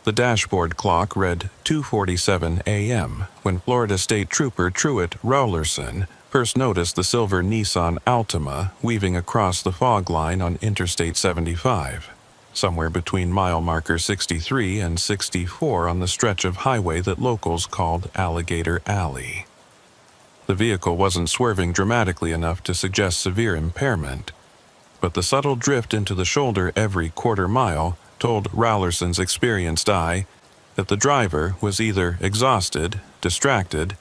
The dashboard clock read 2:47 a.m. when Florida State Trooper Truett Rowlerson first noticed the silver Nissan Altima weaving across the fog line on Interstate 75, somewhere between mile marker 63 and 64 on the stretch of highway that locals called Alligator Alley. The vehicle wasn't swerving dramatically enough to suggest severe impairment, but the subtle drift into the shoulder every quarter mile told Rowlerson's experienced eye that the driver was either exhausted, distracted,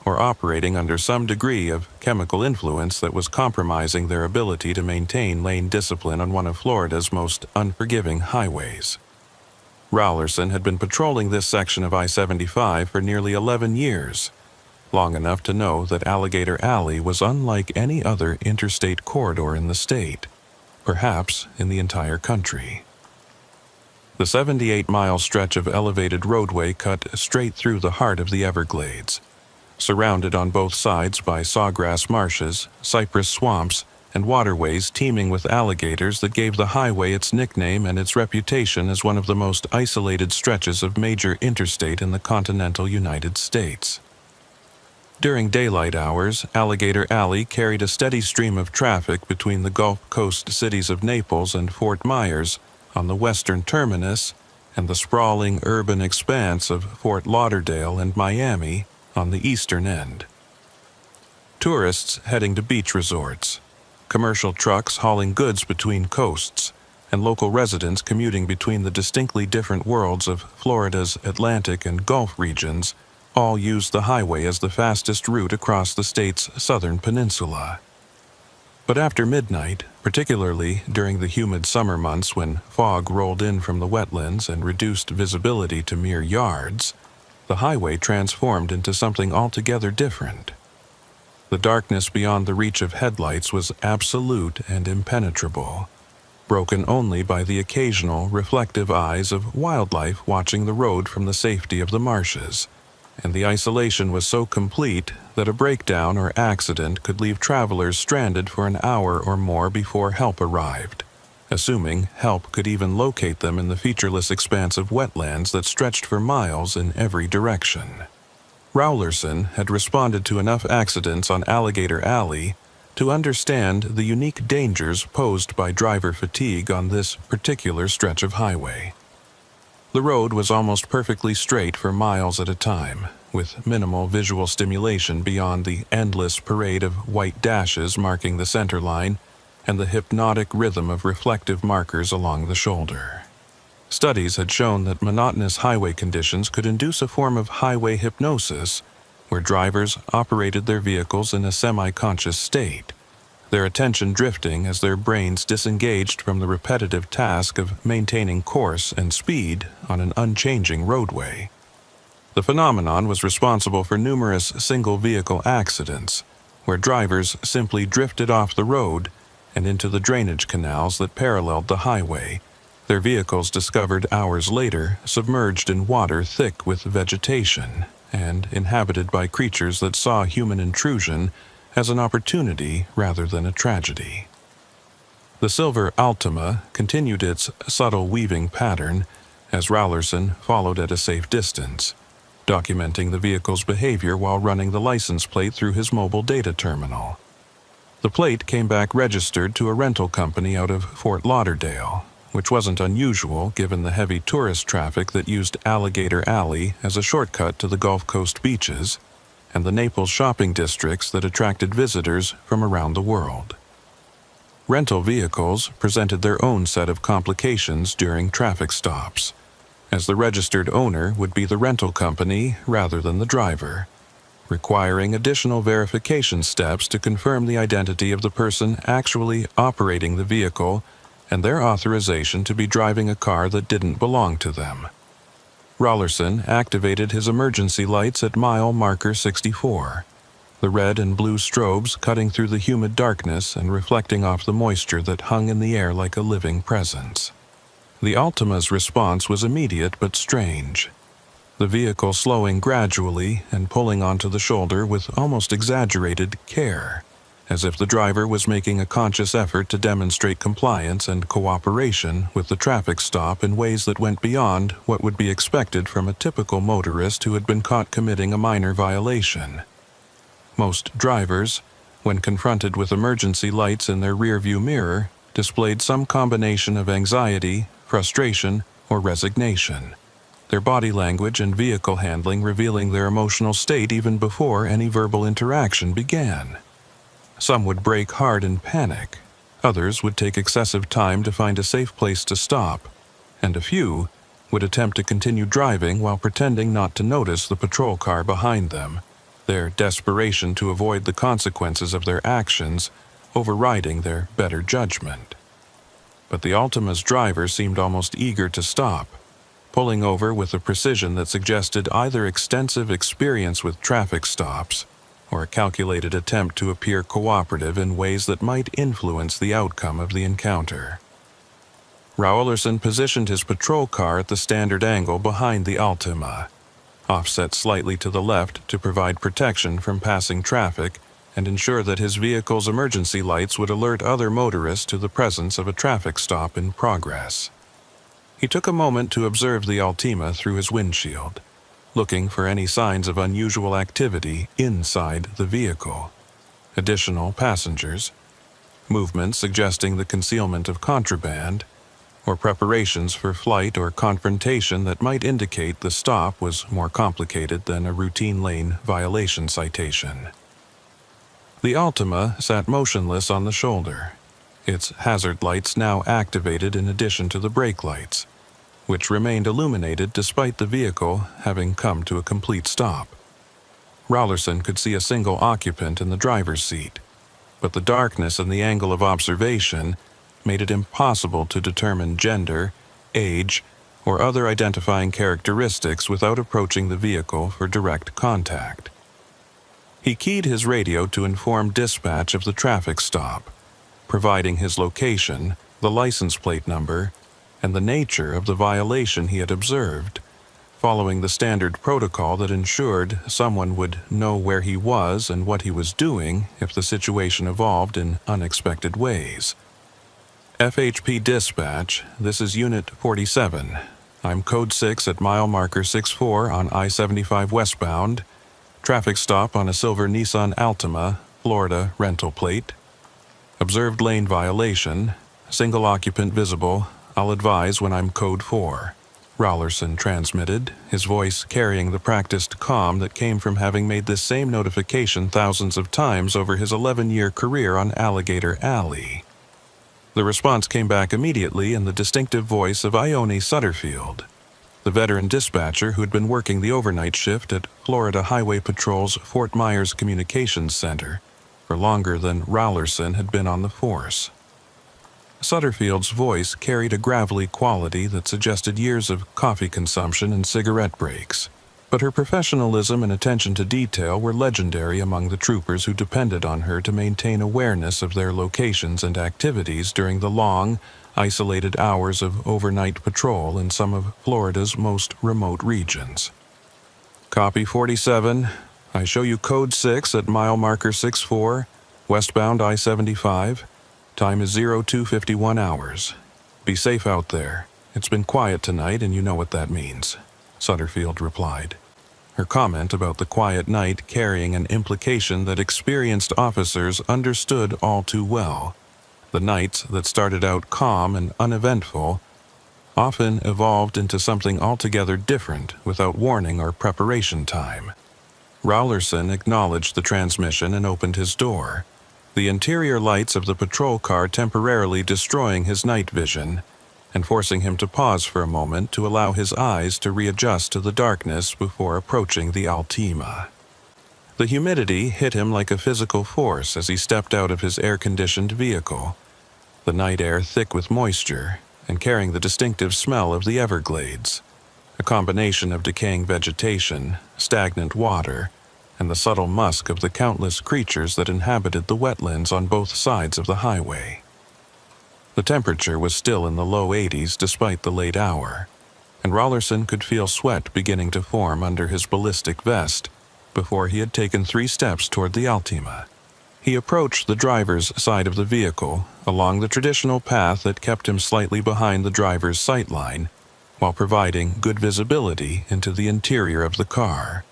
or operating under some degree of chemical influence that was compromising their ability to maintain lane discipline on one of Florida's most unforgiving highways. Rowlerson had been patrolling this section of I-75 for nearly 11 years, long enough to know that Alligator Alley was unlike any other interstate corridor in the state, perhaps in the entire country. The 78-mile stretch of elevated roadway cut straight through the heart of the Everglades, surrounded on both sides by sawgrass marshes, cypress swamps, and waterways teeming with alligators that gave the highway its nickname and its reputation as one of the most isolated stretches of major interstate in the continental United States. During daylight hours, Alligator Alley carried a steady stream of traffic between the Gulf Coast cities of Naples and Fort Myers on the western terminus and the sprawling urban expanse of Fort Lauderdale and Miami on the eastern end. Tourists heading to beach resorts, commercial trucks hauling goods between coasts, and local residents commuting between the distinctly different worlds of Florida's Atlantic and Gulf regions all used the highway as the fastest route across the state's southern peninsula. But after midnight, particularly during the humid summer months when fog rolled in from the wetlands and reduced visibility to mere yards, the highway transformed into something altogether different. The darkness beyond the reach of headlights was absolute and impenetrable, broken only by the occasional reflective eyes of wildlife watching the road from the safety of the marshes, and the isolation was so complete that a breakdown or accident could leave travelers stranded for an hour or more before help arrived, assuming help could even locate them in the featureless expanse of wetlands that stretched for miles in every direction. Rowlerson had responded to enough accidents on Alligator Alley to understand the unique dangers posed by driver fatigue on this particular stretch of highway. The road was almost perfectly straight for miles at a time, with minimal visual stimulation beyond the endless parade of white dashes marking the center line and the hypnotic rhythm of reflective markers along the shoulder. Studies had shown that monotonous highway conditions could induce a form of highway hypnosis, where drivers operated their vehicles in a semi-conscious state, their attention drifting as their brains disengaged from the repetitive task of maintaining course and speed on an unchanging roadway. The phenomenon was responsible for numerous single-vehicle accidents, where drivers simply drifted off the road and into the drainage canals that paralleled the highway, their vehicles discovered hours later submerged in water thick with vegetation and inhabited by creatures that saw human intrusion as an opportunity rather than a tragedy. The silver Altima continued its subtle weaving pattern as Rowlerson followed at a safe distance, documenting the vehicle's behavior while running the license plate through his mobile data terminal. The plate came back registered to a rental company out of Fort Lauderdale, which wasn't unusual given the heavy tourist traffic that used Alligator Alley as a shortcut to the Gulf Coast beaches and the Naples shopping districts that attracted visitors from around the world. Rental vehicles presented their own set of complications during traffic stops, as the registered owner would be the rental company rather than the driver, requiring additional verification steps to confirm the identity of the person actually operating the vehicle and their authorization to be driving a car that didn't belong to them. Rowlerson activated his emergency lights at mile marker 64, the red and blue strobes cutting through the humid darkness and reflecting off the moisture that hung in the air like a living presence. The Altima's response was immediate but strange, the vehicle slowing gradually and pulling onto the shoulder with almost exaggerated care, as if the driver was making a conscious effort to demonstrate compliance and cooperation with the traffic stop in ways that went beyond what would be expected from a typical motorist who had been caught committing a minor violation. Most drivers, when confronted with emergency lights in their rearview mirror, displayed some combination of anxiety, frustration, or resignation, their body language and vehicle handling revealing their emotional state even before any verbal interaction began. Some would brake hard in panic, others would take excessive time to find a safe place to stop, and a few would attempt to continue driving while pretending not to notice the patrol car behind them, their desperation to avoid the consequences of their actions overriding their better judgment. But the Altima's driver seemed almost eager to stop, pulling over with a precision that suggested either extensive experience with traffic stops or a calculated attempt to appear cooperative in ways that might influence the outcome of the encounter. Raulerson positioned his patrol car at the standard angle behind the Altima, offset slightly to the left to provide protection from passing traffic and ensure that his vehicle's emergency lights would alert other motorists to the presence of a traffic stop in progress. He took a moment to observe the Altima through his windshield, looking for any signs of unusual activity inside the vehicle, additional passengers, movements suggesting the concealment of contraband, or preparations for flight or confrontation that might indicate the stop was more complicated than a routine lane violation citation. The Altima sat motionless on the shoulder, its hazard lights now activated in addition to the brake lights, which remained illuminated despite the vehicle having come to a complete stop. Raulerson could see a single occupant in the driver's seat, but the darkness and the angle of observation made it impossible to determine gender, age, or other identifying characteristics without approaching the vehicle for direct contact. He keyed his radio to inform dispatch of the traffic stop, providing his location, the license plate number, and the nature of the violation he had observed, following the standard protocol that ensured someone would know where he was and what he was doing if the situation evolved in unexpected ways. FHP Dispatch, this is Unit 47. I'm Code 6 at mile marker 64 on I-75 westbound. Traffic stop on a silver Nissan Altima, Florida rental plate. Observed lane violation. Single occupant visible. I'll advise when I'm Code 4. Raulerson transmitted, his voice carrying the practiced calm that came from having made this same notification thousands of times over his 11-year career on Alligator Alley. The response came back immediately in the distinctive voice of Ione Sutterfield, the veteran dispatcher who had been working the overnight shift at Florida Highway Patrol's Fort Myers Communications Center for longer than Raulerson had been on the force. Sutterfield's voice carried a gravelly quality that suggested years of coffee consumption and cigarette breaks, but her professionalism and attention to detail were legendary among the troopers who depended on her to maintain awareness of their locations and activities during the long, isolated hours of overnight patrol in some of Florida's most remote regions. Copy 47. I show you Code 6 at mile marker 64, westbound I-75. Time is 02:51 hours. Be safe out there. It's been quiet tonight and you know what that means, Sutterfield replied, her comment about the quiet night carrying an implication that experienced officers understood all too well. The nights that started out calm and uneventful often evolved into something altogether different without warning or preparation time. Raulerson acknowledged the transmission and opened his door, the interior lights of the patrol car temporarily destroying his night vision and forcing him to pause for a moment to allow his eyes to readjust to the darkness before approaching the Altima. The humidity hit him like a physical force as he stepped out of his air-conditioned vehicle, the night air thick with moisture and carrying the distinctive smell of the Everglades, a combination of decaying vegetation, stagnant water, and the subtle musk of the countless creatures that inhabited the wetlands on both sides of the highway. The temperature was still in the low 80s despite the late hour, and Raulerson could feel sweat beginning to form under his ballistic vest before he had taken 3 steps toward the Altima. He approached the driver's side of the vehicle along the traditional path that kept him slightly behind the driver's sightline, while providing good visibility into the interior of the car,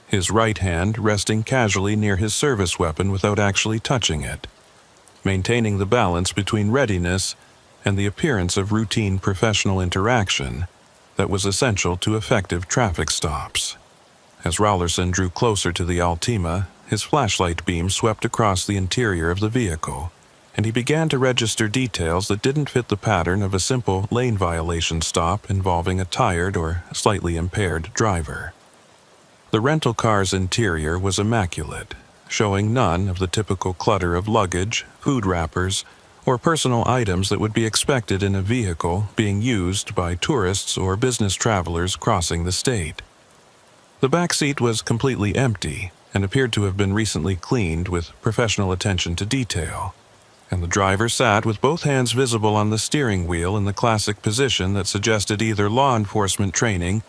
his right hand resting casually near his service weapon without actually touching it, maintaining the balance between readiness and the appearance of routine professional interaction that was essential to effective traffic stops. As Rowlerson drew closer to the Altima, his flashlight beam swept across the interior of the vehicle, and he began to register details that didn't fit the pattern of a simple lane violation stop involving a tired or slightly impaired driver. The rental car's interior was immaculate, showing none of the typical clutter of luggage, food wrappers, or personal items that would be expected in a vehicle being used by tourists or business travelers crossing the state. The back seat was completely empty and appeared to have been recently cleaned with professional attention to detail, and the driver sat with both hands visible on the steering wheel in the classic position that suggested either law enforcement training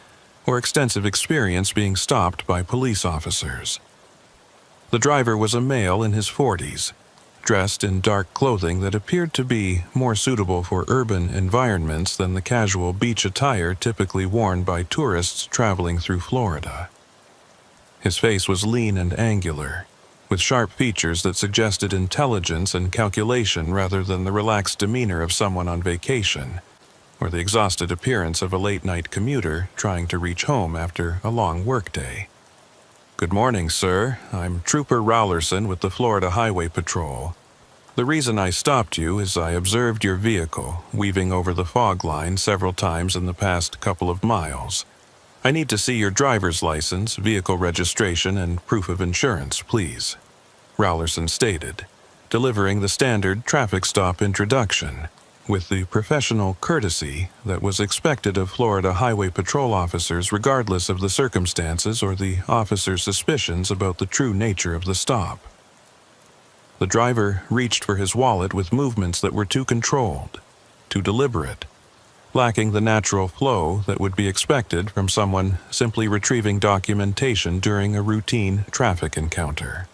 or extensive experience being stopped by police officers. The driver was a male in his 40s, dressed in dark clothing that appeared to be more suitable for urban environments than the casual beach attire typically worn by tourists traveling through Florida. His face was lean and angular, with sharp features that suggested intelligence and calculation rather than the relaxed demeanor of someone on vacation, or the exhausted appearance of a late-night commuter trying to reach home after a long workday. "Good morning, sir. I'm Trooper Rowlerson with the Florida Highway Patrol. The reason I stopped you is I observed your vehicle weaving over the fog line several times in the past couple of miles. I need to see your driver's license, vehicle registration, and proof of insurance, please," Rowlerson stated, delivering the standard traffic stop introduction with the professional courtesy that was expected of Florida Highway Patrol officers regardless of the circumstances or the officer's suspicions about the true nature of the stop. The driver reached for his wallet with movements that were too controlled, too deliberate, lacking the natural flow that would be expected from someone simply retrieving documentation during a routine traffic encounter.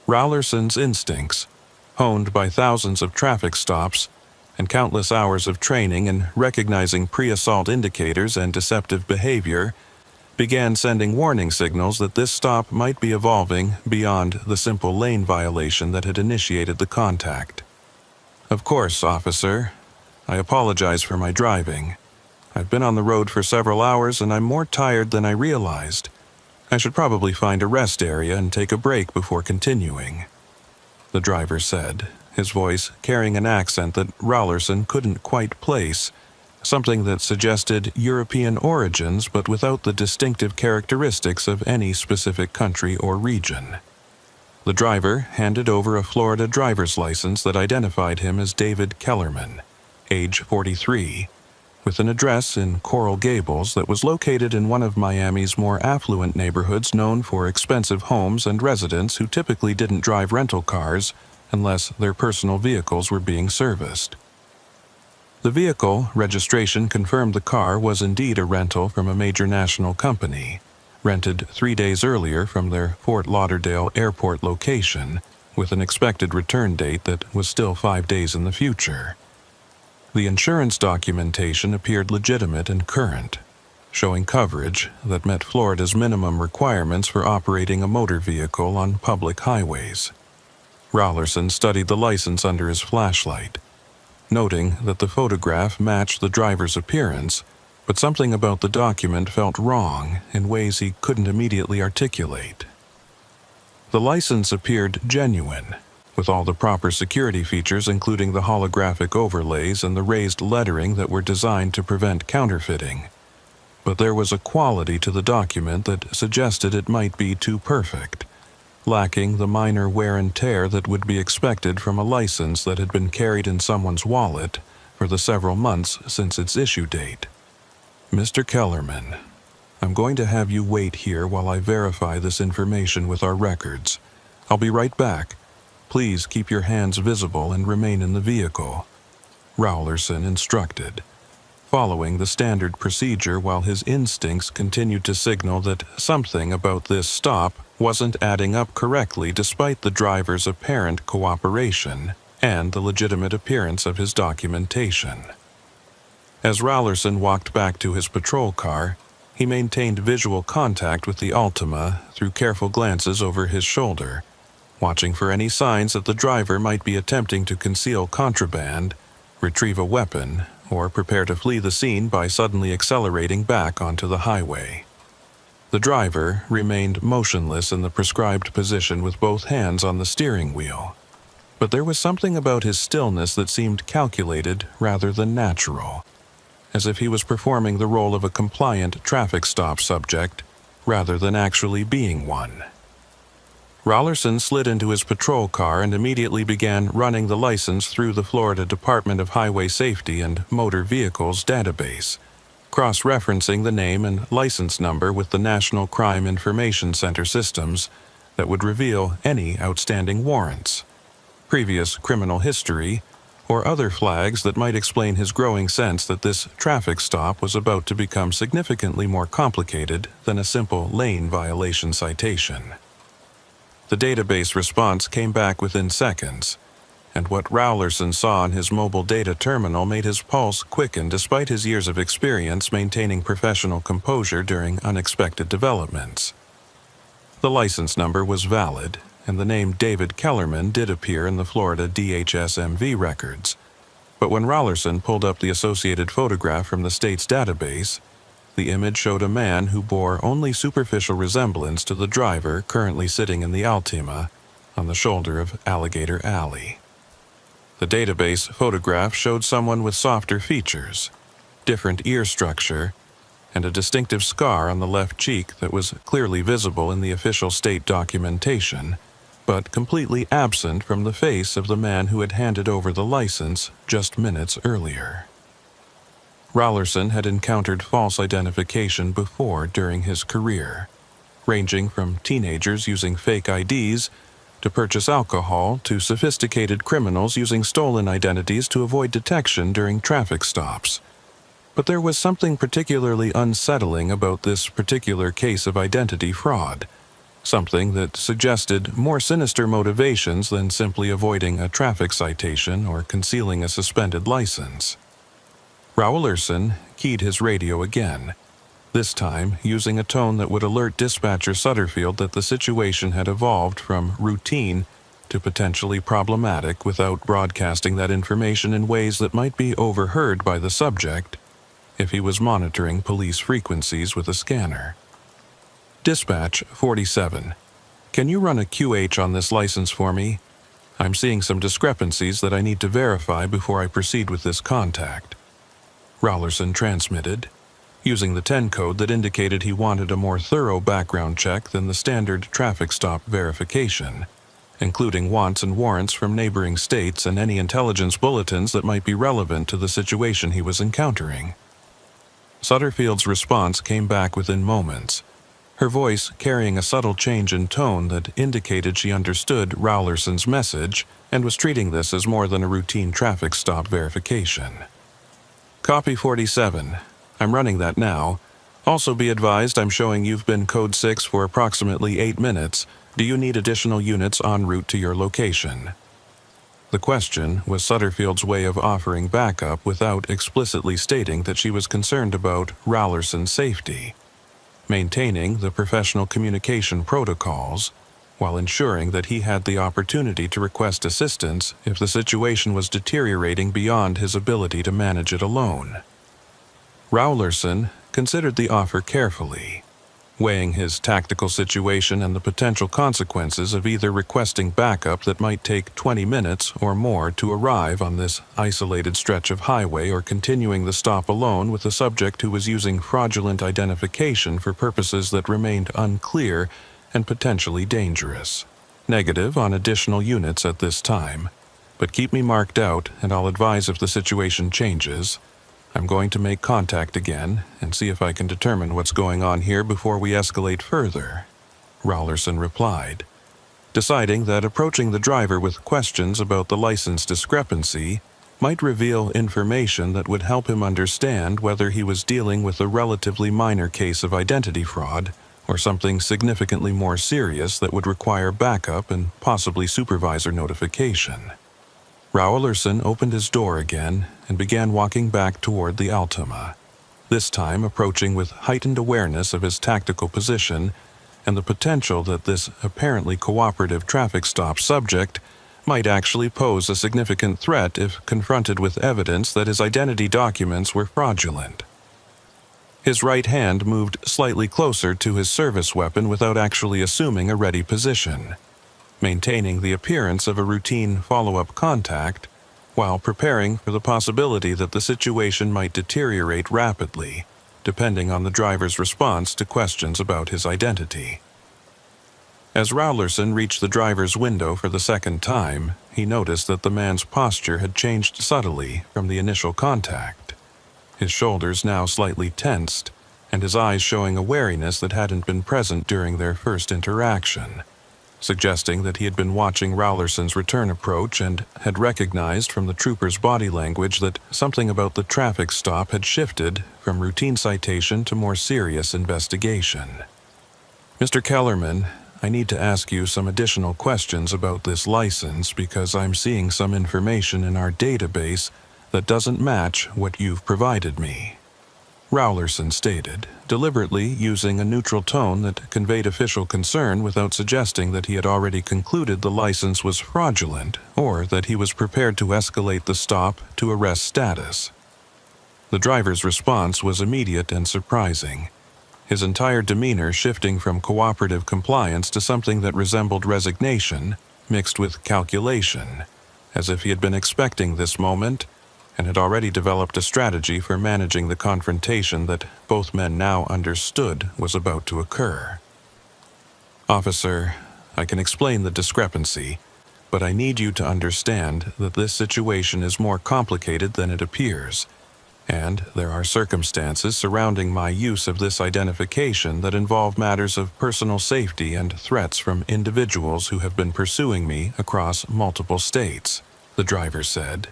Rowlerson's instincts, honed by thousands of traffic stops and countless hours of training in recognizing pre-assault indicators and deceptive behavior, began sending warning signals that this stop might be evolving beyond the simple lane violation that had initiated the contact. "Of course, officer. I apologize for my driving. I've been on the road for several hours and I'm more tired than I realized. I should probably find a rest area and take a break before continuing," the driver said, his voice carrying an accent that Rowlerson couldn't quite place, something that suggested European origins but without the distinctive characteristics of any specific country or region. The driver handed over a Florida driver's license that identified him as David Kellerman, age 43, with an address in Coral Gables that was located in one of Miami's more affluent neighborhoods known for expensive homes and residents who typically didn't drive rental cars unless their personal vehicles were being serviced. The vehicle registration confirmed the car was indeed a rental from a major national company, rented 3 days earlier from their Fort Lauderdale airport location, with an expected return date that was still 5 days in the future. The insurance documentation appeared legitimate and current, showing coverage that met Florida's minimum requirements for operating a motor vehicle on public highways. Rowlerson studied the license under his flashlight, noting that the photograph matched the driver's appearance, but something about the document felt wrong in ways he couldn't immediately articulate. The license appeared genuine, with all the proper security features including the holographic overlays and the raised lettering that were designed to prevent counterfeiting. But there was a quality to the document that suggested it might be too perfect, lacking the minor wear and tear that would be expected from a license that had been carried in someone's wallet for the several months since its issue date. "Mr. Kellerman, I'm going to have you wait here while I verify this information with our records. I'll be right back. Please keep your hands visible and remain in the vehicle," Rowlerson instructed. following the standard procedure while his instincts continued to signal that something about this stop wasn't adding up correctly despite the driver's apparent cooperation and the legitimate appearance of his documentation. As Rowlerson walked back to his patrol car, he maintained visual contact with the Altima through careful glances over his shoulder, watching for any signs that the driver might be attempting to conceal contraband, retrieve a weapon, or prepare to flee the scene by suddenly accelerating back onto the highway. The driver remained motionless in the prescribed position with both hands on the steering wheel, but there was something about his stillness that seemed calculated rather than natural, as if he was performing the role of a compliant traffic stop subject rather than actually being one. Rowlerson slid into his patrol car and immediately began running the license through the Florida Department of Highway Safety and Motor Vehicles database, cross-referencing the name and license number with the National Crime Information Center systems that would reveal any outstanding warrants, previous criminal history, or other flags that might explain his growing sense that this traffic stop was about to become significantly more complicated than a simple lane violation citation. The database response came back within seconds, and what Rowlerson saw on his mobile data terminal made his pulse quicken despite his years of experience maintaining professional composure during unexpected developments. The license number was valid, and the name David Kellerman did appear in the Florida DHS-MV records, but when Rowlerson pulled up the associated photograph from the state's database, the image showed a man who bore only superficial resemblance to the driver currently sitting in the Altima on the shoulder of Alligator Alley. The database photograph showed someone with softer features, different ear structure, and a distinctive scar on the left cheek that was clearly visible in the official state documentation, but completely absent from the face of the man who had handed over the license just minutes earlier. Rowlerson had encountered false identification before during his career, ranging from teenagers using fake IDs to purchase alcohol to sophisticated criminals using stolen identities to avoid detection during traffic stops. But there was something particularly unsettling about this particular case of identity fraud, something that suggested more sinister motivations than simply avoiding a traffic citation or concealing a suspended license. Rowlerson keyed his radio again, this time using a tone that would alert dispatcher Sutterfield that the situation had evolved from routine to potentially problematic without broadcasting that information in ways that might be overheard by the subject if he was monitoring police frequencies with a scanner. Dispatch 47. Can you run a QH on this license for me? I'm seeing some discrepancies that I need to verify before I proceed with this contact. Rowlerson transmitted, using the 10 code that indicated he wanted a more thorough background check than the standard traffic stop verification, including wants and warrants from neighboring states and any intelligence bulletins that might be relevant to the situation he was encountering. Sutterfield's response came back within moments, her voice carrying a subtle change in tone that indicated she understood Rowlerson's message and was treating this as more than a routine traffic stop verification. Copy 47. I'm running that now. Also be advised I'm showing you've been code 6 for approximately 8 minutes. Do you need additional units en route to your location? The question was Sutterfield's way of offering backup without explicitly stating that she was concerned about Rowlerson's safety, maintaining the professional communication protocols while ensuring that he had the opportunity to request assistance if the situation was deteriorating beyond his ability to manage it alone. Rowlerson considered the offer carefully, weighing his tactical situation and the potential consequences of either requesting backup that might take 20 minutes or more to arrive on this isolated stretch of highway or continuing the stop alone with a subject who was using fraudulent identification for purposes that remained unclear and potentially dangerous. Negative on additional units at this time, but keep me marked out and I'll advise if the situation changes. I'm going to make contact again and see if I can determine what's going on here before we escalate further, Rowlerson replied, deciding that approaching the driver with questions about the license discrepancy might reveal information that would help him understand whether he was dealing with a relatively minor case of identity fraud or something significantly more serious that would require backup and possibly supervisor notification. Raulerson opened his door again and began walking back toward the Altima, this time approaching with heightened awareness of his tactical position and the potential that this apparently cooperative traffic stop subject might actually pose a significant threat if confronted with evidence that his identity documents were fraudulent. His right hand moved slightly closer to his service weapon without actually assuming a ready position, maintaining the appearance of a routine follow-up contact while preparing for the possibility that the situation might deteriorate rapidly, depending on the driver's response to questions about his identity. As Raulerson reached the driver's window for the second time, he noticed that the man's posture had changed subtly from the initial contact, his shoulders now slightly tensed, and his eyes showing a wariness that hadn't been present during their first interaction, suggesting that he had been watching Raulerson's return approach and had recognized from the trooper's body language that something about the traffic stop had shifted from routine citation to more serious investigation. "Mr. Kellerman, I need to ask you some additional questions about this license because I'm seeing some information in our database that doesn't match what you've provided me," Raulerson stated, deliberately using a neutral tone that conveyed official concern without suggesting that he had already concluded the license was fraudulent or that he was prepared to escalate the stop to arrest status. The driver's response was immediate and surprising, his entire demeanor shifting from cooperative compliance to something that resembled resignation mixed with calculation, as if he had been expecting this moment and had already developed a strategy for managing the confrontation that both men now understood was about to occur. "Officer, I can explain the discrepancy, but I need you to understand that this situation is more complicated than it appears, and there are circumstances surrounding my use of this identification that involve matters of personal safety and threats from individuals who have been pursuing me across multiple states," the driver said,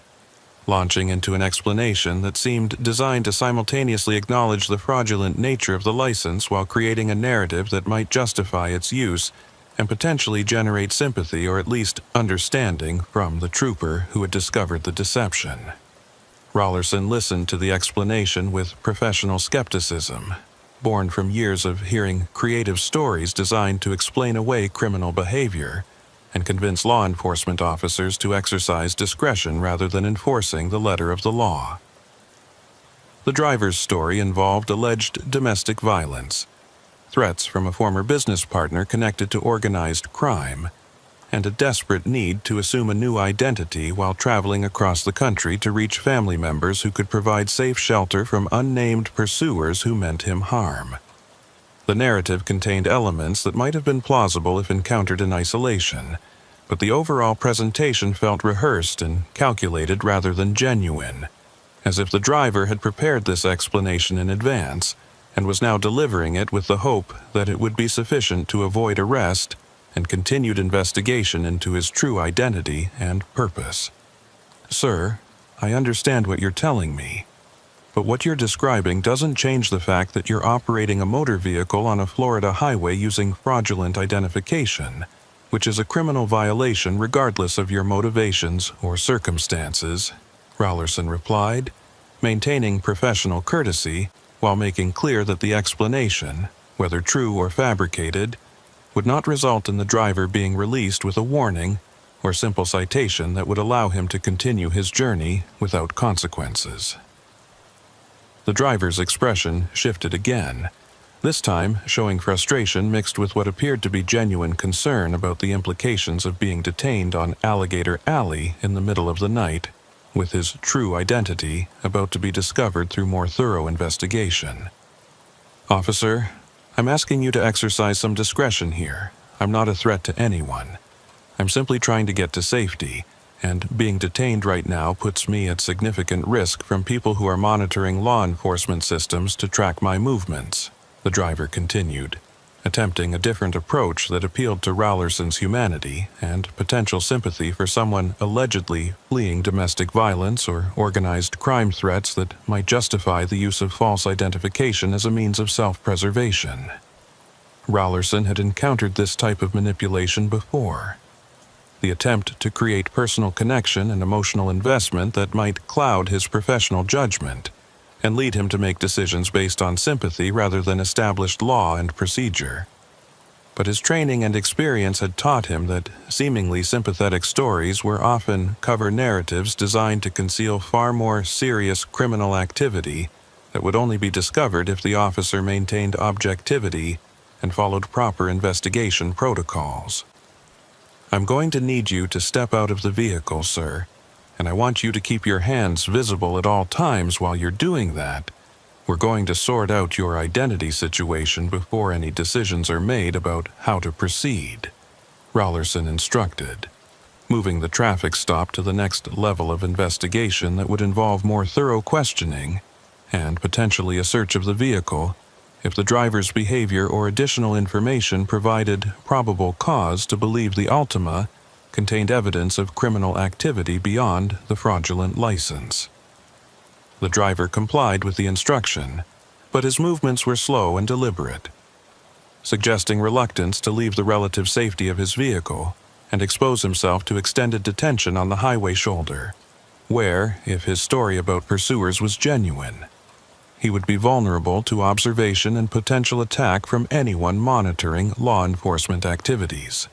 launching into an explanation that seemed designed to simultaneously acknowledge the fraudulent nature of the license while creating a narrative that might justify its use and potentially generate sympathy or at least understanding from the trooper who had discovered the deception. Raulerson listened to the explanation with professional skepticism, born from years of hearing creative stories designed to explain away criminal behavior and convince law enforcement officers to exercise discretion rather than enforcing the letter of the law. The driver's story involved alleged domestic violence, threats from a former business partner connected to organized crime, and a desperate need to assume a new identity while traveling across the country to reach family members who could provide safe shelter from unnamed pursuers who meant him harm. The narrative contained elements that might have been plausible if encountered in isolation, but the overall presentation felt rehearsed and calculated rather than genuine, as if the driver had prepared this explanation in advance and was now delivering it with the hope that it would be sufficient to avoid arrest and continued investigation into his true identity and purpose. "Sir, I understand what you're telling me, but what you're describing doesn't change the fact that you're operating a motor vehicle on a Florida highway using fraudulent identification, which is a criminal violation regardless of your motivations or circumstances," Raulerson replied, maintaining professional courtesy while making clear that the explanation, whether true or fabricated, would not result in the driver being released with a warning or simple citation that would allow him to continue his journey without consequences. The driver's expression shifted again, this time showing frustration mixed with what appeared to be genuine concern about the implications of being detained on Alligator Alley in the middle of the night, with his true identity about to be discovered through more thorough investigation. "Officer, I'm asking you to exercise some discretion here. I'm not a threat to anyone. I'm simply trying to get to safety, and being detained right now puts me at significant risk from people who are monitoring law enforcement systems to track my movements," the driver continued, attempting a different approach that appealed to Rowlerson's humanity and potential sympathy for someone allegedly fleeing domestic violence or organized crime threats that might justify the use of false identification as a means of self-preservation. Rowlerson had encountered this type of manipulation before. The attempt to create personal connection and emotional investment that might cloud his professional judgment and lead him to make decisions based on sympathy rather than established law and procedure. But his training and experience had taught him that seemingly sympathetic stories were often cover narratives designed to conceal far more serious criminal activity that would only be discovered if the officer maintained objectivity and followed proper investigation protocols. "I'm going to need you to step out of the vehicle, sir, and I want you to keep your hands visible at all times while you're doing that. We're going to sort out your identity situation before any decisions are made about how to proceed," Rowlerson instructed, moving the traffic stop to the next level of investigation that would involve more thorough questioning and potentially a search of the vehicle if the driver's behavior or additional information provided probable cause to believe the Altima contained evidence of criminal activity beyond the fraudulent license. The driver complied with the instruction, but his movements were slow and deliberate, suggesting reluctance to leave the relative safety of his vehicle and expose himself to extended detention on the highway shoulder, where, if his story about pursuers was genuine, he would be vulnerable to observation and potential attack from anyone monitoring law enforcement activities.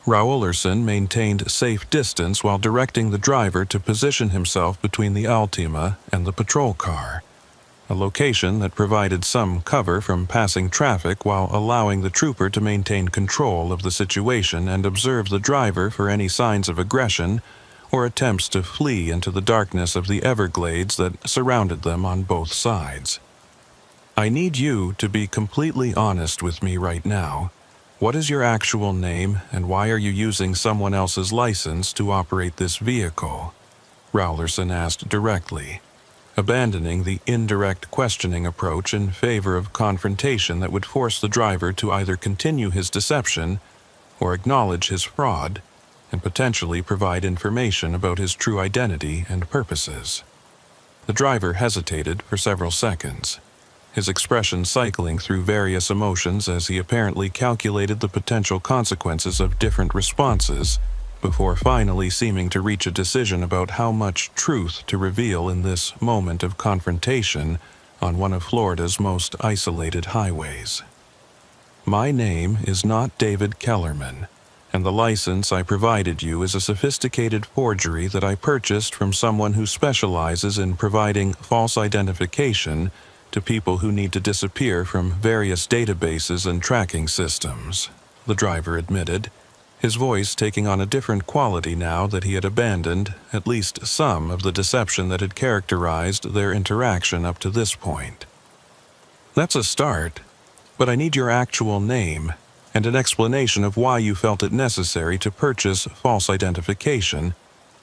Rowlerson maintained safe distance while directing the driver to position himself between the Altima and the patrol car, a location that provided some cover from passing traffic while allowing the trooper to maintain control of the situation and observe the driver for any signs of aggression or attempts to flee into the darkness of the Everglades that surrounded them on both sides. "I need you to be completely honest with me right now. What is your actual name, and why are you using someone else's license to operate this vehicle?" Rowlerson asked directly, abandoning the indirect questioning approach in favor of confrontation that would force the driver to either continue his deception or acknowledge his fraud and potentially provide information about his true identity and purposes. The driver hesitated for several seconds, his expression cycling through various emotions as he apparently calculated the potential consequences of different responses before finally seeming to reach a decision about how much truth to reveal in this moment of confrontation on one of Florida's most isolated highways. "My name is not David Kellerman, and the license I provided you is a sophisticated forgery that I purchased from someone who specializes in providing false identification to people who need to disappear from various databases and tracking systems," the driver admitted, his voice taking on a different quality now that he had abandoned at least some of the deception that had characterized their interaction up to this point. "That's a start, but I need your actual name and an explanation of why you felt it necessary to purchase false identification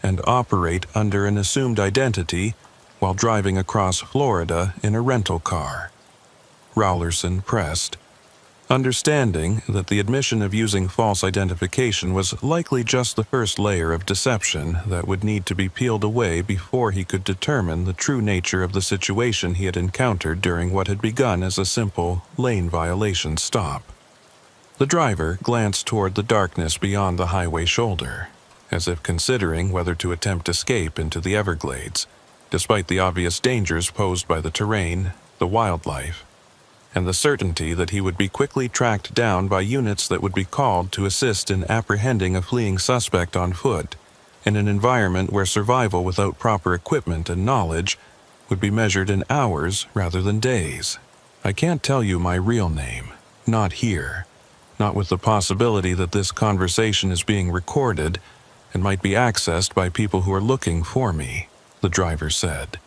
and operate under an assumed identity while driving across Florida in a rental car," Rowlerson pressed, understanding that the admission of using false identification was likely just the first layer of deception that would need to be peeled away before he could determine the true nature of the situation he had encountered during what had begun as a simple lane violation stop. The driver glanced toward the darkness beyond the highway shoulder, as if considering whether to attempt escape into the Everglades, despite the obvious dangers posed by the terrain, the wildlife, and the certainty that he would be quickly tracked down by units that would be called to assist in apprehending a fleeing suspect on foot in an environment where survival without proper equipment and knowledge would be measured in hours rather than days. "I can't tell you my real name, not here. Not with the possibility that this conversation is being recorded and might be accessed by people who are looking for me," the driver said,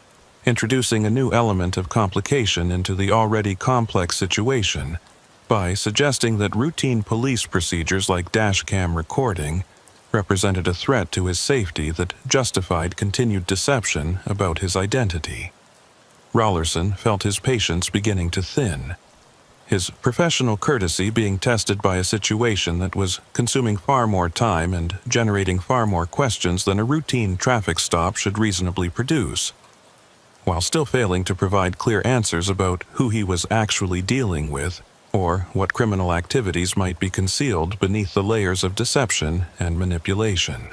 introducing a new element of complication into the already complex situation by suggesting that routine police procedures like dashcam recording represented a threat to his safety that justified continued deception about his identity. Rowlerson felt his patience beginning to thin, his professional courtesy being tested by a situation that was consuming far more time and generating far more questions than a routine traffic stop should reasonably produce, while still failing to provide clear answers about who he was actually dealing with or what criminal activities might be concealed beneath the layers of deception and manipulation.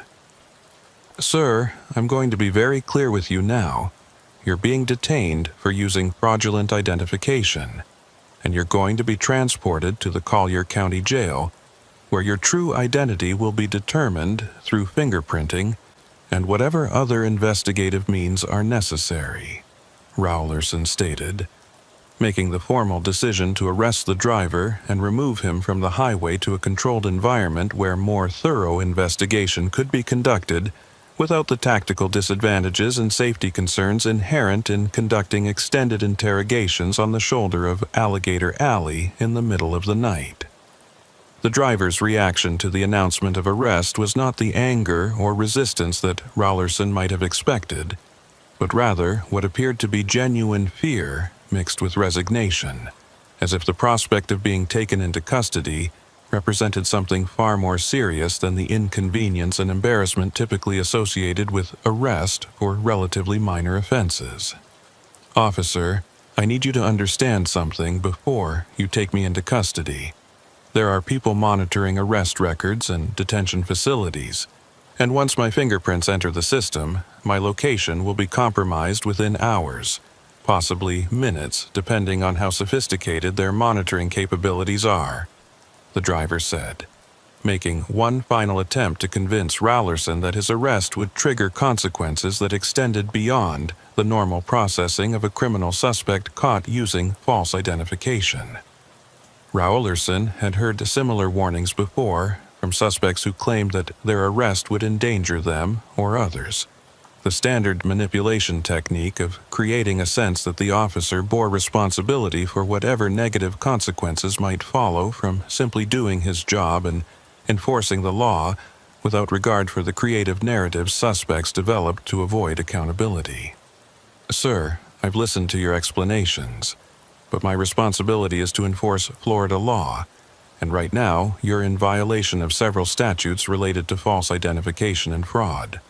"Sir, I'm going to be very clear with you now. You're being detained for using fraudulent identification, and you're going to be transported to the Collier County Jail, where your true identity will be determined through fingerprinting and whatever other investigative means are necessary," Rowlerson stated, making the formal decision to arrest the driver and remove him from the highway to a controlled environment where more thorough investigation could be conducted without the tactical disadvantages and safety concerns inherent in conducting extended interrogations on the shoulder of Alligator Alley in the middle of the night. The driver's reaction to the announcement of arrest was not the anger or resistance that Rowlerson might have expected, but rather what appeared to be genuine fear mixed with resignation, as if the prospect of being taken into custody represented something far more serious than the inconvenience and embarrassment typically associated with arrest for relatively minor offenses. "Officer, I need you to understand something before you take me into custody. There are people monitoring arrest records and detention facilities, and once my fingerprints enter the system, my location will be compromised within hours, possibly minutes, depending on how sophisticated their monitoring capabilities are," the driver said, making one final attempt to convince Rowlerson that his arrest would trigger consequences that extended beyond the normal processing of a criminal suspect caught using false identification. Rowlerson had heard similar warnings before from suspects who claimed that their arrest would endanger them or others. The standard manipulation technique of creating a sense that the officer bore responsibility for whatever negative consequences might follow from simply doing his job and enforcing the law without regard for the creative narratives suspects developed to avoid accountability. "Sir, I've listened to your explanations, but my responsibility is to enforce Florida law, and right now you're in violation of several statutes related to false identification and fraud.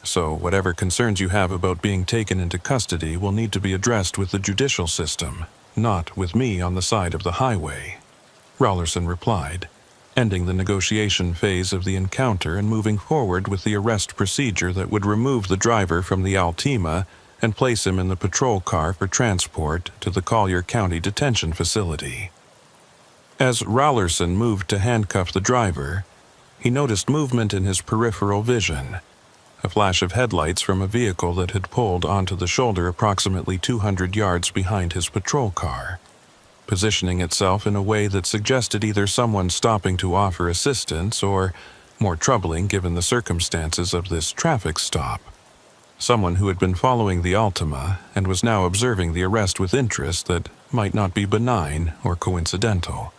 So whatever concerns you have about being taken into custody will need to be addressed with the judicial system, not with me on the side of the highway," Rowlerson replied, ending the negotiation phase of the encounter and moving forward with the arrest procedure that would remove the driver from the Altima and place him in the patrol car for transport to the Collier County Detention Facility. As Rowlerson moved to handcuff the driver, he noticed movement in his peripheral vision, a flash of headlights from a vehicle that had pulled onto the shoulder approximately 200 yards behind his patrol car, positioning itself in a way that suggested either someone stopping to offer assistance or, more troubling given the circumstances of this traffic stop, someone who had been following the Altima and was now observing the arrest with interest that might not be benign or coincidental.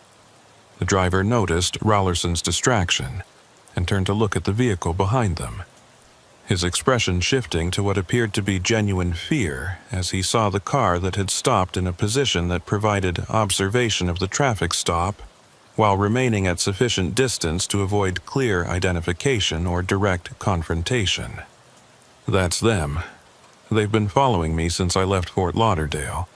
The driver noticed Rowlerson's distraction and turned to look at the vehicle behind them, his expression shifting to what appeared to be genuine fear as he saw the car that had stopped in a position that provided observation of the traffic stop while remaining at sufficient distance to avoid clear identification or direct confrontation. "That's them. They've been following me since I left Fort Lauderdale,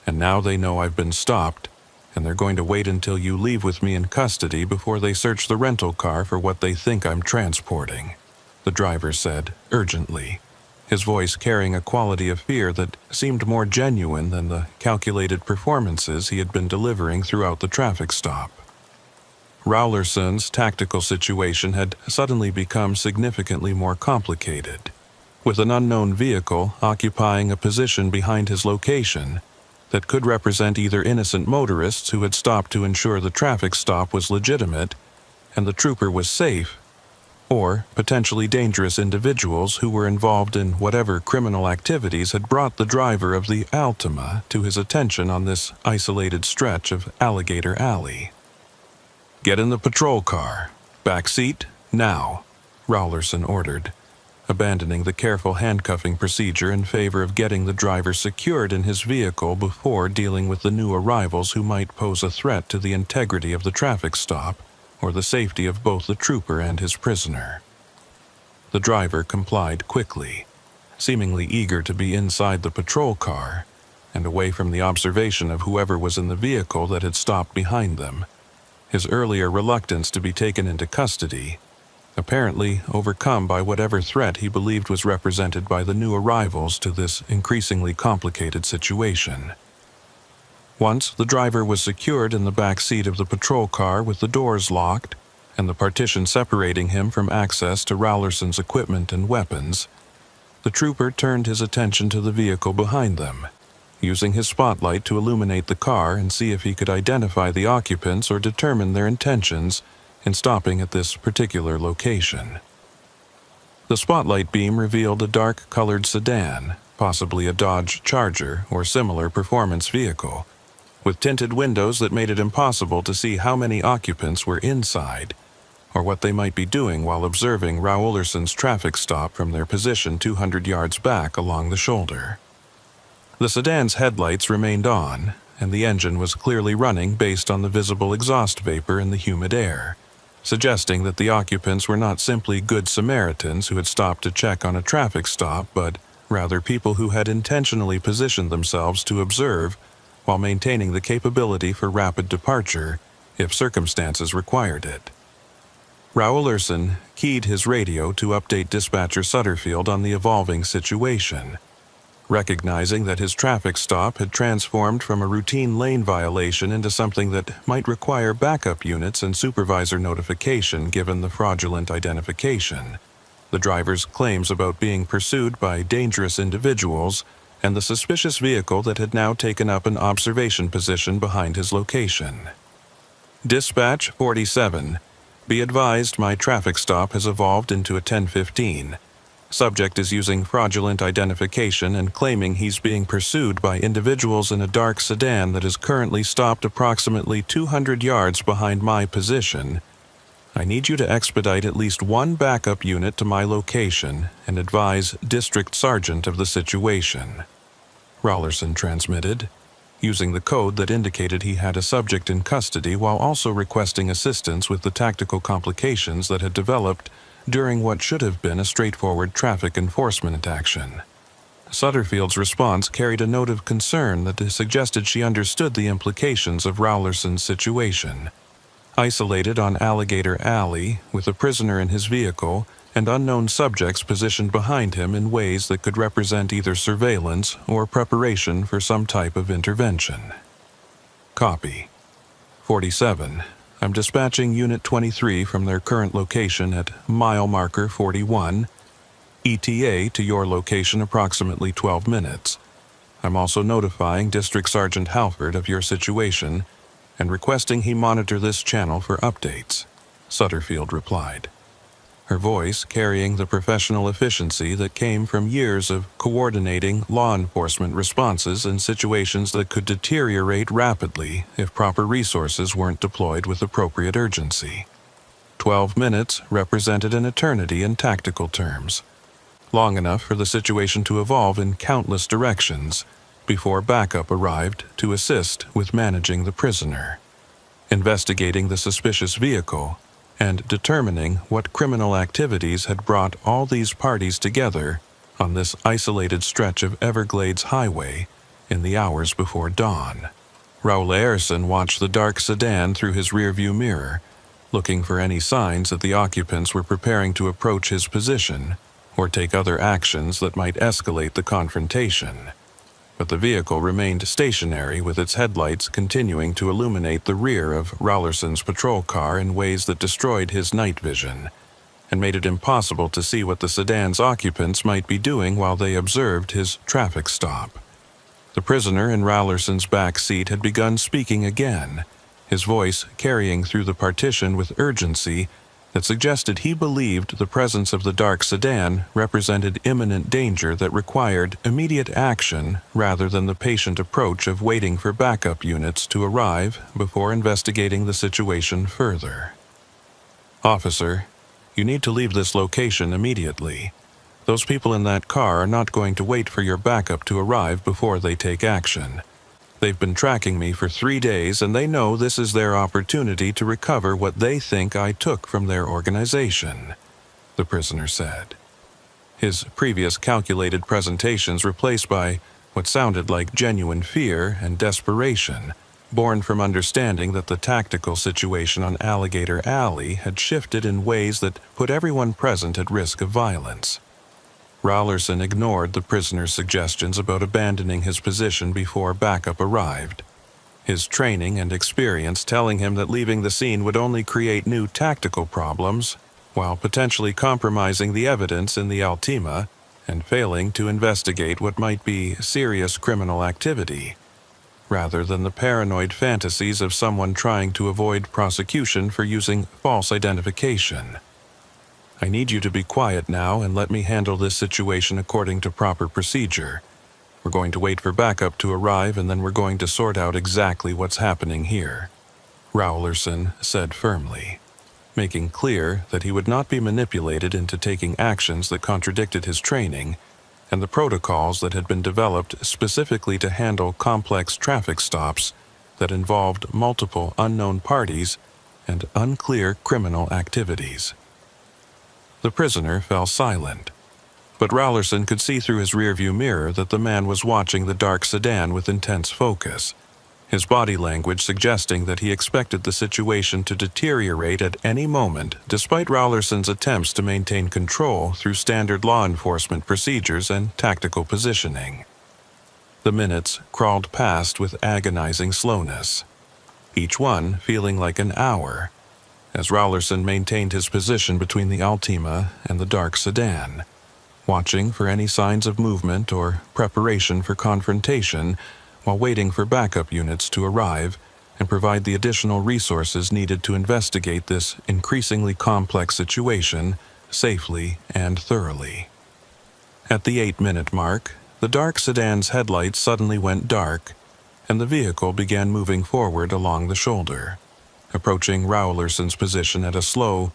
and now they know I've been stopped, and they're going to wait until you leave with me in custody before they search the rental car for what they think I'm transporting," the driver said, urgently, his voice carrying a quality of fear that seemed more genuine than the calculated performances he had been delivering throughout the traffic stop. Rowlerson's tactical situation had suddenly become significantly more complicated, with an unknown vehicle occupying a position behind his location that could represent either innocent motorists who had stopped to ensure the traffic stop was legitimate and the trooper was safe, or potentially dangerous individuals who were involved in whatever criminal activities had brought the driver of the Altima to his attention on this isolated stretch of Alligator Alley. "Get in the patrol car. Back seat, now," Rowlerson ordered, abandoning the careful handcuffing procedure in favor of getting the driver secured in his vehicle before dealing with the new arrivals who might pose a threat to the integrity of the traffic stop or the safety of both the trooper and his prisoner. The driver complied quickly, seemingly eager to be inside the patrol car and away from the observation of whoever was in the vehicle that had stopped behind them. His earlier reluctance to be taken into custody, apparently overcome by whatever threat he believed was represented by the new arrivals to this increasingly complicated situation. Once the driver was secured in the back seat of the patrol car with the doors locked and the partition separating him from access to Rowlerson's equipment and weapons, the trooper turned his attention to the vehicle behind them, using his spotlight to illuminate the car and see if he could identify the occupants or determine their intentions in stopping at this particular location. The spotlight beam revealed a dark-colored sedan, possibly a Dodge Charger or similar performance vehicle, with tinted windows that made it impossible to see how many occupants were inside or what they might be doing while observing Rowlerson's traffic stop from their position 200 yards back along the shoulder. The sedan's headlights remained on, and the engine was clearly running based on the visible exhaust vapor in the humid air, suggesting that the occupants were not simply good Samaritans who had stopped to check on a traffic stop, but rather people who had intentionally positioned themselves to observe while maintaining the capability for rapid departure if circumstances required it. Rowlerson keyed his radio to update dispatcher Sutterfield on the evolving situation. Recognizing that his traffic stop had transformed from a routine lane violation into something that might require backup units and supervisor notification given the fraudulent identification, the driver's claims about being pursued by dangerous individuals, and the suspicious vehicle that had now taken up an observation position behind his location. Dispatch 47. Be advised my traffic stop has evolved into a 1015. Subject is using fraudulent identification and claiming he's being pursued by individuals in a dark sedan that is currently stopped approximately 200 yards behind my position. I need you to expedite at least one backup unit to my location and advise District Sergeant of the situation. Rowlerson transmitted, using the code that indicated he had a subject in custody while also requesting assistance with the tactical complications that had developed during what should have been a straightforward traffic enforcement action. Sutterfield's response carried a note of concern that suggested she understood the implications of Rowlerson's situation. Isolated on Alligator Alley, with a prisoner in his vehicle and unknown subjects positioned behind him in ways that could represent either surveillance or preparation for some type of intervention. Copy. 47. I'm dispatching Unit 23 from their current location at mile marker 41, ETA to your location approximately 12 minutes. I'm also notifying District Sergeant Halford of your situation and requesting he monitor this channel for updates, Sutterfield replied, her voice carrying the professional efficiency that came from years of coordinating law enforcement responses in situations that could deteriorate rapidly if proper resources weren't deployed with appropriate urgency. 12 minutes represented an eternity in tactical terms, long enough for the situation to evolve in countless directions before backup arrived to assist with managing the prisoner, investigating the suspicious vehicle, and determining what criminal activities had brought all these parties together on this isolated stretch of Everglades highway in the hours before dawn. Rowlerson watched the dark sedan through his rearview mirror, looking for any signs that the occupants were preparing to approach his position or take other actions that might escalate the confrontation. But the vehicle remained stationary with its headlights continuing to illuminate the rear of Rowlerson's patrol car in ways that destroyed his night vision and made it impossible to see what the sedan's occupants might be doing while they observed his traffic stop. The prisoner in Rowlerson's back seat had begun speaking again, his voice carrying through the partition with urgency that suggested he believed the presence of the dark sedan represented imminent danger that required immediate action rather than the patient approach of waiting for backup units to arrive before investigating the situation further. Officer, you need to leave this location immediately. Those people in that car are not going to wait for your backup to arrive before they take action. They've been tracking me for 3 days, and they know this is their opportunity to recover what they think I took from their organization," the prisoner said. His previous calculated presentations replaced by what sounded like genuine fear and desperation, born from understanding that the tactical situation on Alligator Alley had shifted in ways that put everyone present at risk of violence. Rowlerson ignored the prisoner's suggestions about abandoning his position before backup arrived, his training and experience telling him that leaving the scene would only create new tactical problems, while potentially compromising the evidence in the Altima and failing to investigate what might be serious criminal activity, rather than the paranoid fantasies of someone trying to avoid prosecution for using false identification. "I need you to be quiet now and let me handle this situation according to proper procedure. We're going to wait for backup to arrive, and then we're going to sort out exactly what's happening here," Rowlerson said firmly, making clear that he would not be manipulated into taking actions that contradicted his training and the protocols that had been developed specifically to handle complex traffic stops that involved multiple unknown parties and unclear criminal activities. The prisoner fell silent, but Rowlerson could see through his rearview mirror that the man was watching the dark sedan with intense focus, his body language suggesting that he expected the situation to deteriorate at any moment, despite Rowlerson's attempts to maintain control through standard law enforcement procedures and tactical positioning. The minutes crawled past with agonizing slowness, each one feeling like an hour, as Rowlerson maintained his position between the Altima and the dark sedan, watching for any signs of movement or preparation for confrontation while waiting for backup units to arrive and provide the additional resources needed to investigate this increasingly complex situation safely and thoroughly. At the 8-minute mark, the dark sedan's headlights suddenly went dark, and the vehicle began moving forward along the shoulder, approaching Rowlerson's position at a slow,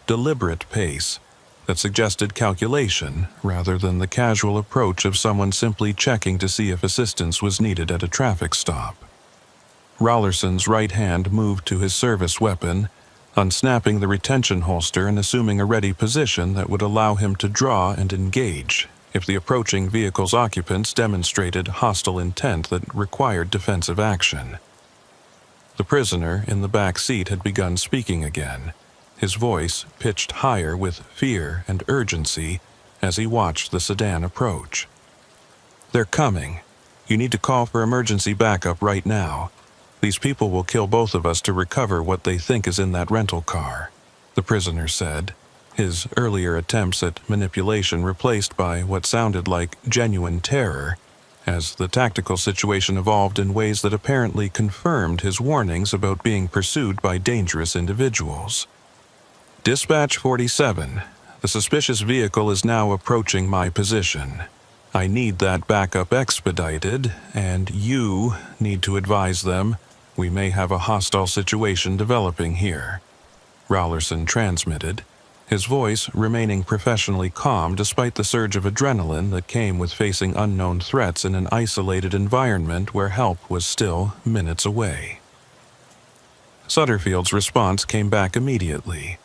deliberate pace that suggested calculation rather than the casual approach of someone simply checking to see if assistance was needed at a traffic stop. Rowlerson's right hand moved to his service weapon, unsnapping the retention holster and assuming a ready position that would allow him to draw and engage if the approaching vehicle's occupants demonstrated hostile intent that required defensive action. The prisoner in the back seat had begun speaking again, his voice pitched higher with fear and urgency as he watched the sedan approach. "They're coming. You need to call for emergency backup right now. These people will kill both of us to recover what they think is in that rental car," the prisoner said, his earlier attempts at manipulation replaced by what sounded like genuine terror, as the tactical situation evolved in ways that apparently confirmed his warnings about being pursued by dangerous individuals. "Dispatch 47, the suspicious vehicle is now approaching my position. I need that backup expedited, and you need to advise them we may have a hostile situation developing here," Rowlerson transmitted, his voice remaining professionally calm despite the surge of adrenaline that came with facing unknown threats in an isolated environment where help was still minutes away. Sutterfield's response came back immediately,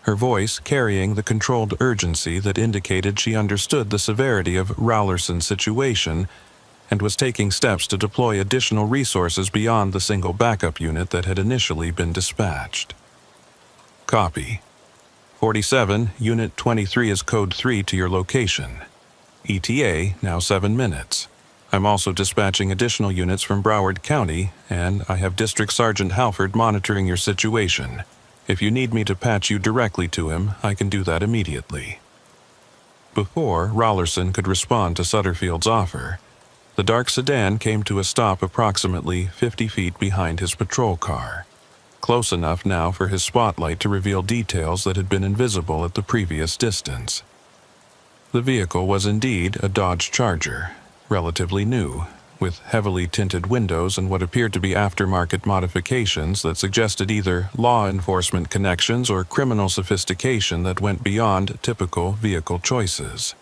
her voice carrying the controlled urgency that indicated she understood the severity of Rowlerson's situation and was taking steps to deploy additional resources beyond the single backup unit that had initially been dispatched. "Copy. 47, Unit 23 is Code 3 to your location. ETA now 7 minutes. I'm also dispatching additional units from Broward County, and I have District Sergeant Halford monitoring your situation. If you need me to patch you directly to him, I can do that immediately." Before Rowlerson could respond to Sutterfield's offer, the dark sedan came to a stop approximately 50 feet behind his patrol car, close enough now for his spotlight to reveal details that had been invisible at the previous distance. The vehicle was indeed a Dodge Charger, relatively new, with heavily tinted windows and what appeared to be aftermarket modifications that suggested either law enforcement connections or criminal sophistication that went beyond typical vehicle choices.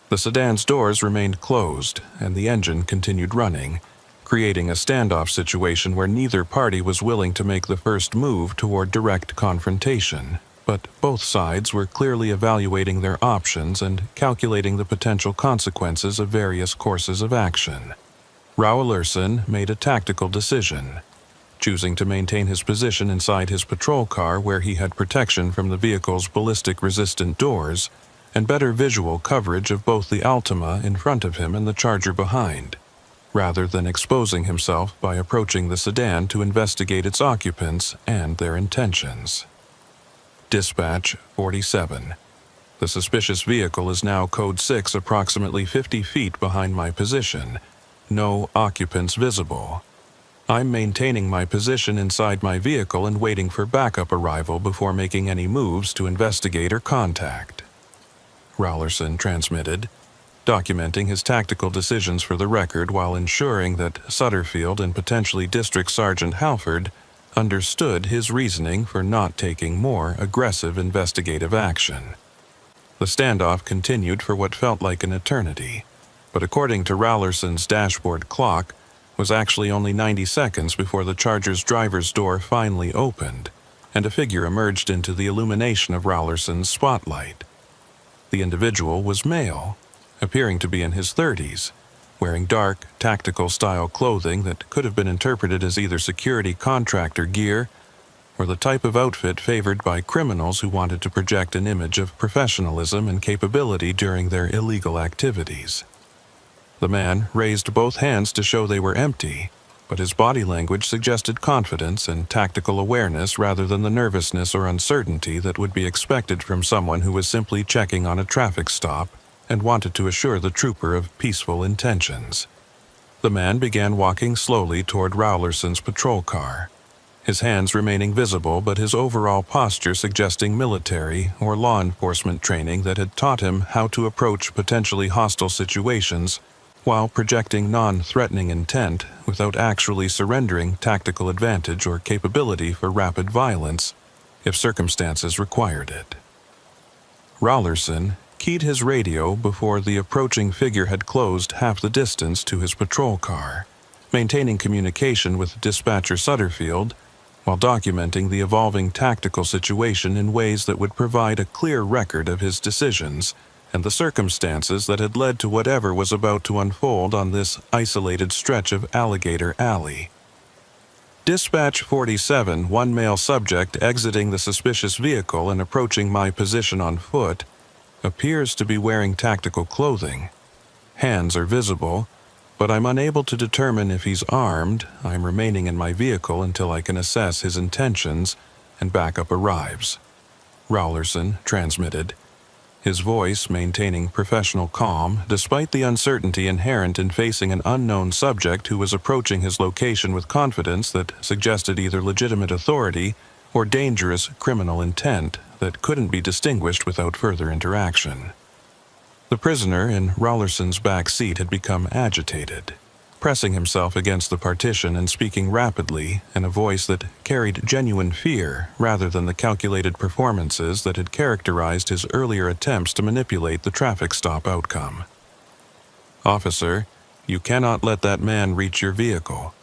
The sedan's doors remained closed, and the engine continued running, creating a standoff situation where neither party was willing to make the first move toward direct confrontation, but both sides were clearly evaluating their options and calculating the potential consequences of various courses of action. Raulerson made a tactical decision, choosing to maintain his position inside his patrol car where he had protection from the vehicle's ballistic-resistant doors and better visual coverage of both the Altima in front of him and the Charger behind, rather than exposing himself by approaching the sedan to investigate its occupants and their intentions. Dispatch 47. The suspicious vehicle is now Code 6 approximately 50 feet behind my position. No occupants visible. I'm maintaining my position inside my vehicle and waiting for backup arrival before making any moves to investigate or contact. Raulerson transmitted, documenting his tactical decisions for the record while ensuring that Sutterfield and potentially District Sergeant Halford understood his reasoning for not taking more aggressive investigative action. The standoff continued for what felt like an eternity, but according to Raulerson's dashboard clock, was actually only 90 seconds before the Charger's driver's door finally opened and a figure emerged into the illumination of Raulerson's spotlight. The individual was male, appearing to be in his 30s, wearing dark, tactical-style clothing that could have been interpreted as either security contractor gear or the type of outfit favored by criminals who wanted to project an image of professionalism and capability during their illegal activities. The man raised both hands to show they were empty, but his body language suggested confidence and tactical awareness rather than the nervousness or uncertainty that would be expected from someone who was simply checking on a traffic stop and wanted to assure the trooper of peaceful intentions. The man began walking slowly toward Raulerson's patrol car, his hands remaining visible but his overall posture suggesting military or law enforcement training that had taught him how to approach potentially hostile situations while projecting non-threatening intent without actually surrendering tactical advantage or capability for rapid violence if circumstances required it. Raulerson keyed his radio before the approaching figure had closed half the distance to his patrol car, maintaining communication with dispatcher Sutterfield while documenting the evolving tactical situation in ways that would provide a clear record of his decisions and the circumstances that had led to whatever was about to unfold on this isolated stretch of Alligator Alley. Dispatch 47, one male subject exiting the suspicious vehicle and approaching my position on foot, appears to be wearing tactical clothing. Hands are visible, but I'm unable to determine if he's armed. I'm remaining in my vehicle until I can assess his intentions and backup arrives. Raulerson transmitted, his voice maintaining professional calm despite the uncertainty inherent in facing an unknown subject who was approaching his location with confidence that suggested either legitimate authority or dangerous criminal intent that couldn't be distinguished without further interaction. The prisoner in Raulerson's back seat had become agitated, pressing himself against the partition and speaking rapidly in a voice that carried genuine fear rather than the calculated performances that had characterized his earlier attempts to manipulate the traffic stop outcome. "Officer, you cannot let that man reach your vehicle.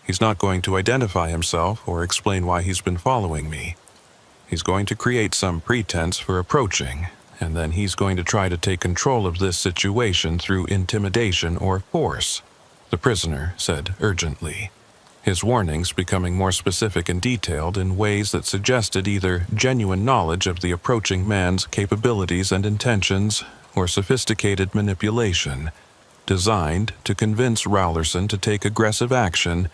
He's not going to identify himself or explain why he's been following me. He's going to create some pretense for approaching, and then he's going to try to take control of this situation through intimidation or force," the prisoner said urgently, his warnings becoming more specific and detailed in ways that suggested either genuine knowledge of the approaching man's capabilities and intentions or sophisticated manipulation, designed to convince Raulerson to take aggressive action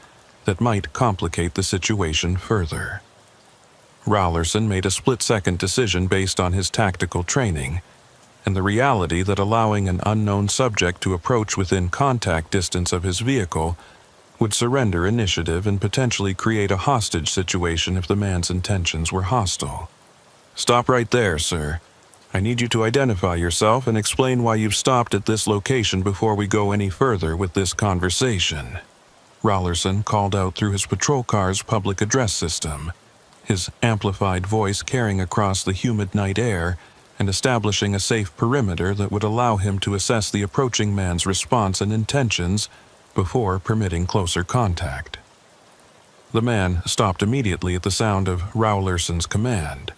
that might complicate the situation further. Raulerson made a split-second decision based on his tactical training and the reality that allowing an unknown subject to approach within contact distance of his vehicle would surrender initiative and potentially create a hostage situation if the man's intentions were hostile. "Stop right there, sir. I need you to identify yourself and explain why you've stopped at this location before we go any further with this conversation," Raulerson called out through his patrol car's public address system, his amplified voice carrying across the humid night air and establishing a safe perimeter that would allow him to assess the approaching man's response and intentions before permitting closer contact. The man stopped immediately at the sound of Rowlerson's command,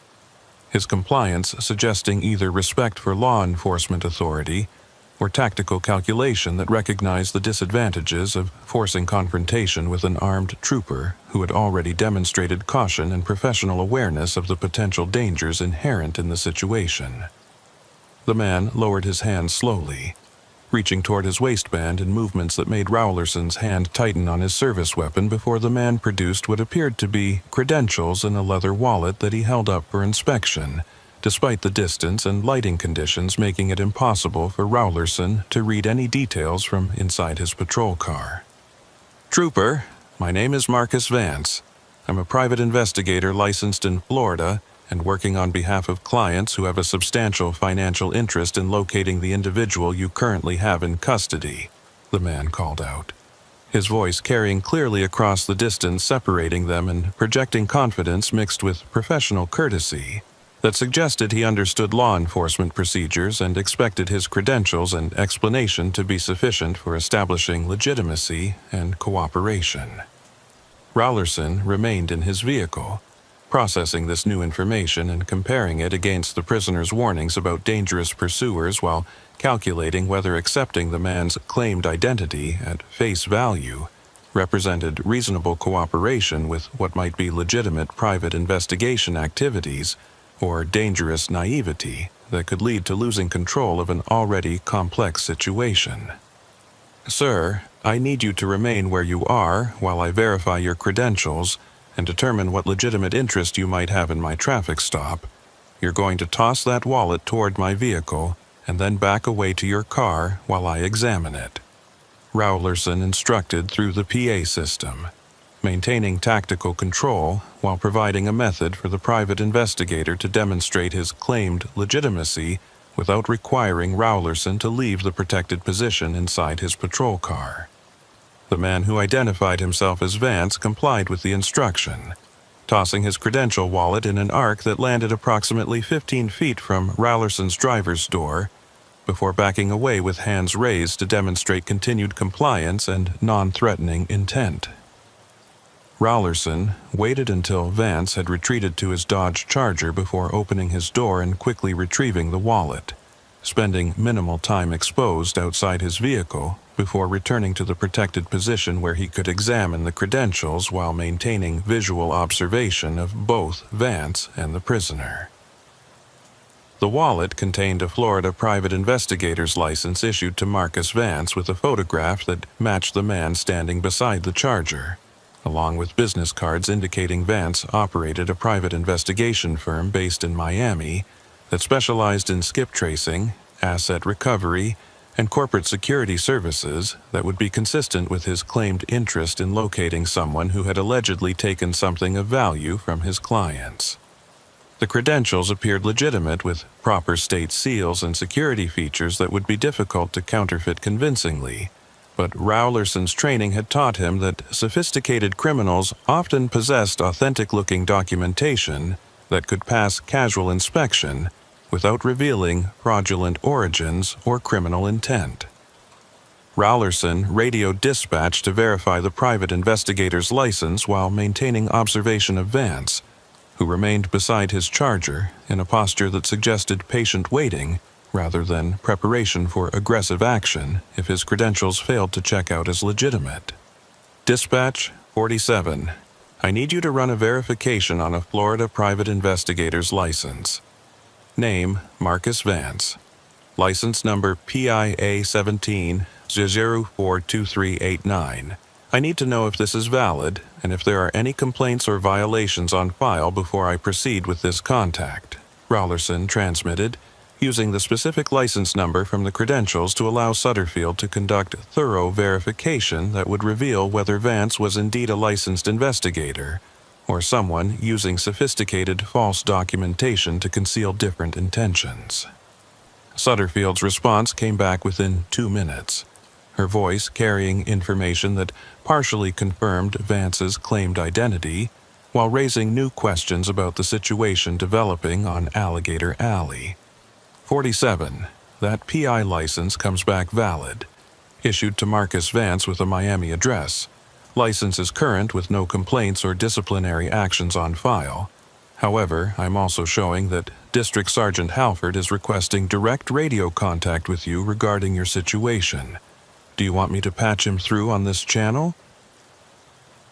his compliance suggesting either respect for law enforcement authority or tactical calculation that recognized the disadvantages of forcing confrontation with an armed trooper who had already demonstrated caution and professional awareness of the potential dangers inherent in the situation. The man lowered his hand slowly, reaching toward his waistband in movements that made Rowlerson's hand tighten on his service weapon before the man produced what appeared to be credentials in a leather wallet that he held up for inspection, despite the distance and lighting conditions making it impossible for Rowlerson to read any details from inside his patrol car. "Trooper, my name is Marcus Vance. I'm a private investigator licensed in Florida and working on behalf of clients who have a substantial financial interest in locating the individual you currently have in custody," the man called out, his voice carrying clearly across the distance separating them and projecting confidence mixed with professional courtesy that suggested he understood law enforcement procedures and expected his credentials and explanation to be sufficient for establishing legitimacy and cooperation. Rowlerson remained in his vehicle, processing this new information and comparing it against the prisoner's warnings about dangerous pursuers while calculating whether accepting the man's claimed identity at face value represented reasonable cooperation with what might be legitimate private investigation activities or dangerous naivety that could lead to losing control of an already complex situation. "Sir, I need you to remain where you are while I verify your credentials and determine what legitimate interest you might have in my traffic stop. You're going to toss that wallet toward my vehicle and then back away to your car while I examine it," Rowlerson instructed through the PA system, maintaining tactical control while providing a method for the private investigator to demonstrate his claimed legitimacy without requiring Rowlerson to leave the protected position inside his patrol car. The man who identified himself as Vance complied with the instruction, tossing his credential wallet in an arc that landed approximately 15 feet from Rowlerson's driver's door before backing away with hands raised to demonstrate continued compliance and non-threatening intent. Rowlerson waited until Vance had retreated to his Dodge Charger before opening his door and quickly retrieving the wallet, spending minimal time exposed outside his vehicle before returning to the protected position where he could examine the credentials while maintaining visual observation of both Vance and the prisoner. The wallet contained a Florida private investigator's license issued to Marcus Vance with a photograph that matched the man standing beside the Charger, along with business cards indicating Vance operated a private investigation firm based in Miami that specialized in skip tracing, asset recovery, and corporate security services that would be consistent with his claimed interest in locating someone who had allegedly taken something of value from his clients. The credentials appeared legitimate with proper state seals and security features that would be difficult to counterfeit convincingly, but Rowlerson's training had taught him that sophisticated criminals often possessed authentic-looking documentation that could pass casual inspection without revealing fraudulent origins or criminal intent. Rowlerson radioed dispatch to verify the private investigator's license while maintaining observation of Vance, who remained beside his Charger in a posture that suggested patient waiting rather than preparation for aggressive action if his credentials failed to check out as legitimate. "Dispatch 47. I need you to run a verification on a Florida private investigator's license. Name, Marcus Vance. License number PIA 17-042389. I need to know if this is valid and if there are any complaints or violations on file before I proceed with this contact," Rowlerson transmitted, using the specific license number from the credentials to allow Sutterfield to conduct thorough verification that would reveal whether Vance was indeed a licensed investigator or someone using sophisticated false documentation to conceal different intentions. Sutterfield's response came back within 2 minutes, her voice carrying information that partially confirmed Vance's claimed identity while raising new questions about the situation developing on Alligator Alley. 47. That PI license comes back valid. Issued to Marcus Vance with a Miami address. License is current with no complaints or disciplinary actions on file. However, I'm also showing that District Sergeant Halford is requesting direct radio contact with you regarding your situation. Do you want me to patch him through on this channel?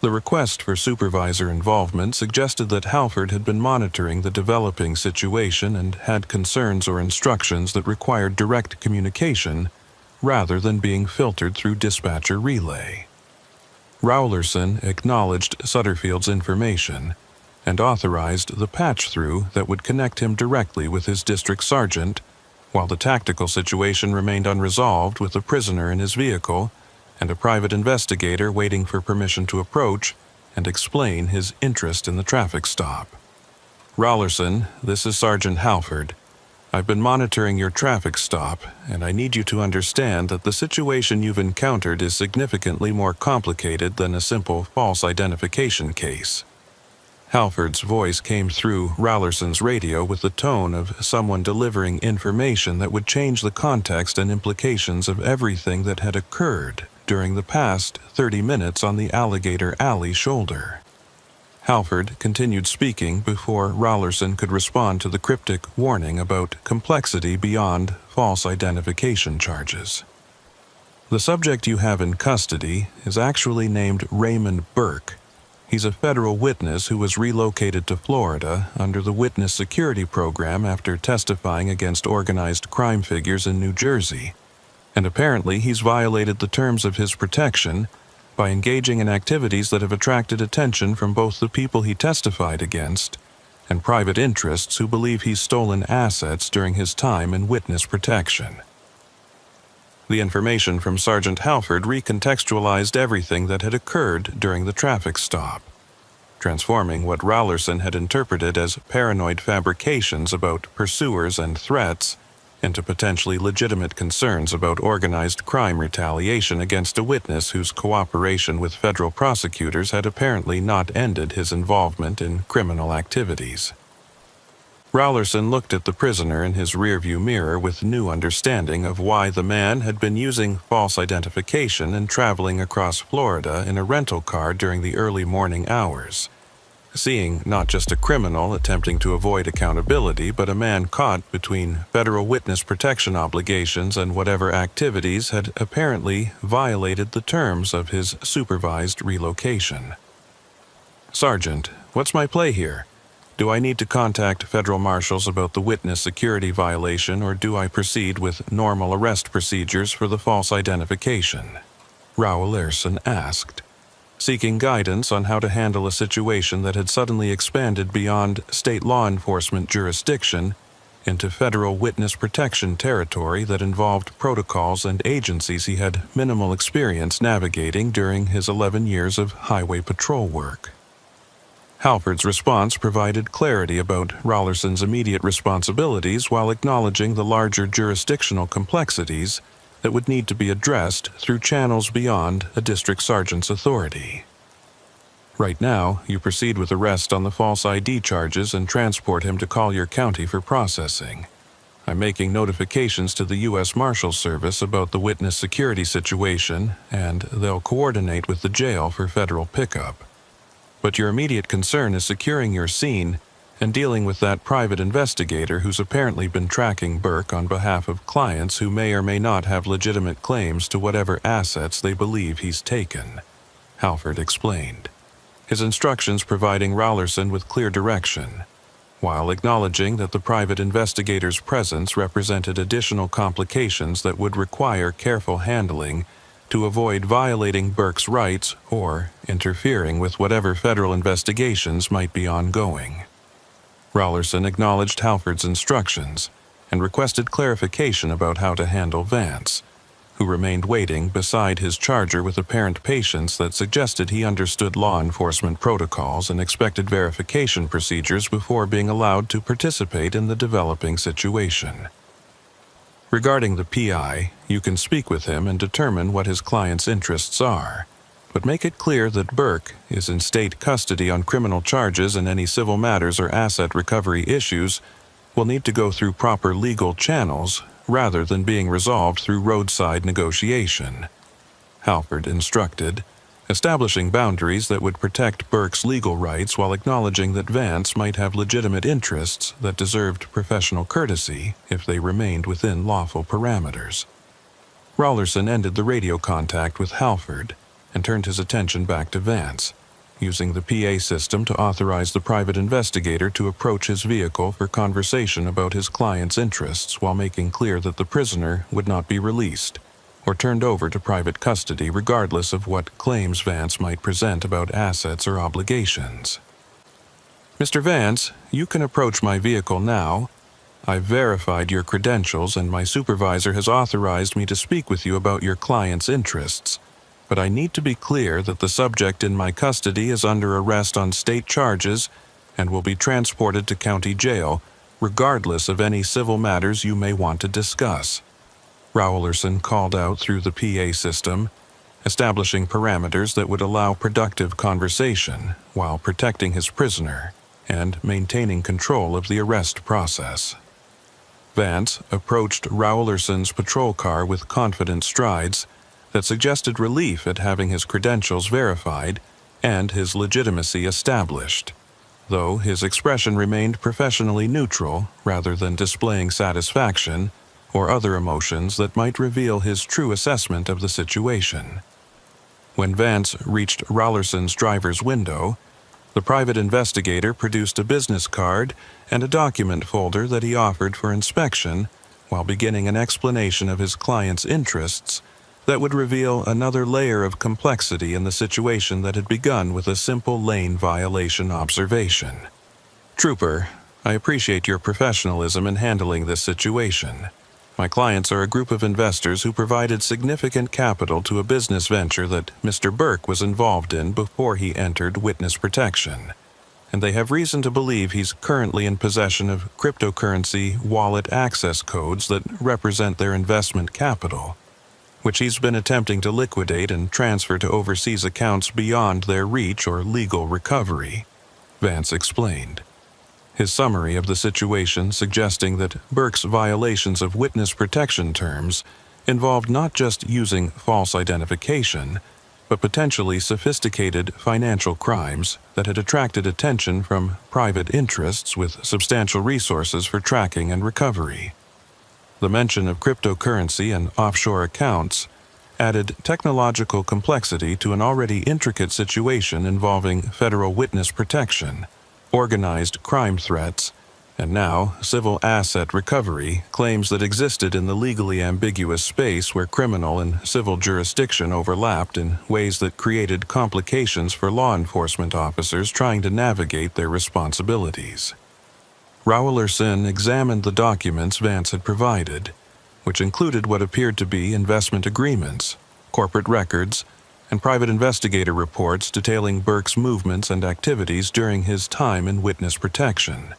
The request for supervisor involvement suggested that Halford had been monitoring the developing situation and had concerns or instructions that required direct communication rather than being filtered through dispatcher relay. Rowlerson acknowledged Sutterfield's information and authorized the patch-through that would connect him directly with his district sergeant, while the tactical situation remained unresolved with a prisoner in his vehicle and a private investigator waiting for permission to approach and explain his interest in the traffic stop. Rowlerson, this is Sergeant Halford. I've been monitoring your traffic stop, and I need you to understand that the situation you've encountered is significantly more complicated than a simple false identification case. Halford's voice came through Rowlerson's radio with the tone of someone delivering information that would change the context and implications of everything that had occurred during the past 30 minutes on the Alligator Alley shoulder. Halford continued speaking before Rowlerson could respond to the cryptic warning about complexity beyond false identification charges. The subject you have in custody is actually named Raymond Burke. He's a federal witness who was relocated to Florida under the Witness Security Program after testifying against organized crime figures in New Jersey. And apparently he's violated the terms of his protection by engaging in activities that have attracted attention from both the people he testified against and private interests who believe he's stolen assets during his time in witness protection. The information from Sergeant Halford recontextualized everything that had occurred during the traffic stop, transforming what Rowlerson had interpreted as paranoid fabrications about pursuers and threats into potentially legitimate concerns about organized crime retaliation against a witness whose cooperation with federal prosecutors had apparently not ended his involvement in criminal activities. Rowlerson looked at the prisoner in his rearview mirror with new understanding of why the man had been using false identification and traveling across Florida in a rental car during the early morning hours. Seeing not just a criminal attempting to avoid accountability, but a man caught between federal witness protection obligations and whatever activities had apparently violated the terms of his supervised relocation. Sergeant, what's my play here? Do I need to contact federal marshals about the witness security violation, or do I proceed with normal arrest procedures for the false identification? Rowlerson asked, seeking guidance on how to handle a situation that had suddenly expanded beyond state law enforcement jurisdiction into federal witness protection territory that involved protocols and agencies he had minimal experience navigating during his 11 years of highway patrol work. Halford's response provided clarity about Rowlerson's immediate responsibilities while acknowledging the larger jurisdictional complexities that would need to be addressed through channels beyond a district sergeant's authority. Right now, you proceed with arrest on the false ID charges and transport him to Collier County for processing. I'm making notifications to the U.S. Marshals Service about the witness security situation, and they'll coordinate with the jail for federal pickup. But your immediate concern is securing your scene and dealing with that private investigator who's apparently been tracking Burke on behalf of clients who may or may not have legitimate claims to whatever assets they believe he's taken, Halford explained, his instructions providing Rowlerson with clear direction, while acknowledging that the private investigator's presence represented additional complications that would require careful handling to avoid violating Burke's rights or interfering with whatever federal investigations might be ongoing. Rowlerson acknowledged Halford's instructions and requested clarification about how to handle Vance, who remained waiting beside his charger with apparent patience that suggested he understood law enforcement protocols and expected verification procedures before being allowed to participate in the developing situation. Regarding the PI, you can speak with him and determine what his client's interests are, but make it clear that Burke is in state custody on criminal charges and any civil matters or asset recovery issues will need to go through proper legal channels rather than being resolved through roadside negotiation. Halford instructed, establishing boundaries that would protect Burke's legal rights while acknowledging that Vance might have legitimate interests that deserved professional courtesy if they remained within lawful parameters. Rawlerson ended the radio contact with Halford and turned his attention back to Vance, using the PA system to authorize the private investigator to approach his vehicle for conversation about his client's interests while making clear that the prisoner would not be released or turned over to private custody regardless of what claims Vance might present about assets or obligations. "Mr. Vance, you can approach my vehicle now. I've verified your credentials and my supervisor has authorized me to speak with you about your client's interests. But I need to be clear that the subject in my custody is under arrest on state charges and will be transported to county jail, regardless of any civil matters you may want to discuss." Rawlerson called out through the PA system, establishing parameters that would allow productive conversation while protecting his prisoner and maintaining control of the arrest process. Vance approached Rawlerson's patrol car with confident strides that suggested relief at having his credentials verified and his legitimacy established, though his expression remained professionally neutral rather than displaying satisfaction or other emotions that might reveal his true assessment of the situation. When Vance reached Rawlerson's driver's window, the private investigator produced a business card and a document folder that he offered for inspection while beginning an explanation of his client's interests that would reveal another layer of complexity in the situation that had begun with a simple lane violation observation. "Trooper, I appreciate your professionalism in handling this situation. My clients are a group of investors who provided significant capital to a business venture that Mr. Burke was involved in before he entered witness protection, and they have reason to believe he's currently in possession of cryptocurrency wallet access codes that represent their investment capital, which he's been attempting to liquidate and transfer to overseas accounts beyond their reach or legal recovery," Vance explained. His summary of the situation suggesting that Burke's violations of witness protection terms involved not just using false identification, but potentially sophisticated financial crimes that had attracted attention from private interests with substantial resources for tracking and recovery. The mention of cryptocurrency and offshore accounts added technological complexity to an already intricate situation involving federal witness protection, organized crime threats, and now civil asset recovery claims that existed in the legally ambiguous space where criminal and civil jurisdiction overlapped in ways that created complications for law enforcement officers trying to navigate their responsibilities. Rawlerson examined the documents Vance had provided, which included what appeared to be investment agreements, corporate records, and private investigator reports detailing Burke's movements and activities during his time in witness protection,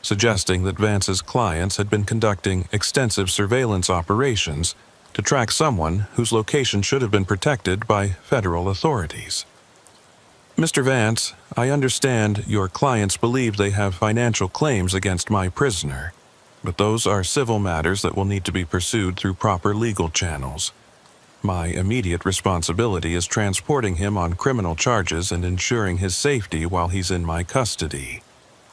suggesting that Vance's clients had been conducting extensive surveillance operations to track someone whose location should have been protected by federal authorities. "Mr. Vance, I understand your clients believe they have financial claims against my prisoner, but those are civil matters that will need to be pursued through proper legal channels. My immediate responsibility is transporting him on criminal charges and ensuring his safety while he's in my custody,"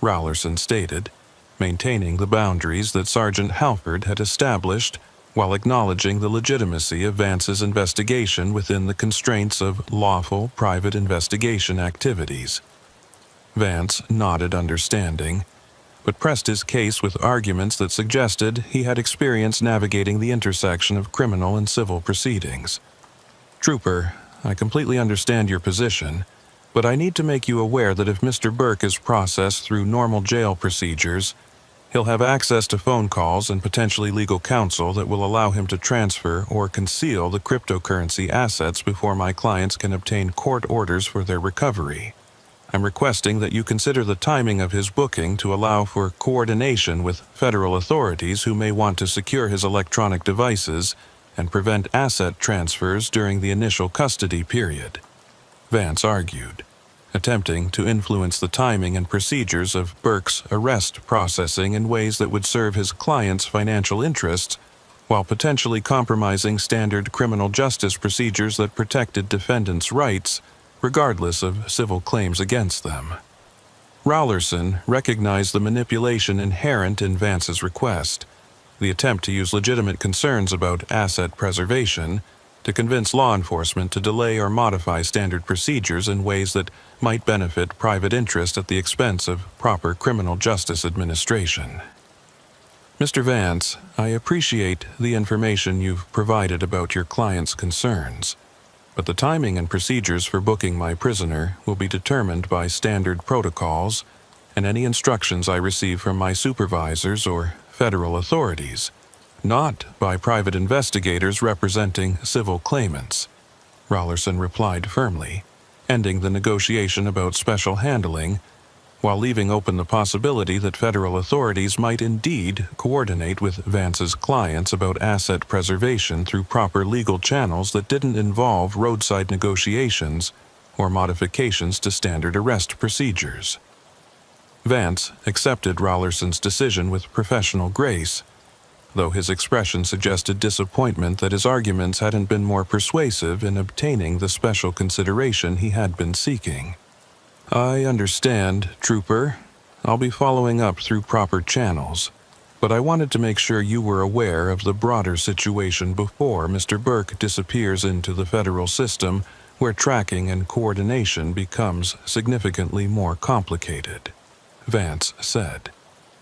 Rawlerson stated, maintaining the boundaries that Sergeant Halford had established while acknowledging the legitimacy of Vance's investigation within the constraints of lawful private investigation activities. Vance nodded understanding, but pressed his case with arguments that suggested he had experience navigating the intersection of criminal and civil proceedings. "Trooper, I completely understand your position, but I need to make you aware that if Mr. Burke is processed through normal jail procedures, he'll have access to phone calls and potentially legal counsel that will allow him to transfer or conceal the cryptocurrency assets before my clients can obtain court orders for their recovery. I'm requesting that you consider the timing of his booking to allow for coordination with federal authorities who may want to secure his electronic devices and prevent asset transfers during the initial custody period," Vance argued. attempting to influence the timing and procedures of Burke's arrest processing in ways that would serve his client's financial interests, while potentially compromising standard criminal justice procedures that protected defendants' rights, regardless of civil claims against them. Rowlerson recognized the manipulation inherent in Vance's request, the attempt to use legitimate concerns about asset preservation to convince law enforcement to delay or modify standard procedures in ways that might benefit private interest at the expense of proper criminal justice administration. Mr. Vance, I appreciate the information you've provided about your client's concerns, but the timing and procedures for booking my prisoner will be determined by standard protocols and any instructions I receive from my supervisors or federal authorities, not by private investigators representing civil claimants, Rowlerson replied firmly, ending the negotiation about special handling, while leaving open the possibility that federal authorities might indeed coordinate with Vance's clients about asset preservation through proper legal channels that didn't involve roadside negotiations or modifications to standard arrest procedures. Vance accepted Rowlerson's decision with professional grace, though his expression suggested disappointment that his arguments hadn't been more persuasive in obtaining the special consideration he had been seeking. I understand, Trooper. I'll be following up through proper channels, but I wanted to make sure you were aware of the broader situation before Mr. Burke disappears into the federal system, where tracking and coordination becomes significantly more complicated, Vance said,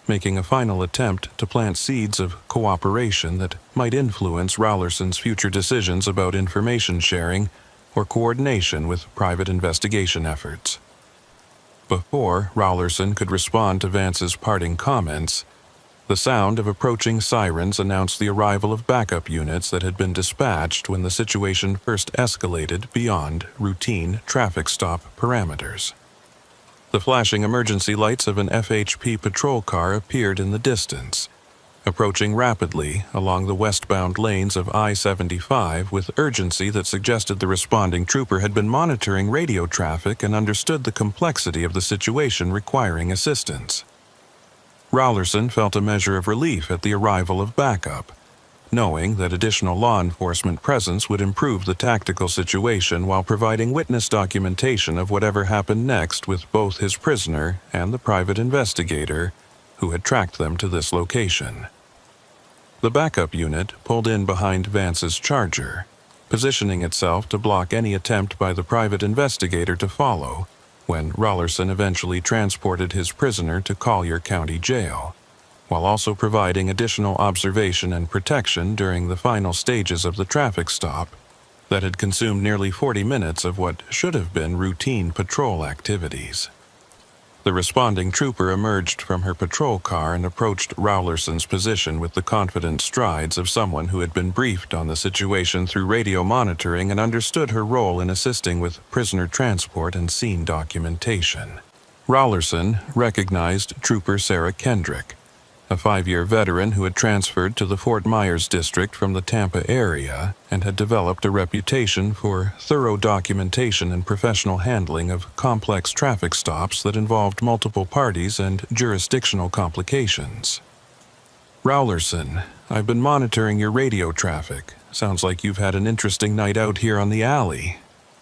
making a final attempt to plant seeds of cooperation that might influence Rowlerson's future decisions about information sharing or coordination with private investigation efforts. Before Rowlerson could respond to Vance's parting comments, the sound of approaching sirens announced the arrival of backup units that had been dispatched when the situation first escalated beyond routine traffic stop parameters. The flashing emergency lights of an FHP patrol car appeared in the distance, approaching rapidly along the westbound lanes of I-75 with urgency that suggested the responding trooper had been monitoring radio traffic and understood the complexity of the situation requiring assistance. Rowlerson felt a measure of relief at the arrival of backup, knowing that additional law enforcement presence would improve the tactical situation while providing witness documentation of whatever happened next with both his prisoner and the private investigator who had tracked them to this location. The backup unit pulled in behind Vance's Charger, positioning itself to block any attempt by the private investigator to follow when Rowlerson eventually transported his prisoner to Collier County Jail, while also providing additional observation and protection during the final stages of the traffic stop that had consumed nearly 40 minutes of what should have been routine patrol activities. The responding trooper emerged from her patrol car and approached Rowlerson's position with the confident strides of someone who had been briefed on the situation through radio monitoring and understood her role in assisting with prisoner transport and scene documentation. Rowlerson recognized Trooper Sarah Kendrick, a 5-year veteran who had transferred to the Fort Myers district from the Tampa area and had developed a reputation for thorough documentation and professional handling of complex traffic stops that involved multiple parties and jurisdictional complications. Rowlerson, I've been monitoring your radio traffic. Sounds like you've had an interesting night out here on the alley,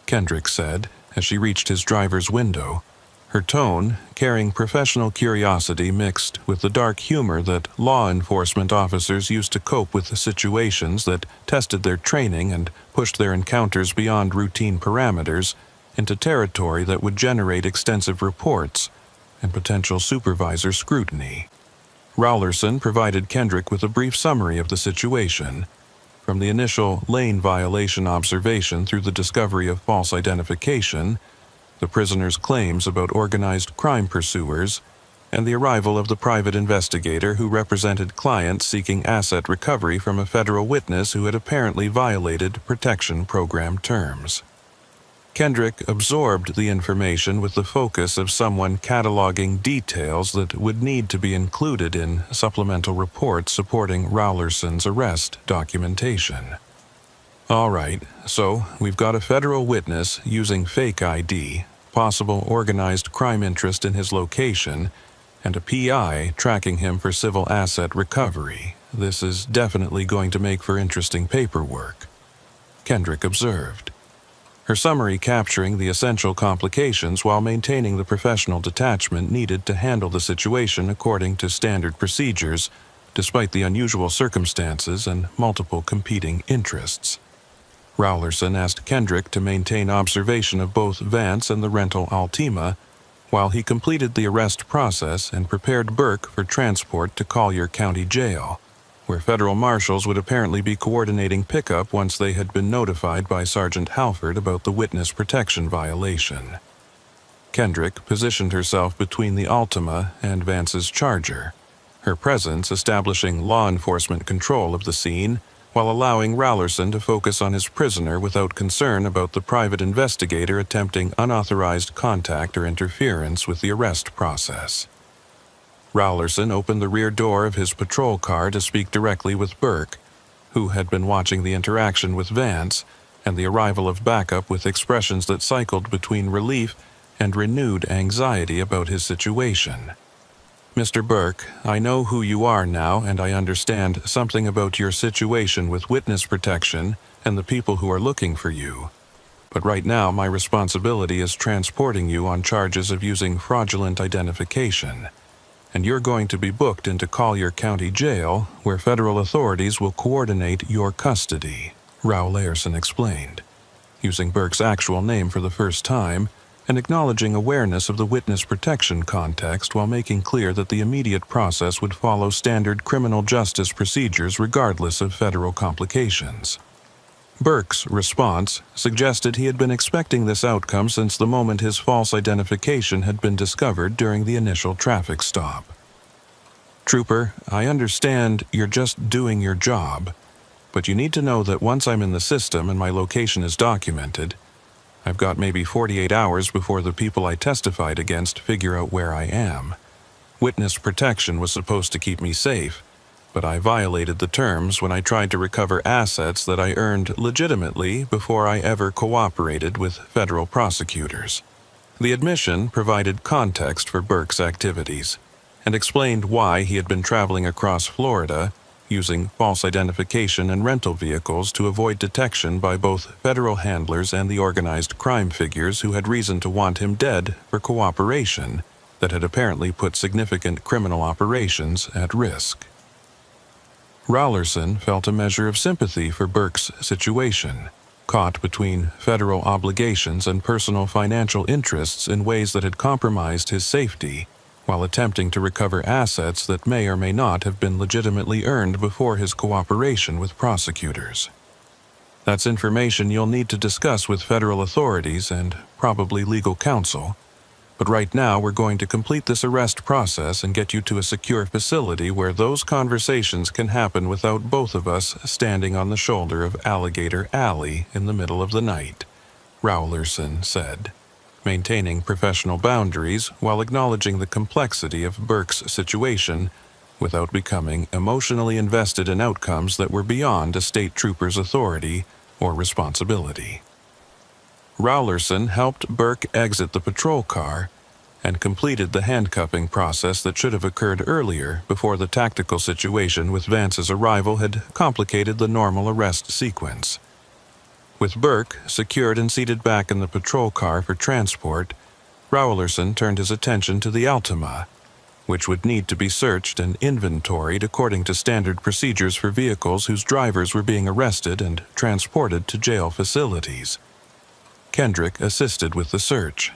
Kendrick said as she reached his driver's window, her tone carrying professional curiosity mixed with the dark humor that law enforcement officers used to cope with the situations that tested their training and pushed their encounters beyond routine parameters into territory that would generate extensive reports and potential supervisor scrutiny. Rowlerson provided Kendrick with a brief summary of the situation, from the initial lane violation observation through the discovery of false identification, the prisoner's claims about organized crime pursuers, and the arrival of the private investigator who represented clients seeking asset recovery from a federal witness who had apparently violated protection program terms. Kendrick absorbed the information with the focus of someone cataloging details that would need to be included in supplemental reports supporting Rowlerson's arrest documentation. All right, so we've got a federal witness using fake ID, possible organized crime interest in his location, and a PI tracking him for civil asset recovery. This is definitely going to make for interesting paperwork, Kendrick observed, her summary capturing the essential complications while maintaining the professional detachment needed to handle the situation according to standard procedures, despite the unusual circumstances and multiple competing interests. Rowlerson asked Kendrick to maintain observation of both Vance and the rental Altima while he completed the arrest process and prepared Burke for transport to Collier County Jail, where federal marshals would apparently be coordinating pickup once they had been notified by Sergeant Halford about the witness protection violation. Kendrick positioned herself between the Altima and Vance's Charger, her presence establishing law enforcement control of the scene while allowing Rowlerson to focus on his prisoner without concern about the private investigator attempting unauthorized contact or interference with the arrest process. Rowlerson opened the rear door of his patrol car to speak directly with Burke, who had been watching the interaction with Vance and the arrival of backup with expressions that cycled between relief and renewed anxiety about his situation. "Mr. Burke, I know who you are now, and I understand something about your situation with witness protection and the people who are looking for you. But right now my responsibility is transporting you on charges of using fraudulent identification, and you're going to be booked into Collier County Jail, where federal authorities will coordinate your custody," Rowlerson explained, using Burke's actual name for the first time and acknowledging awareness of the witness protection context while making clear that the immediate process would follow standard criminal justice procedures regardless of federal complications. Burke's response suggested he had been expecting this outcome since the moment his false identification had been discovered during the initial traffic stop. "Trooper, I understand you're just doing your job, but you need to know that once I'm in the system and my location is documented, I've got maybe 48 hours before the people I testified against figure out where I am. Witness protection was supposed to keep me safe, but I violated the terms when I tried to recover assets that I earned legitimately before I ever cooperated with federal prosecutors." The admission provided context for Burke's activities and explained why he had been traveling across Florida using false identification and rental vehicles to avoid detection by both federal handlers and the organized crime figures who had reason to want him dead for cooperation that had apparently put significant criminal operations at risk. Rowlerson felt a measure of sympathy for Burke's situation, caught between federal obligations and personal financial interests in ways that had compromised his safety, while attempting to recover assets that may or may not have been legitimately earned before his cooperation with prosecutors. "That's information you'll need to discuss with federal authorities and probably legal counsel, but right now we're going to complete this arrest process and get you to a secure facility where those conversations can happen without both of us standing on the shoulder of Alligator Alley in the middle of the night," Rowlerson said, maintaining professional boundaries while acknowledging the complexity of Burke's situation without becoming emotionally invested in outcomes that were beyond a state trooper's authority or responsibility. Rowlerson helped Burke exit the patrol car and completed the handcuffing process that should have occurred earlier before the tactical situation with Vance's arrival had complicated the normal arrest sequence. With Burke secured and seated back in the patrol car for transport, Rowlerson turned his attention to the Altima, which would need to be searched and inventoried according to standard procedures for vehicles whose drivers were being arrested and transported to jail facilities. Kendrick assisted with the search,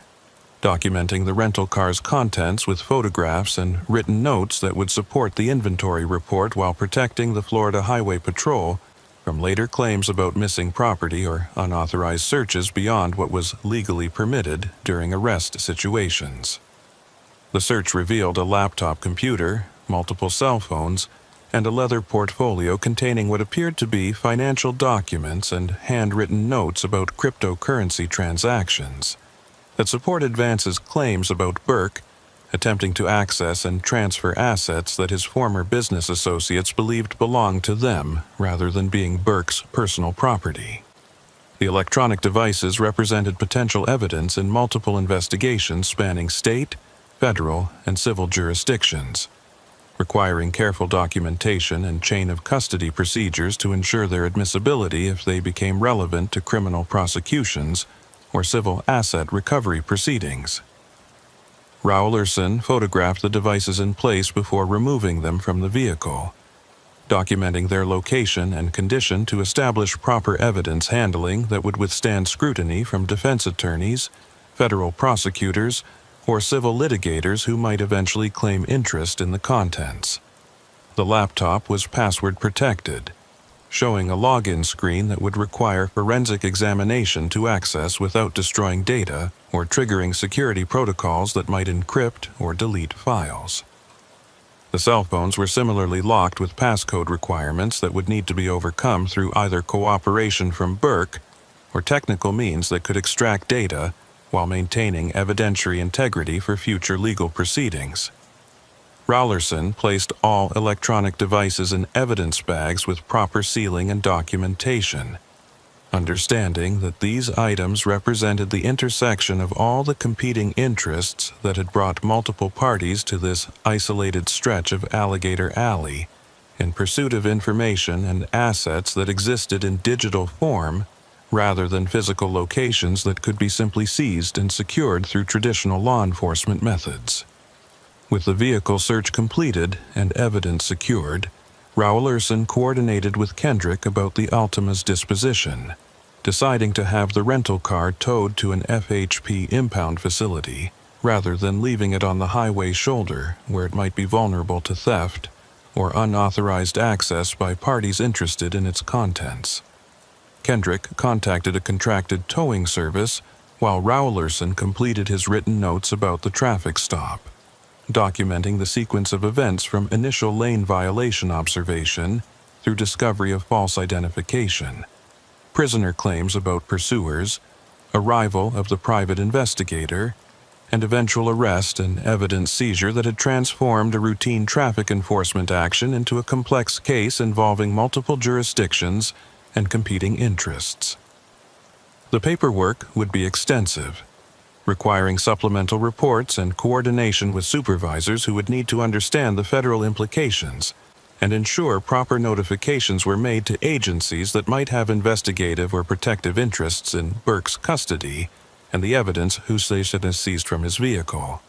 documenting the rental car's contents with photographs and written notes that would support the inventory report while protecting the Florida Highway Patrol from later claims about missing property or unauthorized searches beyond what was legally permitted during arrest situations. The search revealed a laptop computer, multiple cell phones, and a leather portfolio containing what appeared to be financial documents and handwritten notes about cryptocurrency transactions that supported Vance's claims about Burke attempting to access and transfer assets that his former business associates believed belonged to them rather than being Burke's personal property. The electronic devices represented potential evidence in multiple investigations spanning state, federal, and civil jurisdictions, requiring careful documentation and chain of custody procedures to ensure their admissibility if they became relevant to criminal prosecutions or civil asset recovery proceedings. Rowlerson photographed the devices in place before removing them from the vehicle, documenting their location and condition to establish proper evidence handling that would withstand scrutiny from defense attorneys, federal prosecutors, or civil litigators who might eventually claim interest in the contents. The laptop was password protected, showing a login screen that would require forensic examination to access without destroying data or triggering security protocols that might encrypt or delete files. The cell phones were similarly locked with passcode requirements that would need to be overcome through either cooperation from Burke or technical means that could extract data while maintaining evidentiary integrity for future legal proceedings. Rowlerson placed all electronic devices in evidence bags with proper sealing and documentation, understanding that these items represented the intersection of all the competing interests that had brought multiple parties to this isolated stretch of Alligator Alley in pursuit of information and assets that existed in digital form rather than physical locations that could be simply seized and secured through traditional law enforcement methods. With the vehicle search completed and evidence secured, Rowlerson coordinated with Kendrick about the Altima's disposition, deciding to have the rental car towed to an FHP impound facility rather than leaving it on the highway shoulder where it might be vulnerable to theft or unauthorized access by parties interested in its contents. Kendrick contacted a contracted towing service while Rowlerson completed his written notes about the traffic stop, documenting the sequence of events from initial lane violation observation through discovery of false identification, prisoner claims about pursuers, arrival of the private investigator, and eventual arrest and evidence seizure that had transformed a routine traffic enforcement action into a complex case involving multiple jurisdictions and competing interests. The paperwork would be extensive, requiring supplemental reports and coordination with supervisors who would need to understand the federal implications and ensure proper notifications were made to agencies that might have investigative or protective interests in Burke's custody and the evidence Hussein has seized from his vehicle.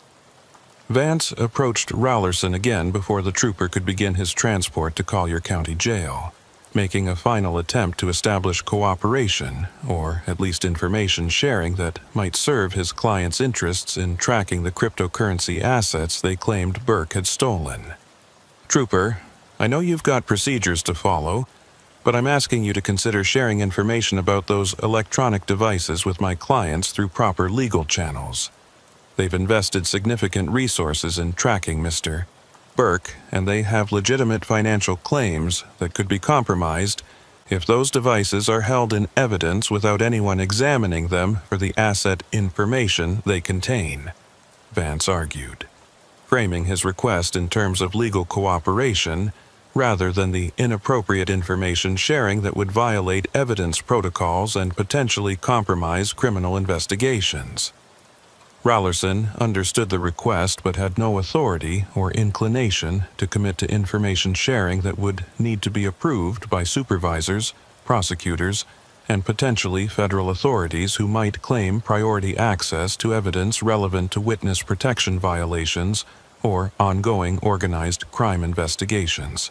Vance approached Rowlerson again before the trooper could begin his transport to Collier County Jail, making a final attempt to establish cooperation, or at least information sharing that might serve his client's interests in tracking the cryptocurrency assets they claimed Burke had stolen. "Trooper, I know you've got procedures to follow, but I'm asking you to consider sharing information about those electronic devices with my clients through proper legal channels. They've invested significant resources in tracking Mr. Burke, and they have legitimate financial claims that could be compromised if those devices are held in evidence without anyone examining them for the asset information they contain," Vance argued, framing his request in terms of legal cooperation rather than the inappropriate information sharing that would violate evidence protocols and potentially compromise criminal investigations. Rowlerson understood the request but had no authority or inclination to commit to information sharing that would need to be approved by supervisors, prosecutors, and potentially federal authorities who might claim priority access to evidence relevant to witness protection violations or ongoing organized crime investigations.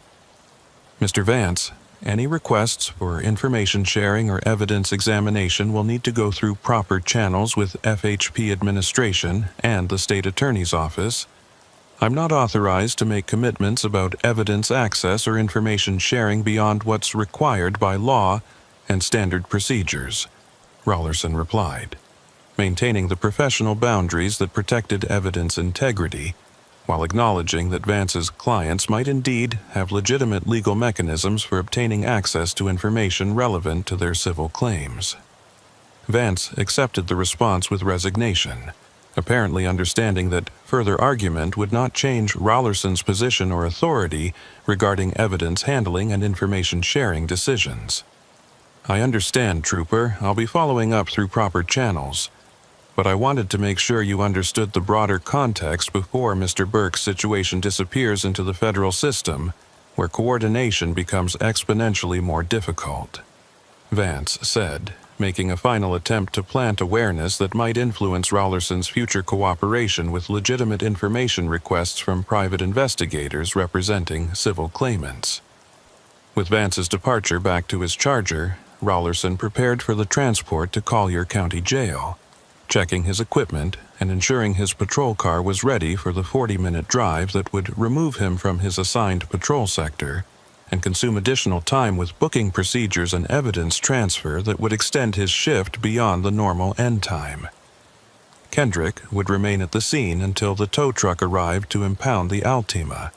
"Mr. Vance, any requests for information sharing or evidence examination will need to go through proper channels with FHP administration and the state attorney's office. I'm not authorized to make commitments about evidence access or information sharing beyond what's required by law and standard procedures," Rowlerson replied, maintaining the professional boundaries that protected evidence integrity, while acknowledging that Vance's clients might indeed have legitimate legal mechanisms for obtaining access to information relevant to their civil claims. Vance accepted the response with resignation, apparently understanding that further argument would not change Rowlerson's position or authority regarding evidence handling and information sharing decisions. I understand, Trooper. I'll be following up through proper channels. But I wanted to make sure you understood the broader context before Mr. Burke's situation disappears into the federal system, where coordination becomes exponentially more difficult," Vance said, making a final attempt to plant awareness that might influence Rollerson's future cooperation with legitimate information requests from private investigators representing civil claimants. With Vance's departure back to his charger, Rollerson prepared for the transport to Collier County Jail, checking his equipment and ensuring his patrol car was ready for the 40-minute drive that would remove him from his assigned patrol sector and consume additional time with booking procedures and evidence transfer that would extend his shift beyond the normal end time. Kendrick would remain at the scene until the tow truck arrived to impound the Altima,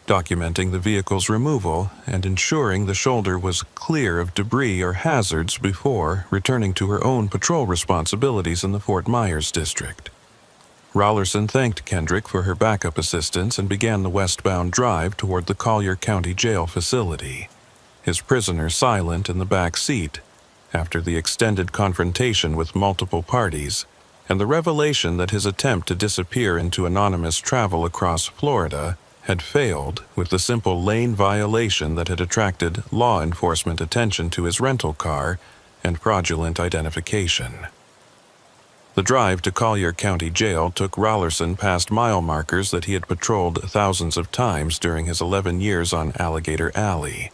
documenting the vehicle's removal and ensuring the shoulder was clear of debris or hazards before returning to her own patrol responsibilities in the Fort Myers district. Rollerson thanked Kendrick for her backup assistance and began the westbound drive toward the Collier County Jail facility, his prisoner silent in the back seat after the extended confrontation with multiple parties and the revelation that his attempt to disappear into anonymous travel across Florida had failed with the simple lane violation that had attracted law enforcement attention to his rental car and fraudulent identification. The drive to Collier County Jail took Rollerson past mile markers that he had patrolled thousands of times during his 11 years on Alligator Alley,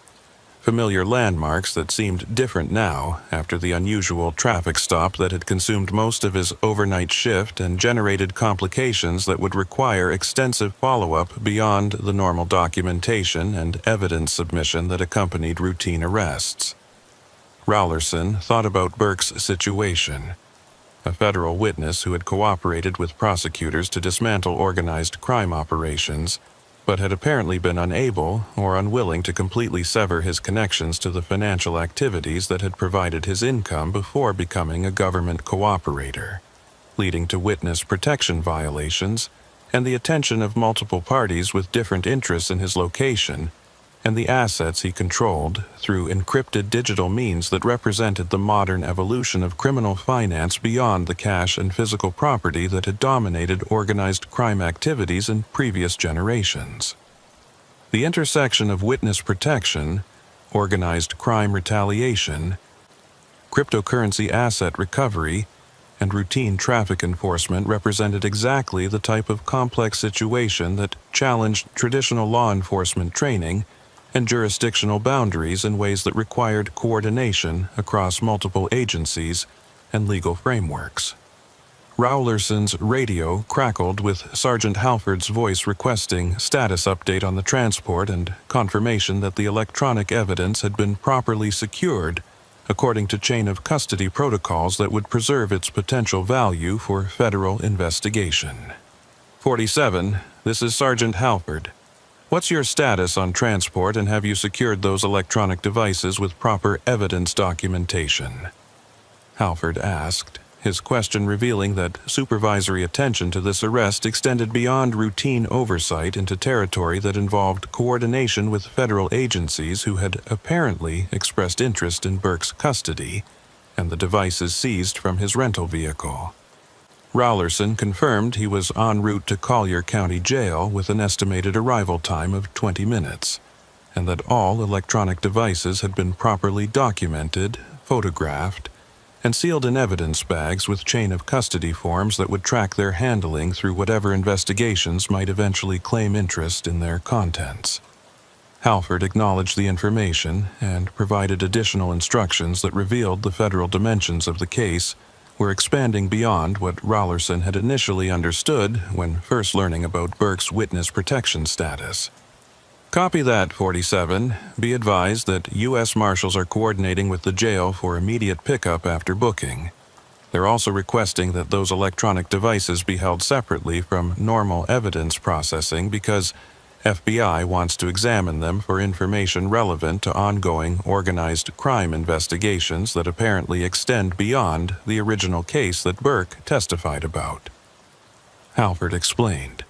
familiar landmarks that seemed different now after the unusual traffic stop that had consumed most of his overnight shift and generated complications that would require extensive follow-up beyond the normal documentation and evidence submission that accompanied routine arrests. Rollerson thought about Burke's situation, a federal witness who had cooperated with prosecutors to dismantle organized crime operations, but had apparently been unable or unwilling to completely sever his connections to the financial activities that had provided his income before becoming a government cooperator, leading to witness protection violations and the attention of multiple parties with different interests in his location and the assets he controlled through encrypted digital means that represented the modern evolution of criminal finance beyond the cash and physical property that had dominated organized crime activities in previous generations. The intersection of witness protection, organized crime retaliation, cryptocurrency asset recovery, and routine traffic enforcement represented exactly the type of complex situation that challenged traditional law enforcement training and jurisdictional boundaries in ways that required coordination across multiple agencies and legal frameworks. Rollerson's radio crackled with Sergeant Halford's voice requesting status update on the transport and confirmation that the electronic evidence had been properly secured according to chain of custody protocols that would preserve its potential value for federal investigation. 47, this is Sergeant Halford. What's your status on transport and have you secured those electronic devices with proper evidence documentation? Halford asked, his question revealing that supervisory attention to this arrest extended beyond routine oversight into territory that involved coordination with federal agencies who had apparently expressed interest in Burke's custody and the devices seized from his rental vehicle. Rollerson confirmed he was en route to Collier County Jail with an estimated arrival time of 20 minutes, and that all electronic devices had been properly documented, photographed, and sealed in evidence bags with chain of custody forms that would track their handling through whatever investigations might eventually claim interest in their contents. Halford acknowledged the information and provided additional instructions that revealed the federal dimensions of the case were expanding beyond what Rollerson had initially understood when first learning about Burke's witness protection status. Copy that, 47. Be advised that U.S. Marshals are coordinating with the jail for immediate pickup after booking. They're also requesting that those electronic devices be held separately from normal evidence processing because FBI wants to examine them for information relevant to ongoing organized crime investigations that apparently extend beyond the original case that Burke testified about. Halford explained,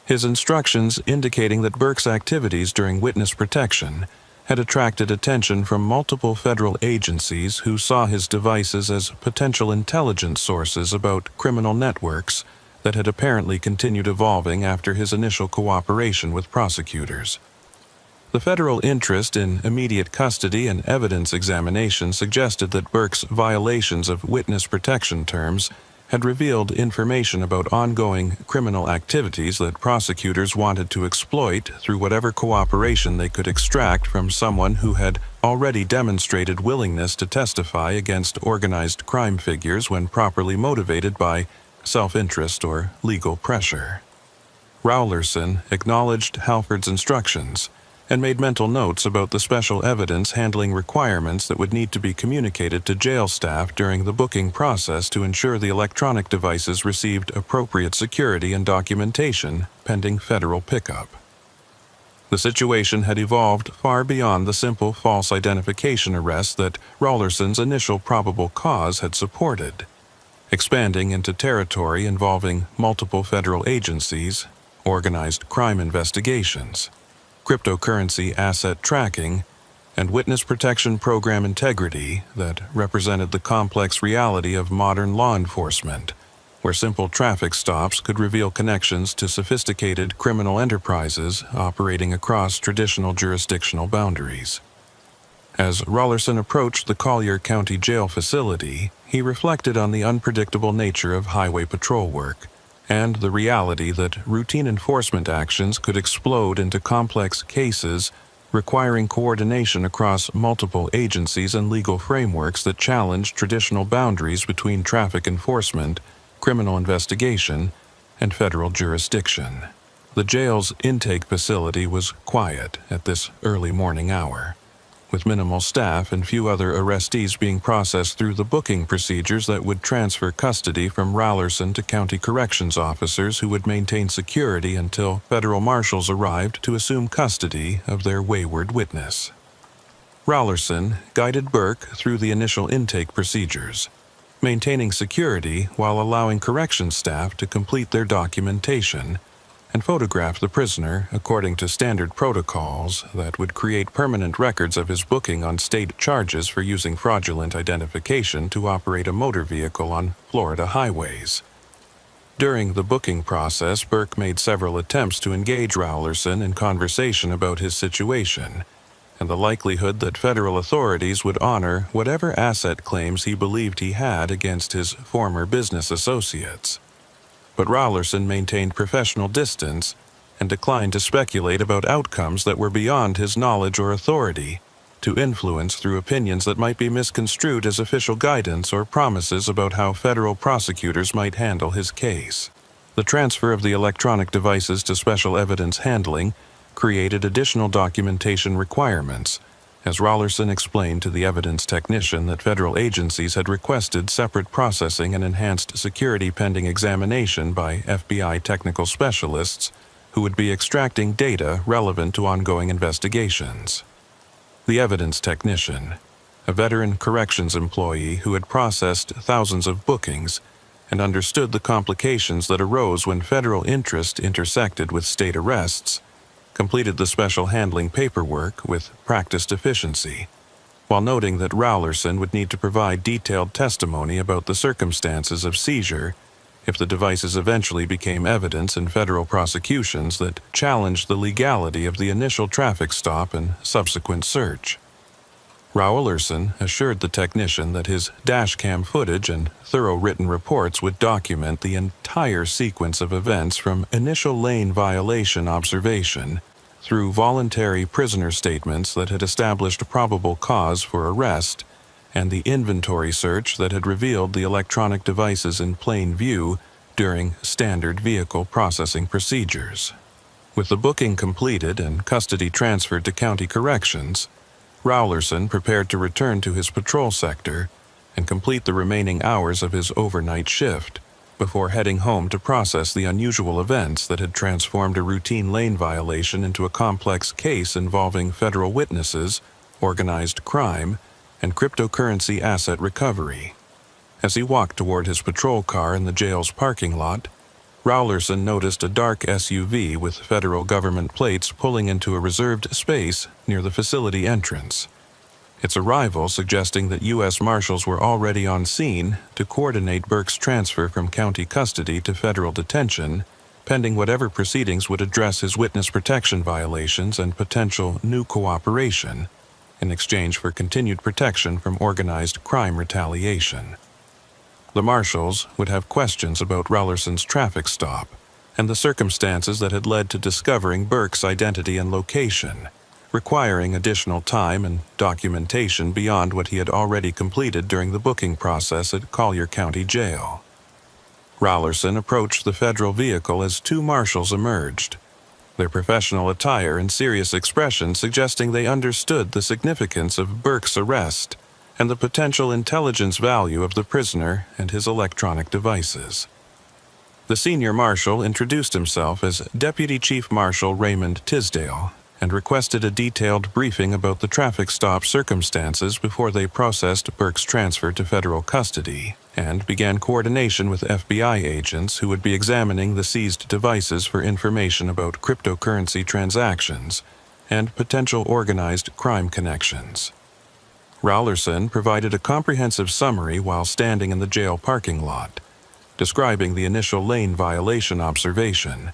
his instructions indicating that Burke's activities during witness protection had attracted attention from multiple federal agencies who saw his devices as potential intelligence sources about criminal networks that had apparently continued evolving after his initial cooperation with prosecutors. The federal interest in immediate custody and evidence examination suggested that Burke's violations of witness protection terms had revealed information about ongoing criminal activities that prosecutors wanted to exploit through whatever cooperation they could extract from someone who had already demonstrated willingness to testify against organized crime figures when properly motivated by self-interest or legal pressure. Rowlerson acknowledged Halford's instructions and made mental notes about the special evidence handling requirements that would need to be communicated to jail staff during the booking process to ensure the electronic devices received appropriate security and documentation pending federal pickup. The situation had evolved far beyond the simple false identification arrest that Rowlerson's initial probable cause had supported, expanding into territory involving multiple federal agencies, organized crime investigations, cryptocurrency asset tracking, and witness protection program integrity that represented the complex reality of modern law enforcement, where simple traffic stops could reveal connections to sophisticated criminal enterprises operating across traditional jurisdictional boundaries. As Rowlerson approached the Collier County Jail facility, he reflected on the unpredictable nature of highway patrol work, and the reality that routine enforcement actions could explode into complex cases requiring coordination across multiple agencies and legal frameworks that challenged traditional boundaries between traffic enforcement, criminal investigation, and federal jurisdiction. The jail's intake facility was quiet at this early morning hour, with minimal staff and few other arrestees being processed through the booking procedures that would transfer custody from Rowlerson to county corrections officers who would maintain security until federal marshals arrived to assume custody of their wayward witness. Rowlerson guided Burke through the initial intake procedures, maintaining security while allowing corrections staff to complete their documentation and photograph the prisoner according to standard protocols that would create permanent records of his booking on state charges for using fraudulent identification to operate a motor vehicle on Florida highways. During the booking process, Burke made several attempts to engage Rowlerson in conversation about his situation and the likelihood that federal authorities would honor whatever asset claims he believed he had against his former business associates. But Rowlerson maintained professional distance and declined to speculate about outcomes that were beyond his knowledge or authority to influence through opinions that might be misconstrued as official guidance or promises about how federal prosecutors might handle his case. The transfer of the electronic devices to special evidence handling created additional documentation requirements, as Rowlerson explained to the evidence technician that federal agencies had requested separate processing and enhanced security pending examination by FBI technical specialists who would be extracting data relevant to ongoing investigations. The evidence technician, a veteran corrections employee who had processed thousands of bookings and understood the complications that arose when federal interest intersected with state arrests, completed the special handling paperwork with practiced efficiency, while noting that Rowlerson would need to provide detailed testimony about the circumstances of seizure if the devices eventually became evidence in federal prosecutions that challenged the legality of the initial traffic stop and subsequent search. Rowlerson assured the technician that his dashcam footage and thorough written reports would document the entire sequence of events from initial lane violation observation through voluntary prisoner statements that had established a probable cause for arrest and the inventory search that had revealed the electronic devices in plain view during standard vehicle processing procedures. With the booking completed and custody transferred to county corrections, Rowlerson prepared to return to his patrol sector and complete the remaining hours of his overnight shift before heading home to process the unusual events that had transformed a routine lane violation into a complex case involving federal witnesses, organized crime, and cryptocurrency asset recovery. As he walked toward his patrol car in the jail's parking lot, Rowlerson noticed a dark SUV with federal government plates pulling into a reserved space near the facility entrance. Its arrival suggesting that U.S. Marshals were already on scene to coordinate Burke's transfer from county custody to federal detention, pending whatever proceedings would address his witness protection violations and potential new cooperation, in exchange for continued protection from organized crime retaliation. The marshals would have questions about Rowlerson's traffic stop and the circumstances that had led to discovering Burke's identity and location, requiring additional time and documentation beyond what he had already completed during the booking process at Collier County Jail. Rowlerson approached the federal vehicle as two marshals emerged, their professional attire and serious expression suggesting they understood the significance of Burke's arrest and the potential intelligence value of the prisoner and his electronic devices. The senior marshal introduced himself as Deputy Chief Marshal Raymond Tisdale and requested a detailed briefing about the traffic stop circumstances before they processed Burke's transfer to federal custody and began coordination with FBI agents who would be examining the seized devices for information about cryptocurrency transactions and potential organized crime connections. Rowlerson provided a comprehensive summary while standing in the jail parking lot, describing the initial lane violation observation,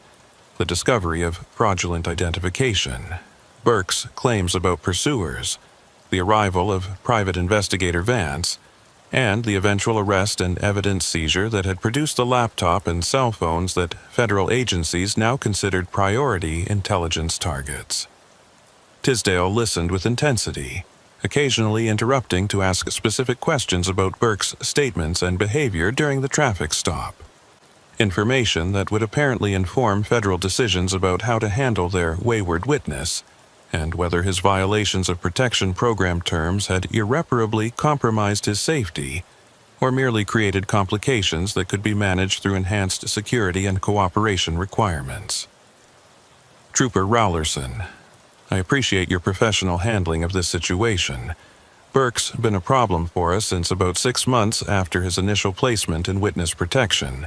the discovery of fraudulent identification, Burke's claims about pursuers, the arrival of Private Investigator Vance, and the eventual arrest and evidence seizure that had produced the laptop and cell phones that federal agencies now considered priority intelligence targets. Tisdale listened with intensity, occasionally interrupting to ask specific questions about Burke's statements and behavior during the traffic stop. Information that would apparently inform federal decisions about how to handle their wayward witness, and whether his violations of protection program terms had irreparably compromised his safety, or merely created complications that could be managed through enhanced security and cooperation requirements. Trooper Rowlerson, I appreciate your professional handling of this situation. Burke's been a problem for us since about 6 months after his initial placement in witness protection.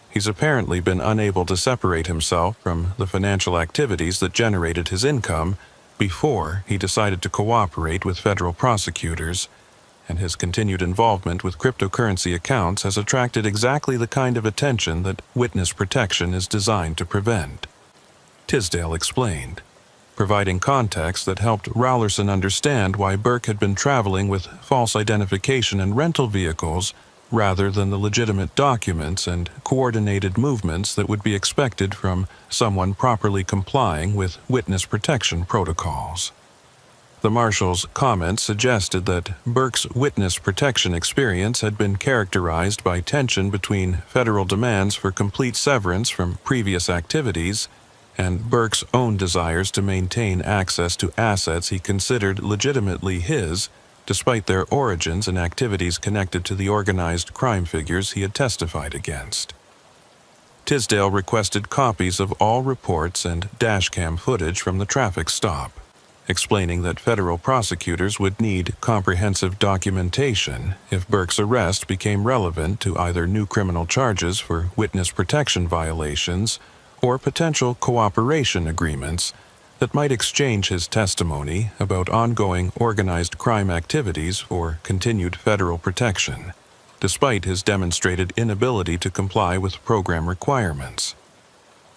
He's apparently been unable to separate himself from the financial activities that generated his income before he decided to cooperate with federal prosecutors, and his continued involvement with cryptocurrency accounts has attracted exactly the kind of attention that witness protection is designed to prevent. Tisdale explained, providing context that helped Rowlerson understand why Burke had been traveling with false identification and rental vehicles rather than the legitimate documents and coordinated movements that would be expected from someone properly complying with witness protection protocols. The marshal's comments suggested that Burke's witness protection experience had been characterized by tension between federal demands for complete severance from previous activities and Burke's own desires to maintain access to assets he considered legitimately his, despite their origins and activities connected to the organized crime figures he had testified against. Tisdale requested copies of all reports and dashcam footage from the traffic stop, explaining that federal prosecutors would need comprehensive documentation if Burke's arrest became relevant to either new criminal charges for witness protection violations or potential cooperation agreements that might exchange his testimony about ongoing organized crime activities for continued federal protection, despite his demonstrated inability to comply with program requirements.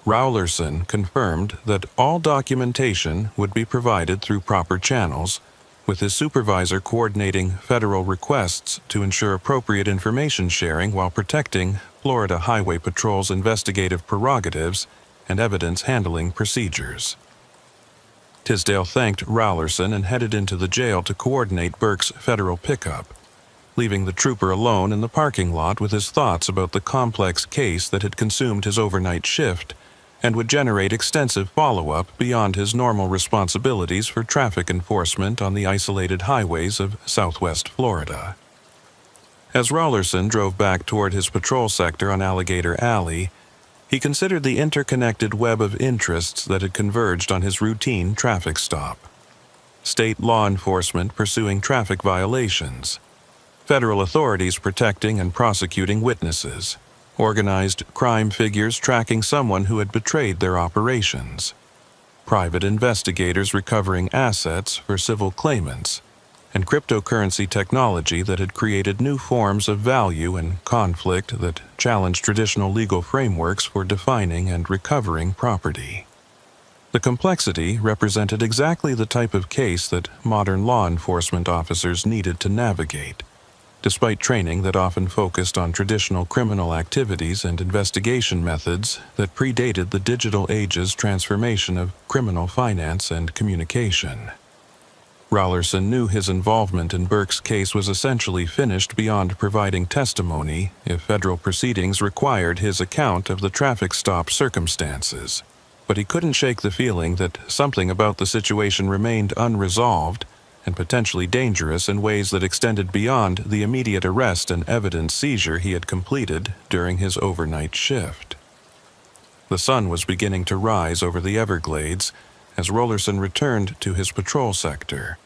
Rowlerson confirmed that all documentation would be provided through proper channels, with his supervisor coordinating federal requests to ensure appropriate information sharing while protecting Florida Highway Patrol's investigative prerogatives and evidence handling procedures. Tisdale thanked Rowlerson and headed into the jail to coordinate Burke's federal pickup, leaving the trooper alone in the parking lot with his thoughts about the complex case that had consumed his overnight shift and would generate extensive follow-up beyond his normal responsibilities for traffic enforcement on the isolated highways of southwest Florida. As Rowlerson drove back toward his patrol sector on Alligator Alley, he considered the interconnected web of interests that had converged on his routine traffic stop. State law enforcement pursuing traffic violations, federal authorities protecting and prosecuting witnesses, organized crime figures tracking someone who had betrayed their operations, private investigators recovering assets for civil claimants, and cryptocurrency technology that had created new forms of value and conflict that challenged traditional legal frameworks for defining and recovering property. The complexity represented exactly the type of case that modern law enforcement officers needed to navigate, despite training that often focused on traditional criminal activities and investigation methods that predated the digital age's transformation of criminal finance and communication. Raulerson knew his involvement in Burke's case was essentially finished beyond providing testimony if federal proceedings required his account of the traffic stop circumstances. But he couldn't shake the feeling that something about the situation remained unresolved and potentially dangerous in ways that extended beyond the immediate arrest and evidence seizure he had completed during his overnight shift. The sun was beginning to rise over the Everglades as Raulerson returned to his patrol sector,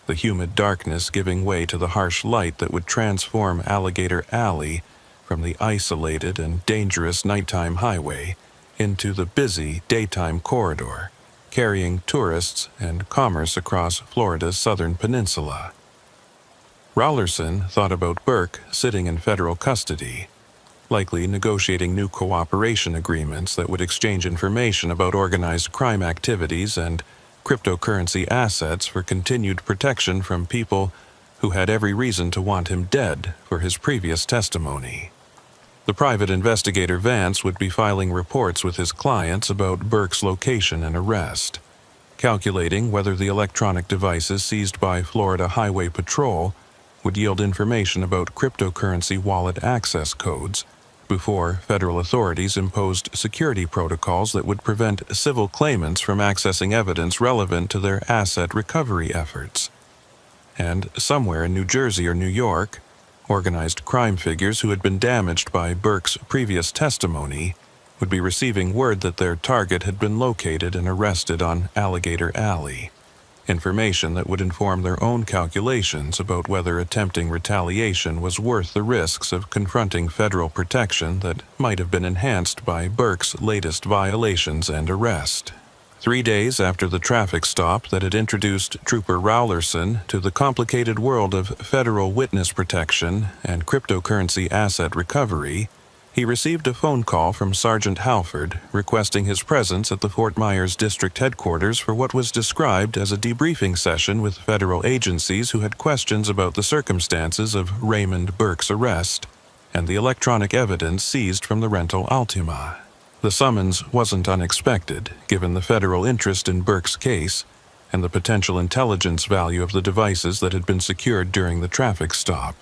the humid darkness giving way to the harsh light that would transform Alligator Alley from the isolated and dangerous nighttime highway into the busy daytime corridor, carrying tourists and commerce across Florida's southern peninsula. Raulerson thought about Burke sitting in federal custody, likely negotiating new cooperation agreements that would exchange information about organized crime activities and cryptocurrency assets for continued protection from people who had every reason to want him dead for his previous testimony. The private investigator Vance would be filing reports with his clients about Burke's location and arrest, calculating whether the electronic devices seized by Florida Highway Patrol would yield information about cryptocurrency wallet access codes before federal authorities imposed security protocols that would prevent civil claimants from accessing evidence relevant to their asset recovery efforts. And somewhere in New Jersey or New York, organized crime figures who had been damaged by Burke's previous testimony would be receiving word that their target had been located and arrested on Alligator Alley, information that would inform their own calculations about whether attempting retaliation was worth the risks of confronting federal protection that might have been enhanced by Burke's latest violations and arrest. 3 days after the traffic stop that had introduced Trooper Raulerson to the complicated world of federal witness protection and cryptocurrency asset recovery, he received a phone call from Sergeant Halford requesting his presence at the Fort Myers District Headquarters for what was described as a debriefing session with federal agencies who had questions about the circumstances of Raymond Burke's arrest and the electronic evidence seized from the rental Altima. The summons wasn't unexpected, given the federal interest in Burke's case and the potential intelligence value of the devices that had been secured during the traffic stop.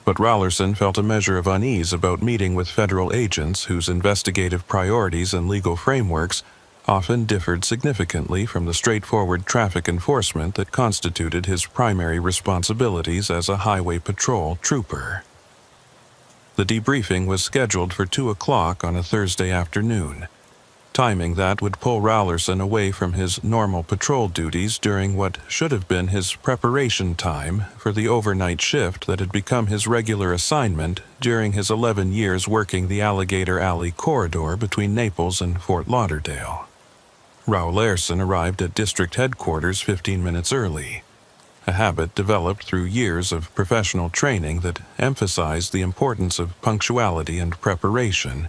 But Raulerson felt a measure of unease about meeting with federal agents whose investigative priorities and legal frameworks often differed significantly from the straightforward traffic enforcement that constituted his primary responsibilities as a highway patrol trooper. The debriefing was scheduled for 2 o'clock on a Thursday afternoon, timing that would pull Raulerson away from his normal patrol duties during what should have been his preparation time for the overnight shift that had become his regular assignment during his 11 years working the Alligator Alley corridor between Naples and Fort Lauderdale. Raulerson arrived at district headquarters 15 minutes early, a habit developed through years of professional training that emphasized the importance of punctuality and preparation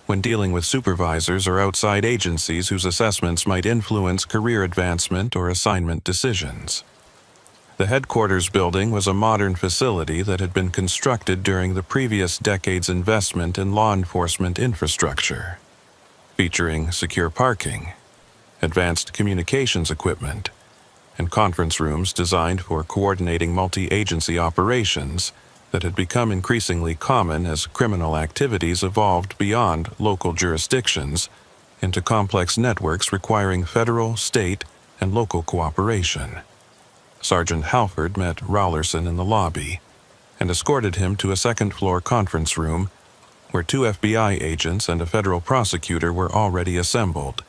when dealing with supervisors or outside agencies whose assessments might influence career advancement or assignment decisions. The headquarters building was a modern facility that had been constructed during the previous decade's investment in law enforcement infrastructure, featuring secure parking, advanced communications equipment, and conference rooms designed for coordinating multi-agency operations that had become increasingly common as criminal activities evolved beyond local jurisdictions into complex networks requiring federal, state, and local cooperation. Sergeant Halford met Raulerson in the lobby and escorted him to a second-floor conference room where 2 FBI agents and a federal prosecutor were already assembled,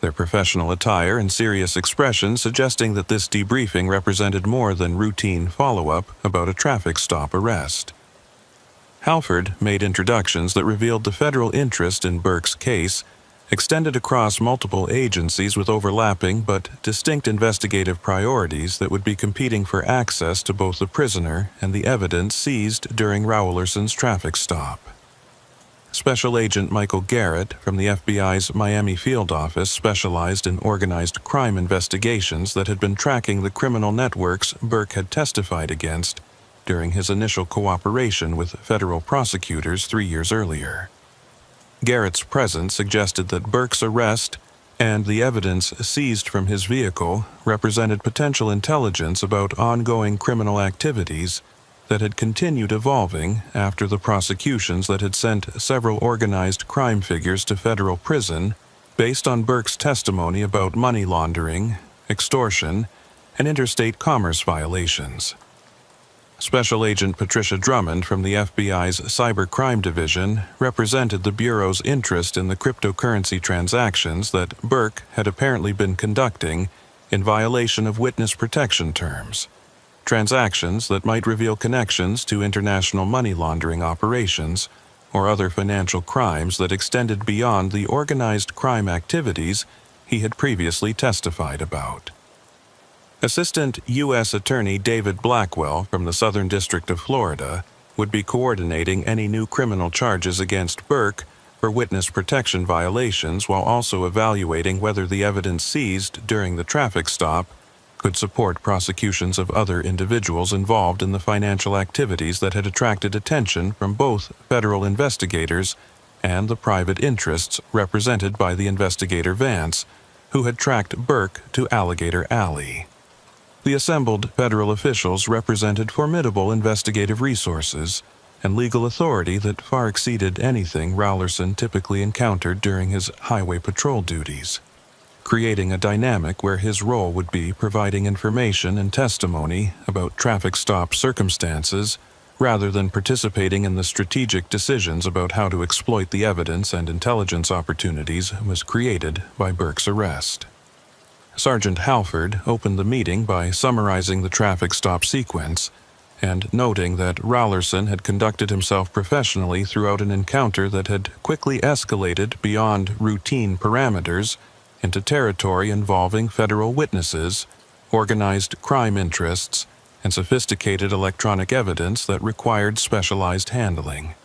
their professional attire and serious expressions suggesting that this debriefing represented more than routine follow-up about a traffic stop arrest. Halford made introductions that revealed the federal interest in Burke's case extended across multiple agencies with overlapping but distinct investigative priorities that would be competing for access to both the prisoner and the evidence seized during Rowlerson's traffic stop. Special Agent Michael Garrett from the FBI's Miami field office specialized in organized crime investigations that had been tracking the criminal networks Burke had testified against during his initial cooperation with federal prosecutors 3 years earlier. Garrett's presence suggested that Burke's arrest and the evidence seized from his vehicle represented potential intelligence about ongoing criminal activities that had continued evolving after the prosecutions that had sent several organized crime figures to federal prison based on Burke's testimony about money laundering, extortion, and interstate commerce violations. Special Agent Patricia Drummond from the FBI's Cybercrime Division represented the Bureau's interest in the cryptocurrency transactions that Burke had apparently been conducting in violation of witness protection terms, transactions that might reveal connections to international money laundering operations or other financial crimes that extended beyond the organized crime activities he had previously testified about. Assistant U.S. Attorney David Blackwell from the Southern District of Florida would be coordinating any new criminal charges against Burke for witness protection violations while also evaluating whether the evidence seized during the traffic stop could support prosecutions of other individuals involved in the financial activities that had attracted attention from both federal investigators and the private interests represented by the investigator Vance, who had tracked Burke to Alligator Alley. The assembled federal officials represented formidable investigative resources and legal authority that far exceeded anything Rowlerson typically encountered during his highway patrol duties, creating a dynamic where his role would be providing information and testimony about traffic stop circumstances rather than participating in the strategic decisions about how to exploit the evidence and intelligence opportunities was created by Burke's arrest. Sergeant Halford opened the meeting by summarizing the traffic stop sequence and noting that Rowlerson had conducted himself professionally throughout an encounter that had quickly escalated beyond routine parameters into territory involving federal witnesses, organized crime interests, and sophisticated electronic evidence that required specialized handling.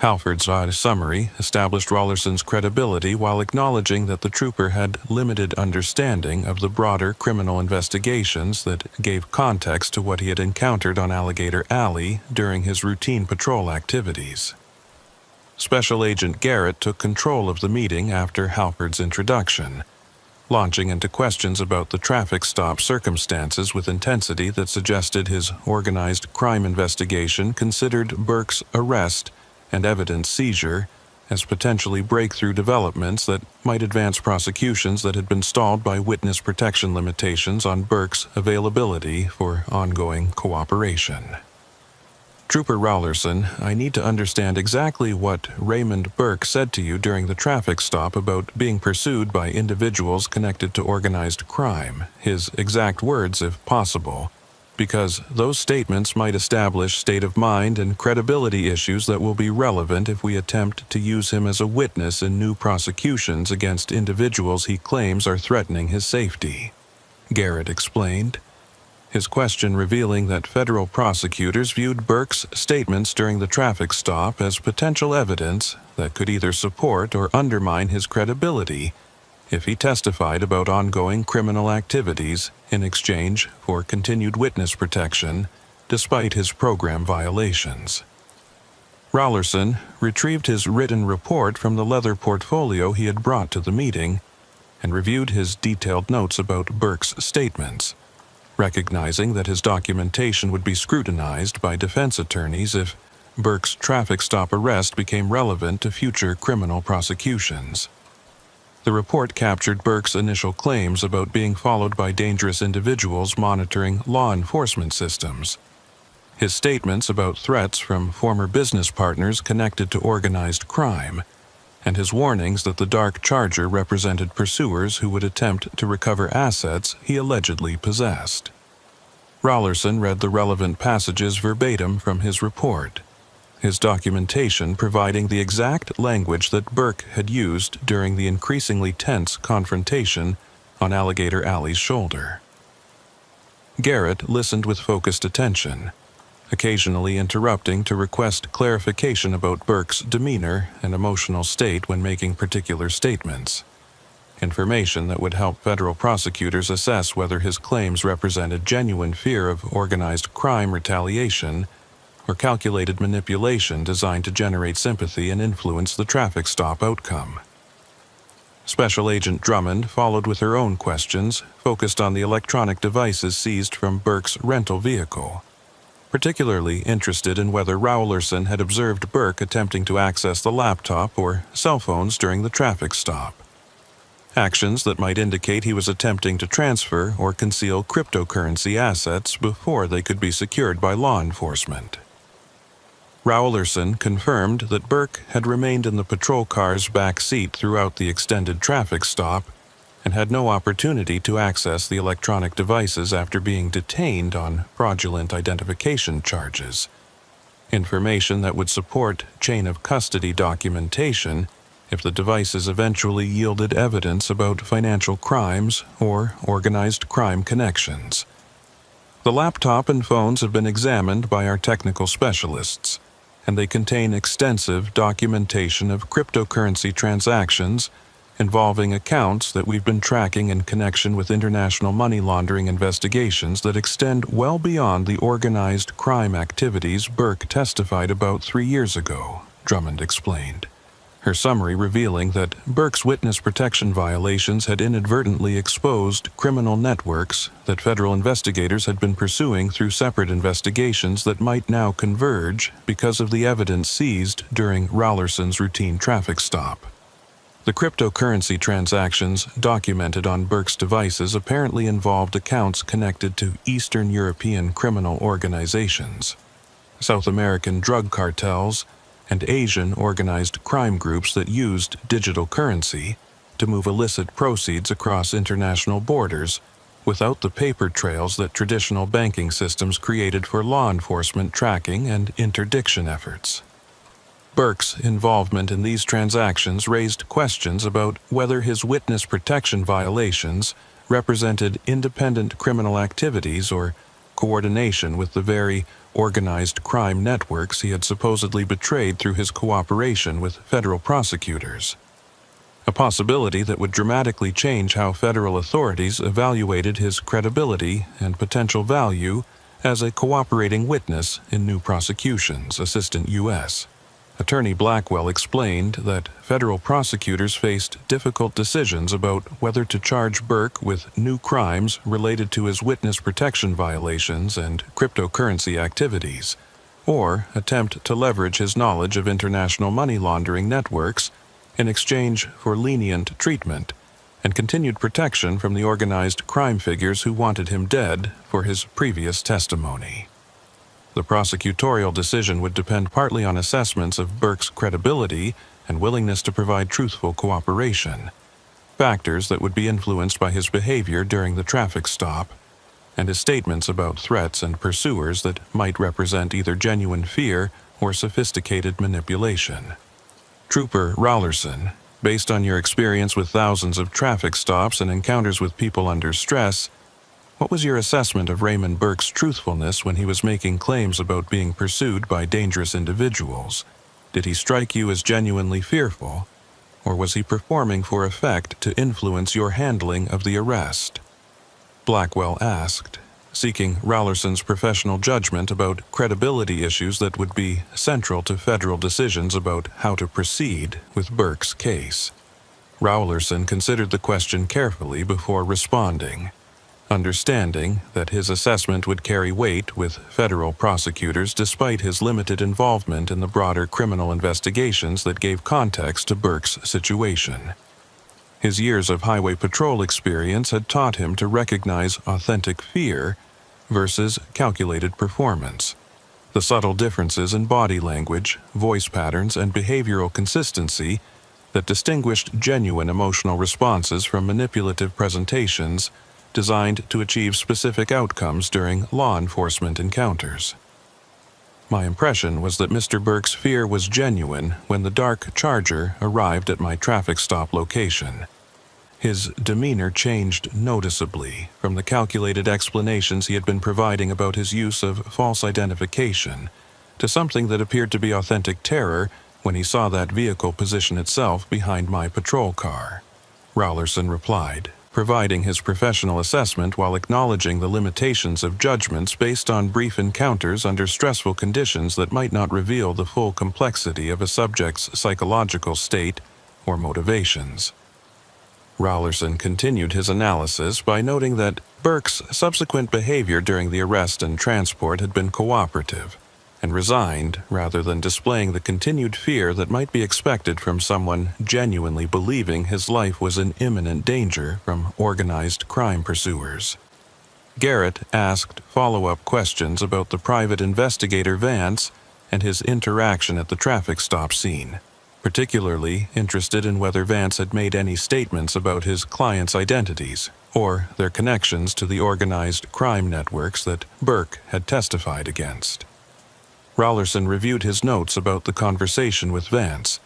Halford's summary established Rowlerson's credibility while acknowledging that the trooper had limited understanding of the broader criminal investigations that gave context to what he had encountered on Alligator Alley during his routine patrol activities. Special Agent Garrett took control of the meeting after Halford's introduction, launching into questions about the traffic stop circumstances with intensity that suggested his organized crime investigation considered Burke's arrest and evidence seizure as potentially breakthrough developments that might advance prosecutions that had been stalled by witness protection limitations on Burke's availability for ongoing cooperation. Trooper Rowlerson, I need to understand exactly what Raymond Burke said to you during the traffic stop about being pursued by individuals connected to organized crime, his exact words if possible, because those statements might establish state of mind and credibility issues that will be relevant if we attempt to use him as a witness in new prosecutions against individuals he claims are threatening his safety, Garrett explained, his question revealing that federal prosecutors viewed Burke's statements during the traffic stop as potential evidence that could either support or undermine his credibility if he testified about ongoing criminal activities in exchange for continued witness protection despite his program violations. Rowlerson retrieved his written report from the leather portfolio he had brought to the meeting and reviewed his detailed notes about Burke's statements, recognizing that his documentation would be scrutinized by defense attorneys if Burke's traffic stop arrest became relevant to future criminal prosecutions. The report captured Burke's initial claims about being followed by dangerous individuals monitoring law enforcement systems, his statements about threats from former business partners connected to organized crime, and his warnings that the dark charger represented pursuers who would attempt to recover assets he allegedly possessed. Rowlerson read the relevant passages verbatim from his report, his documentation providing the exact language that Burke had used during the increasingly tense confrontation on Alligator Alley's shoulder. Garrett listened with focused attention, occasionally interrupting to request clarification about Burke's demeanor and emotional state when making particular statements, information that would help federal prosecutors assess whether his claims represented genuine fear of organized crime retaliation or calculated manipulation designed to generate sympathy and influence the traffic stop outcome. Special Agent Drummond followed with her own questions, focused on the electronic devices seized from Burke's rental vehicle, particularly interested in whether Rowlerson had observed Burke attempting to access the laptop or cell phones during the traffic stop. Actions that might indicate he was attempting to transfer or conceal cryptocurrency assets before they could be secured by law enforcement. Rowlerson confirmed that Burke had remained in the patrol car's back seat throughout the extended traffic stop and had no opportunity to access the electronic devices after being detained on fraudulent identification charges, information that would support chain of custody documentation if the devices eventually yielded evidence about financial crimes or organized crime connections. The laptop and phones have been examined by our technical specialists, and they contain extensive documentation of cryptocurrency transactions involving accounts that we've been tracking in connection with international money laundering investigations that extend well beyond the organized crime activities Burke testified about 3 years ago, Drummond explained, her summary revealing that Burke's witness protection violations had inadvertently exposed criminal networks that federal investigators had been pursuing through separate investigations that might now converge because of the evidence seized during Rowlerson's routine traffic stop. The cryptocurrency transactions documented on Burke's devices apparently involved accounts connected to Eastern European criminal organizations, South American drug cartels, and Asian organized crime groups that used digital currency to move illicit proceeds across international borders without the paper trails that traditional banking systems created for law enforcement tracking and interdiction efforts. Burke's involvement in these transactions raised questions about whether his witness protection violations represented independent criminal activities or coordination with the very organized crime networks he had supposedly betrayed through his cooperation with federal prosecutors, a possibility that would dramatically change how federal authorities evaluated his credibility and potential value as a cooperating witness in new prosecutions. Assistant U.S. Attorney Blackwell explained that federal prosecutors faced difficult decisions about whether to charge Burke with new crimes related to his witness protection violations and cryptocurrency activities, or attempt to leverage his knowledge of international money laundering networks in exchange for lenient treatment and continued protection from the organized crime figures who wanted him dead for his previous testimony. The prosecutorial decision would depend partly on assessments of Burke's credibility and willingness to provide truthful cooperation, factors that would be influenced by his behavior during the traffic stop, and his statements about threats and pursuers that might represent either genuine fear or sophisticated manipulation. Trooper Rowlerson, based on your experience with thousands of traffic stops and encounters with people under stress, what was your assessment of Raymond Burke's truthfulness when he was making claims about being pursued by dangerous individuals? Did he strike you as genuinely fearful, or was he performing for effect to influence your handling of the arrest? Blackwell asked, seeking Rowlerson's professional judgment about credibility issues that would be central to federal decisions about how to proceed with Burke's case. Rowlerson considered the question carefully before responding, understanding that his assessment would carry weight with federal prosecutors despite his limited involvement in the broader criminal investigations that gave context to Burke's situation. His years of highway patrol experience had taught him to recognize authentic fear versus calculated performance, the subtle differences in body language, voice patterns, and behavioral consistency that distinguished genuine emotional responses from manipulative presentations designed to achieve specific outcomes during law enforcement encounters. My impression was that Mr. Burke's fear was genuine when the dark Charger arrived at my traffic stop location. His demeanor changed noticeably from the calculated explanations he had been providing about his use of false identification to something that appeared to be authentic terror when he saw that vehicle position itself behind my patrol car. Rowlerson replied, providing his professional assessment while acknowledging the limitations of judgments based on brief encounters under stressful conditions that might not reveal the full complexity of a subject's psychological state or motivations. Rowlerson continued his analysis by noting that Burke's subsequent behavior during the arrest and transport had been cooperative and resigned rather than displaying the continued fear that might be expected from someone genuinely believing his life was in imminent danger from organized crime pursuers. Garrett asked follow-up questions about the private investigator Vance and his interaction at the traffic stop scene, particularly interested in whether Vance had made any statements about his clients' identities or their connections to the organized crime networks that Burke had testified against. Rowlerson reviewed his notes about the conversation with Vance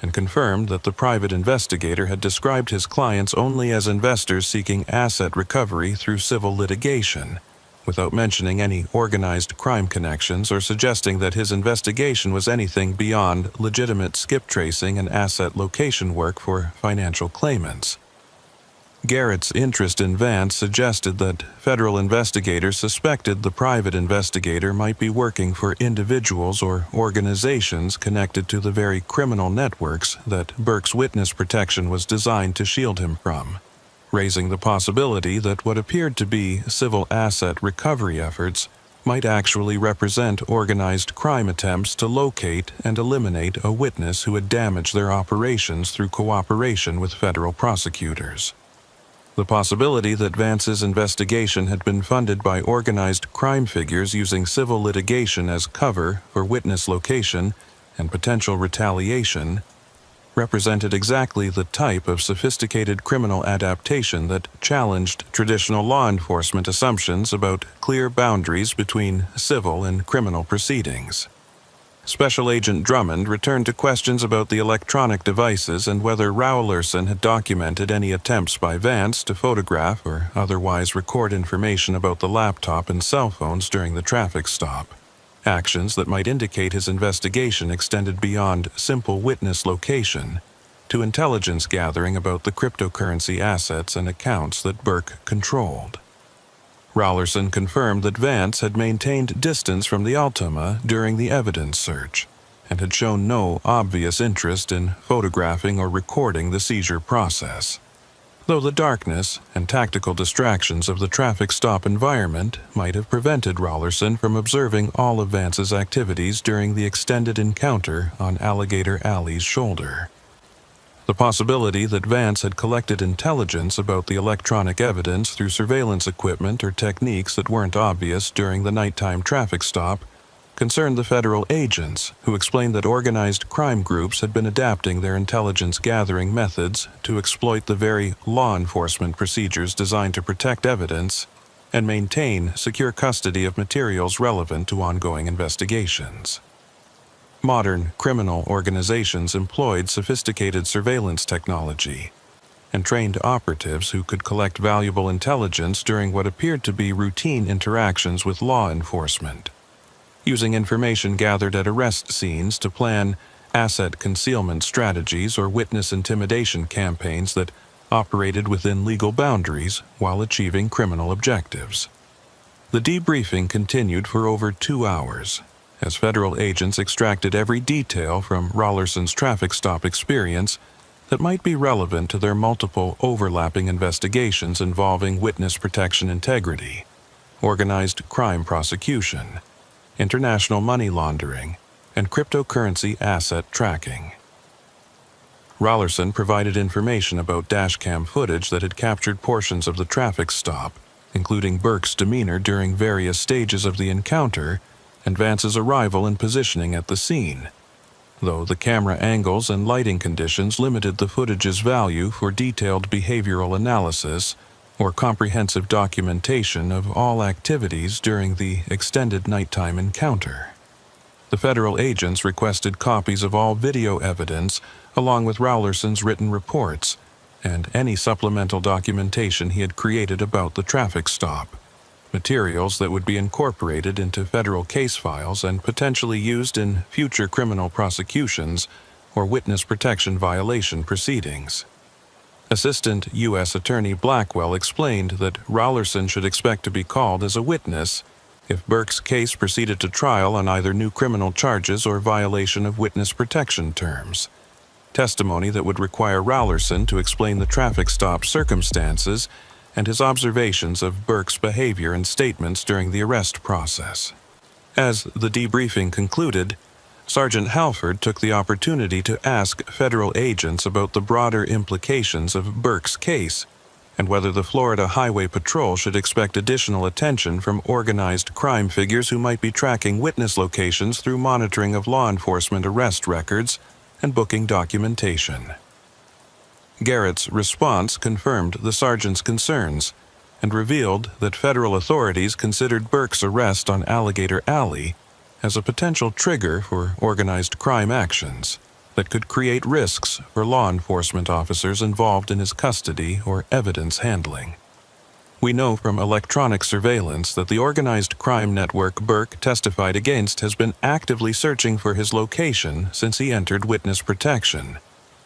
and confirmed that the private investigator had described his clients only as investors seeking asset recovery through civil litigation, without mentioning any organized crime connections or suggesting that his investigation was anything beyond legitimate skip tracing and asset location work for financial claimants. Garrett's interest in Vance suggested that federal investigators suspected the private investigator might be working for individuals or organizations connected to the very criminal networks that Burke's witness protection was designed to shield him from, raising the possibility that what appeared to be civil asset recovery efforts might actually represent organized crime attempts to locate and eliminate a witness who had damaged their operations through cooperation with federal prosecutors. The possibility that Vance's investigation had been funded by organized crime figures using civil litigation as cover for witness location and potential retaliation represented exactly the type of sophisticated criminal adaptation that challenged traditional law enforcement assumptions about clear boundaries between civil and criminal proceedings. Special Agent Drummond returned to questions about the electronic devices and whether Rowlerson had documented any attempts by Vance to photograph or otherwise record information about the laptop and cell phones during the traffic stop, actions that might indicate his investigation extended beyond simple witness location to intelligence gathering about the cryptocurrency assets and accounts that Burke controlled. Rowlerson confirmed that Vance had maintained distance from the Altima during the evidence search and had shown no obvious interest in photographing or recording the seizure process, though the darkness and tactical distractions of the traffic stop environment might have prevented Rowlerson from observing all of Vance's activities during the extended encounter on Alligator Alley's shoulder. The possibility that Vance had collected intelligence about the electronic evidence through surveillance equipment or techniques that weren't obvious during the nighttime traffic stop concerned the federal agents, who explained that organized crime groups had been adapting their intelligence gathering methods to exploit the very law enforcement procedures designed to protect evidence and maintain secure custody of materials relevant to ongoing investigations. Modern criminal organizations employed sophisticated surveillance technology and trained operatives who could collect valuable intelligence during what appeared to be routine interactions with law enforcement, using information gathered at arrest scenes to plan asset concealment strategies or witness intimidation campaigns that operated within legal boundaries while achieving criminal objectives. The debriefing continued for over 2 hours, as federal agents extracted every detail from Rowlerson's traffic stop experience that might be relevant to their multiple overlapping investigations involving witness protection integrity, organized crime prosecution, international money laundering, and cryptocurrency asset tracking. Rowlerson provided information about dashcam footage that had captured portions of the traffic stop, including Burke's demeanor during various stages of the encounter and Vance's arrival and positioning at the scene, though the camera angles and lighting conditions limited the footage's value for detailed behavioral analysis or comprehensive documentation of all activities during the extended nighttime encounter. The federal agents requested copies of all video evidence, along with Rowlerson's written reports, and any supplemental documentation he had created about the traffic stop, materials that would be incorporated into federal case files and potentially used in future criminal prosecutions or witness protection violation proceedings. Assistant U.S. Attorney Blackwell explained that Rowlerson should expect to be called as a witness if Burke's case proceeded to trial on either new criminal charges or violation of witness protection terms. Testimony that would require Rowlerson to explain the traffic stop circumstances and his observations of Burke's behavior and statements during the arrest process. As the debriefing concluded, Sergeant Halford took the opportunity to ask federal agents about the broader implications of Burke's case and whether the Florida Highway Patrol should expect additional attention from organized crime figures who might be tracking witness locations through monitoring of law enforcement arrest records and booking documentation. Garrett's response confirmed the sergeant's concerns and revealed that federal authorities considered Burke's arrest on Alligator Alley as a potential trigger for organized crime actions that could create risks for law enforcement officers involved in his custody or evidence handling. We know from electronic surveillance that the organized crime network Burke testified against has been actively searching for his location since he entered witness protection,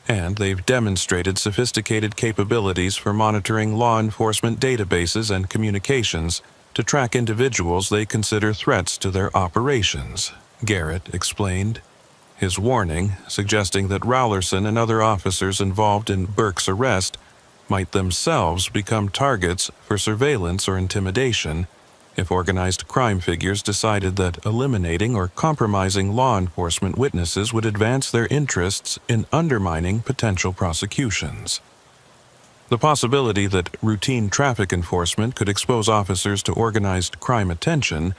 and they've demonstrated sophisticated capabilities for monitoring law enforcement databases and communications to track individuals they consider threats to their operations, Garrett explained. His warning, suggesting that Rowlerson and other officers involved in Burke's arrest might themselves become targets for surveillance or intimidation if organized crime figures decided that eliminating or compromising law enforcement witnesses would advance their interests in undermining potential prosecutions. The possibility that routine traffic enforcement could expose officers to organized crime attention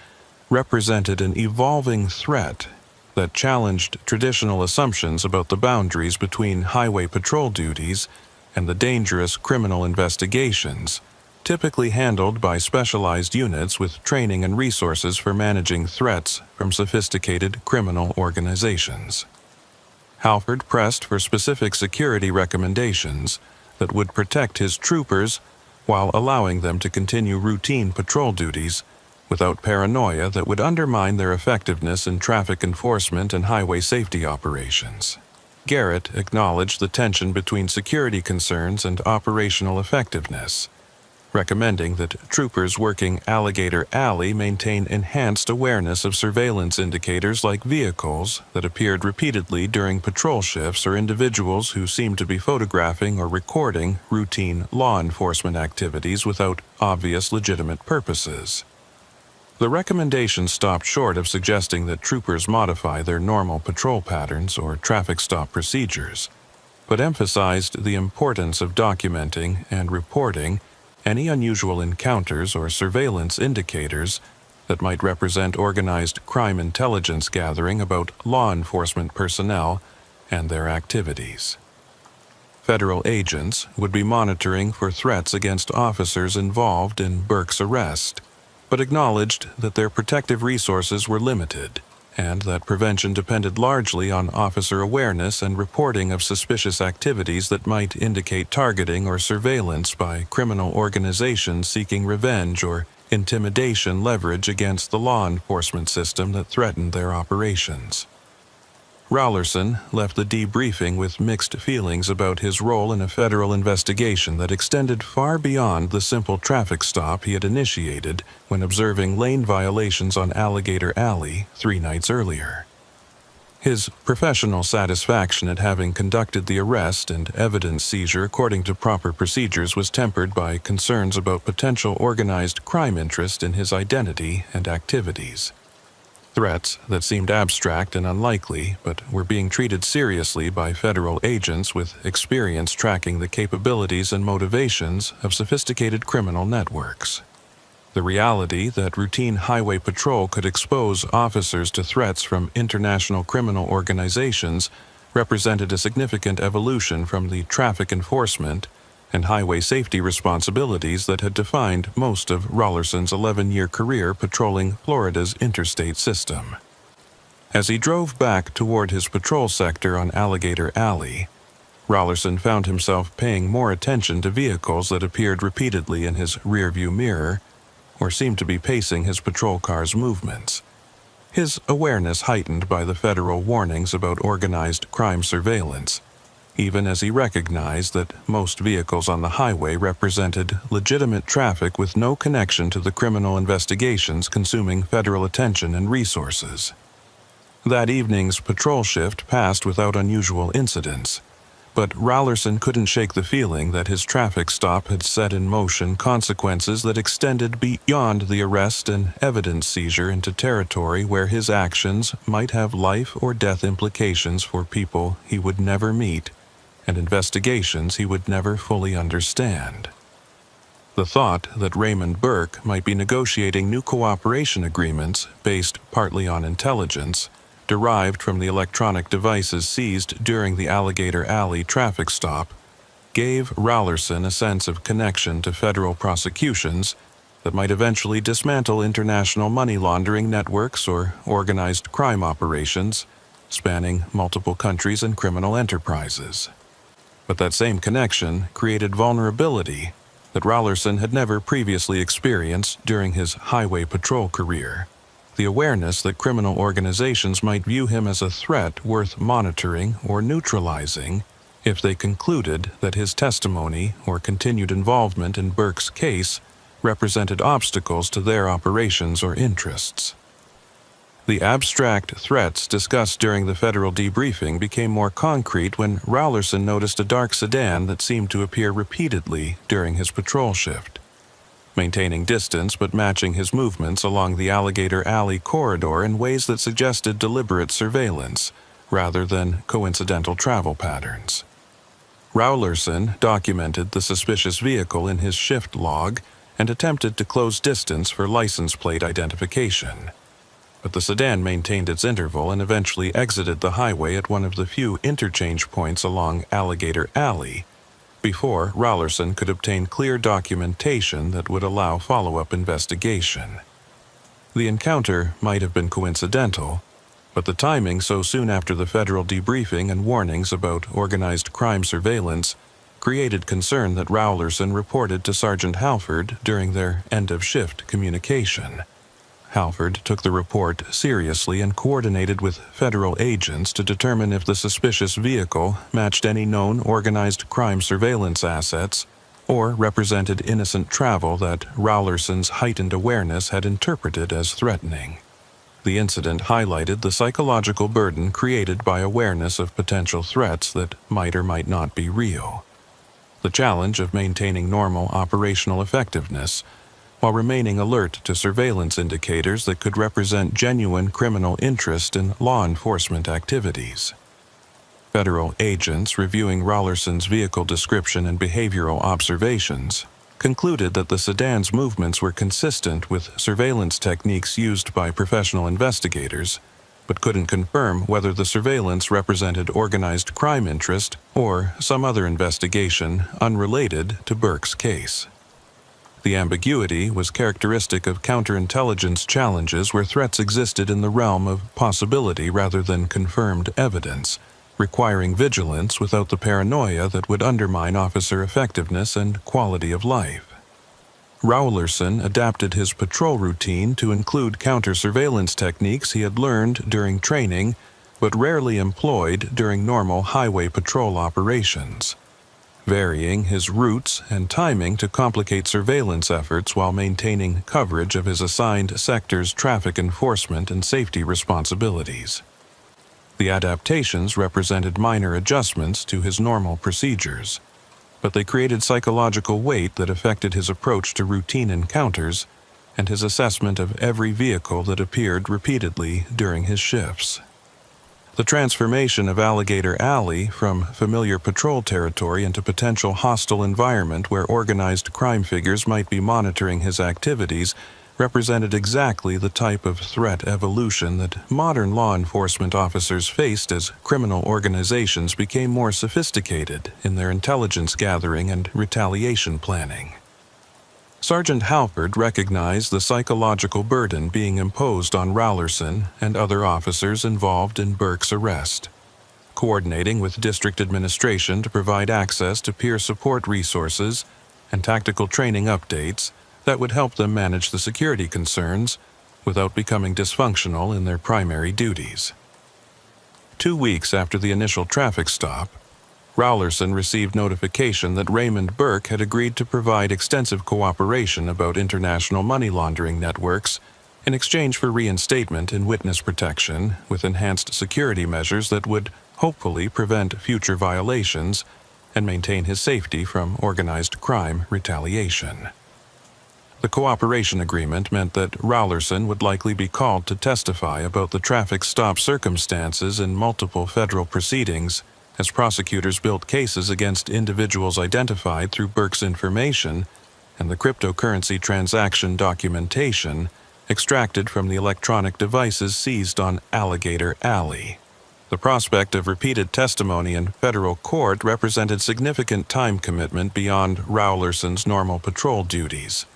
represented an evolving threat that challenged traditional assumptions about the boundaries between highway patrol duties and the dangerous criminal investigations, typically handled by specialized units with training and resources for managing threats from sophisticated criminal organizations. Halford pressed for specific security recommendations that would protect his troopers while allowing them to continue routine patrol duties without paranoia that would undermine their effectiveness in traffic enforcement and highway safety operations. Garrett acknowledged the tension between security concerns and operational effectiveness, recommending that troopers working Alligator Alley maintain enhanced awareness of surveillance indicators like vehicles that appeared repeatedly during patrol shifts or individuals who seemed to be photographing or recording routine law enforcement activities without obvious legitimate purposes. The recommendation stopped short of suggesting that troopers modify their normal patrol patterns or traffic stop procedures, but emphasized the importance of documenting and reporting any unusual encounters or surveillance indicators that might represent organized crime intelligence gathering about law enforcement personnel and their activities. Federal agents would be monitoring for threats against officers involved in Burke's arrest, but acknowledged that their protective resources were limited and that prevention depended largely on officer awareness and reporting of suspicious activities that might indicate targeting or surveillance by criminal organizations seeking revenge or intimidation leverage against the law enforcement system that threatened their operations. Rowlerson left the debriefing with mixed feelings about his role in a federal investigation that extended far beyond the simple traffic stop he had initiated when observing lane violations on Alligator Alley 3 nights earlier. His professional satisfaction at having conducted the arrest and evidence seizure according to proper procedures was tempered by concerns about potential organized crime interest in his identity and activities. Threats that seemed abstract and unlikely, but were being treated seriously by federal agents with experience tracking the capabilities and motivations of sophisticated criminal networks. The reality that routine highway patrol could expose officers to threats from international criminal organizations represented a significant evolution from the traffic enforcement and highway safety responsibilities that had defined most of Rowlerson's 11-year career patrolling Florida's interstate system. As he drove back toward his patrol sector on Alligator Alley, Rollerson found himself paying more attention to vehicles that appeared repeatedly in his rearview mirror or seemed to be pacing his patrol car's movements. His awareness heightened by the federal warnings about organized crime surveillance, even as he recognized that most vehicles on the highway represented legitimate traffic with no connection to the criminal investigations consuming federal attention and resources. That evening's patrol shift passed without unusual incidents, but Rollerson couldn't shake the feeling that his traffic stop had set in motion consequences that extended beyond the arrest and evidence seizure into territory where his actions might have life or death implications for people he would never meet and investigations he would never fully understand. The thought that Raymond Burke might be negotiating new cooperation agreements based partly on intelligence derived from the electronic devices seized during the Alligator Alley traffic stop gave Rollerson a sense of connection to federal prosecutions that might eventually dismantle international money laundering networks or organized crime operations spanning multiple countries and criminal enterprises. But that same connection created vulnerability that Rollerson had never previously experienced during his highway patrol career. The awareness that criminal organizations might view him as a threat worth monitoring or neutralizing if they concluded that his testimony or continued involvement in Burke's case represented obstacles to their operations or interests. The abstract threats discussed during the federal debriefing became more concrete when Rollerson noticed a dark sedan that seemed to appear repeatedly during his patrol shift. Maintaining distance but matching his movements along the Alligator Alley corridor in ways that suggested deliberate surveillance rather than coincidental travel patterns. Rollerson documented the suspicious vehicle in his shift log and attempted to close distance for license plate identification. But the sedan maintained its interval and eventually exited the highway at one of the few interchange points along Alligator Alley before Rollerson could obtain clear documentation that would allow follow-up investigation. The encounter might have been coincidental, but the timing so soon after the federal debriefing and warnings about organized crime surveillance created concern that Rollerson reported to Sergeant Halford during their end-of-shift communication. Halford took the report seriously and coordinated with federal agents to determine if the suspicious vehicle matched any known organized crime surveillance assets or represented innocent travel that Rollerson's heightened awareness had interpreted as threatening. The incident highlighted the psychological burden created by awareness of potential threats that might or might not be real. The challenge of maintaining normal operational effectiveness while remaining alert to surveillance indicators that could represent genuine criminal interest in law enforcement activities. Federal agents reviewing Rollerson's vehicle description and behavioral observations concluded that the sedan's movements were consistent with surveillance techniques used by professional investigators, but couldn't confirm whether the surveillance represented organized crime interest or some other investigation unrelated to Burke's case. The ambiguity was characteristic of counterintelligence challenges where threats existed in the realm of possibility rather than confirmed evidence, requiring vigilance without the paranoia that would undermine officer effectiveness and quality of life. Rollerson adapted his patrol routine to include counter-surveillance techniques he had learned during training but rarely employed during normal highway patrol operations, varying his routes and timing to complicate surveillance efforts while maintaining coverage of his assigned sector's traffic enforcement and safety responsibilities. The adaptations represented minor adjustments to his normal procedures, but they created psychological weight that affected his approach to routine encounters and his assessment of every vehicle that appeared repeatedly during his shifts. The transformation of Alligator Alley from familiar patrol territory into potential hostile environment where organized crime figures might be monitoring his activities represented exactly the type of threat evolution that modern law enforcement officers faced as criminal organizations became more sophisticated in their intelligence gathering and retaliation planning. Sergeant Halford recognized the psychological burden being imposed on Rowlerson and other officers involved in Burke's arrest. Coordinating with district administration to provide access to peer support resources and tactical training updates that would help them manage the security concerns without becoming dysfunctional in their primary duties. 2 weeks after the initial traffic stop, Rowlerson received notification that Raymond Burke had agreed to provide extensive cooperation about international money laundering networks in exchange for reinstatement in witness protection with enhanced security measures that would hopefully prevent future violations and maintain his safety from organized crime retaliation. The cooperation agreement meant that Rowlerson would likely be called to testify about the traffic stop circumstances in multiple federal proceedings as prosecutors built cases against individuals identified through Burke's information and the cryptocurrency transaction documentation extracted from the electronic devices seized on Alligator Alley. The prospect of repeated testimony in federal court represented significant time commitment beyond Rowlerson's normal patrol duties,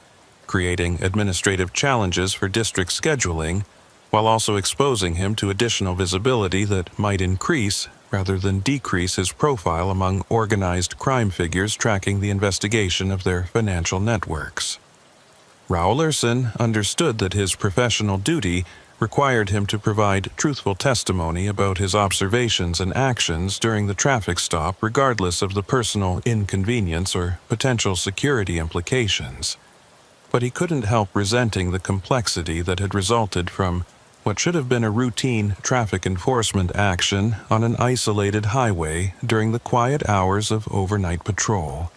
creating administrative challenges for district scheduling, while also exposing him to additional visibility that might increase rather than decrease his profile among organized crime figures tracking the investigation of their financial networks. Rowlerson understood that his professional duty required him to provide truthful testimony about his observations and actions during the traffic stop regardless of the personal inconvenience or potential security implications. But he couldn't help resenting the complexity that had resulted from what should have been a routine traffic enforcement action on an isolated highway during the quiet hours of overnight patrol.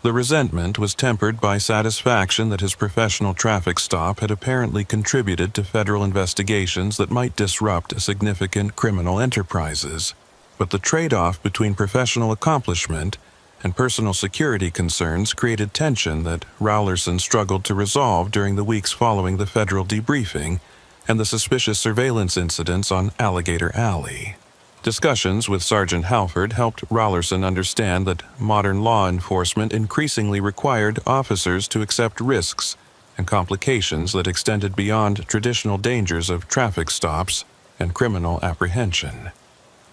The resentment was tempered by satisfaction that his professional traffic stop had apparently contributed to federal investigations that might disrupt significant criminal enterprises, but the trade-off between professional accomplishment and personal security concerns created tension that Rowlerson struggled to resolve during the weeks following the federal debriefing and the suspicious surveillance incidents on Alligator Alley. Discussions with Sergeant Halford helped Rowlerson understand that modern law enforcement increasingly required officers to accept risks and complications that extended beyond traditional dangers of traffic stops and criminal apprehension.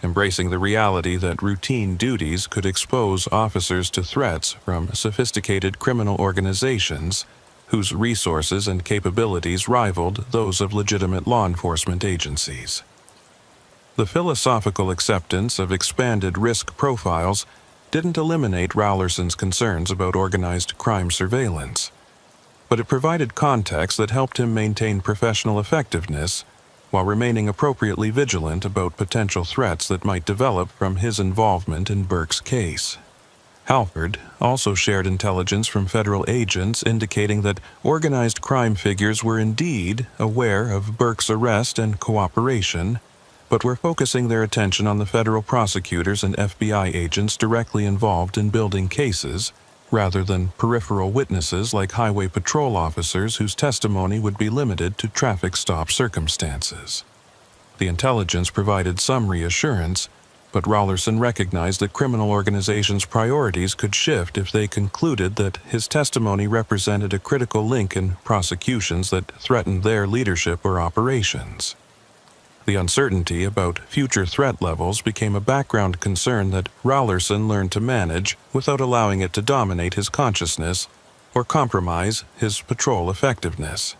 Embracing the reality that routine duties could expose officers to threats from sophisticated criminal organizations whose resources and capabilities rivaled those of legitimate law enforcement agencies. The philosophical acceptance of expanded risk profiles didn't eliminate Rowlerson's concerns about organized crime surveillance, but it provided context that helped him maintain professional effectiveness while remaining appropriately vigilant about potential threats that might develop from his involvement in Burke's case. Halford also shared intelligence from federal agents indicating that organized crime figures were indeed aware of Burke's arrest and cooperation, but were focusing their attention on the federal prosecutors and FBI agents directly involved in building cases, rather than peripheral witnesses like highway patrol officers whose testimony would be limited to traffic stop circumstances. The intelligence provided some reassurance, but Rowlerson recognized that criminal organizations' priorities could shift if they concluded that his testimony represented a critical link in prosecutions that threatened their leadership or operations. The uncertainty about future threat levels became a background concern that Rowlerson learned to manage without allowing it to dominate his consciousness or compromise his patrol effectiveness.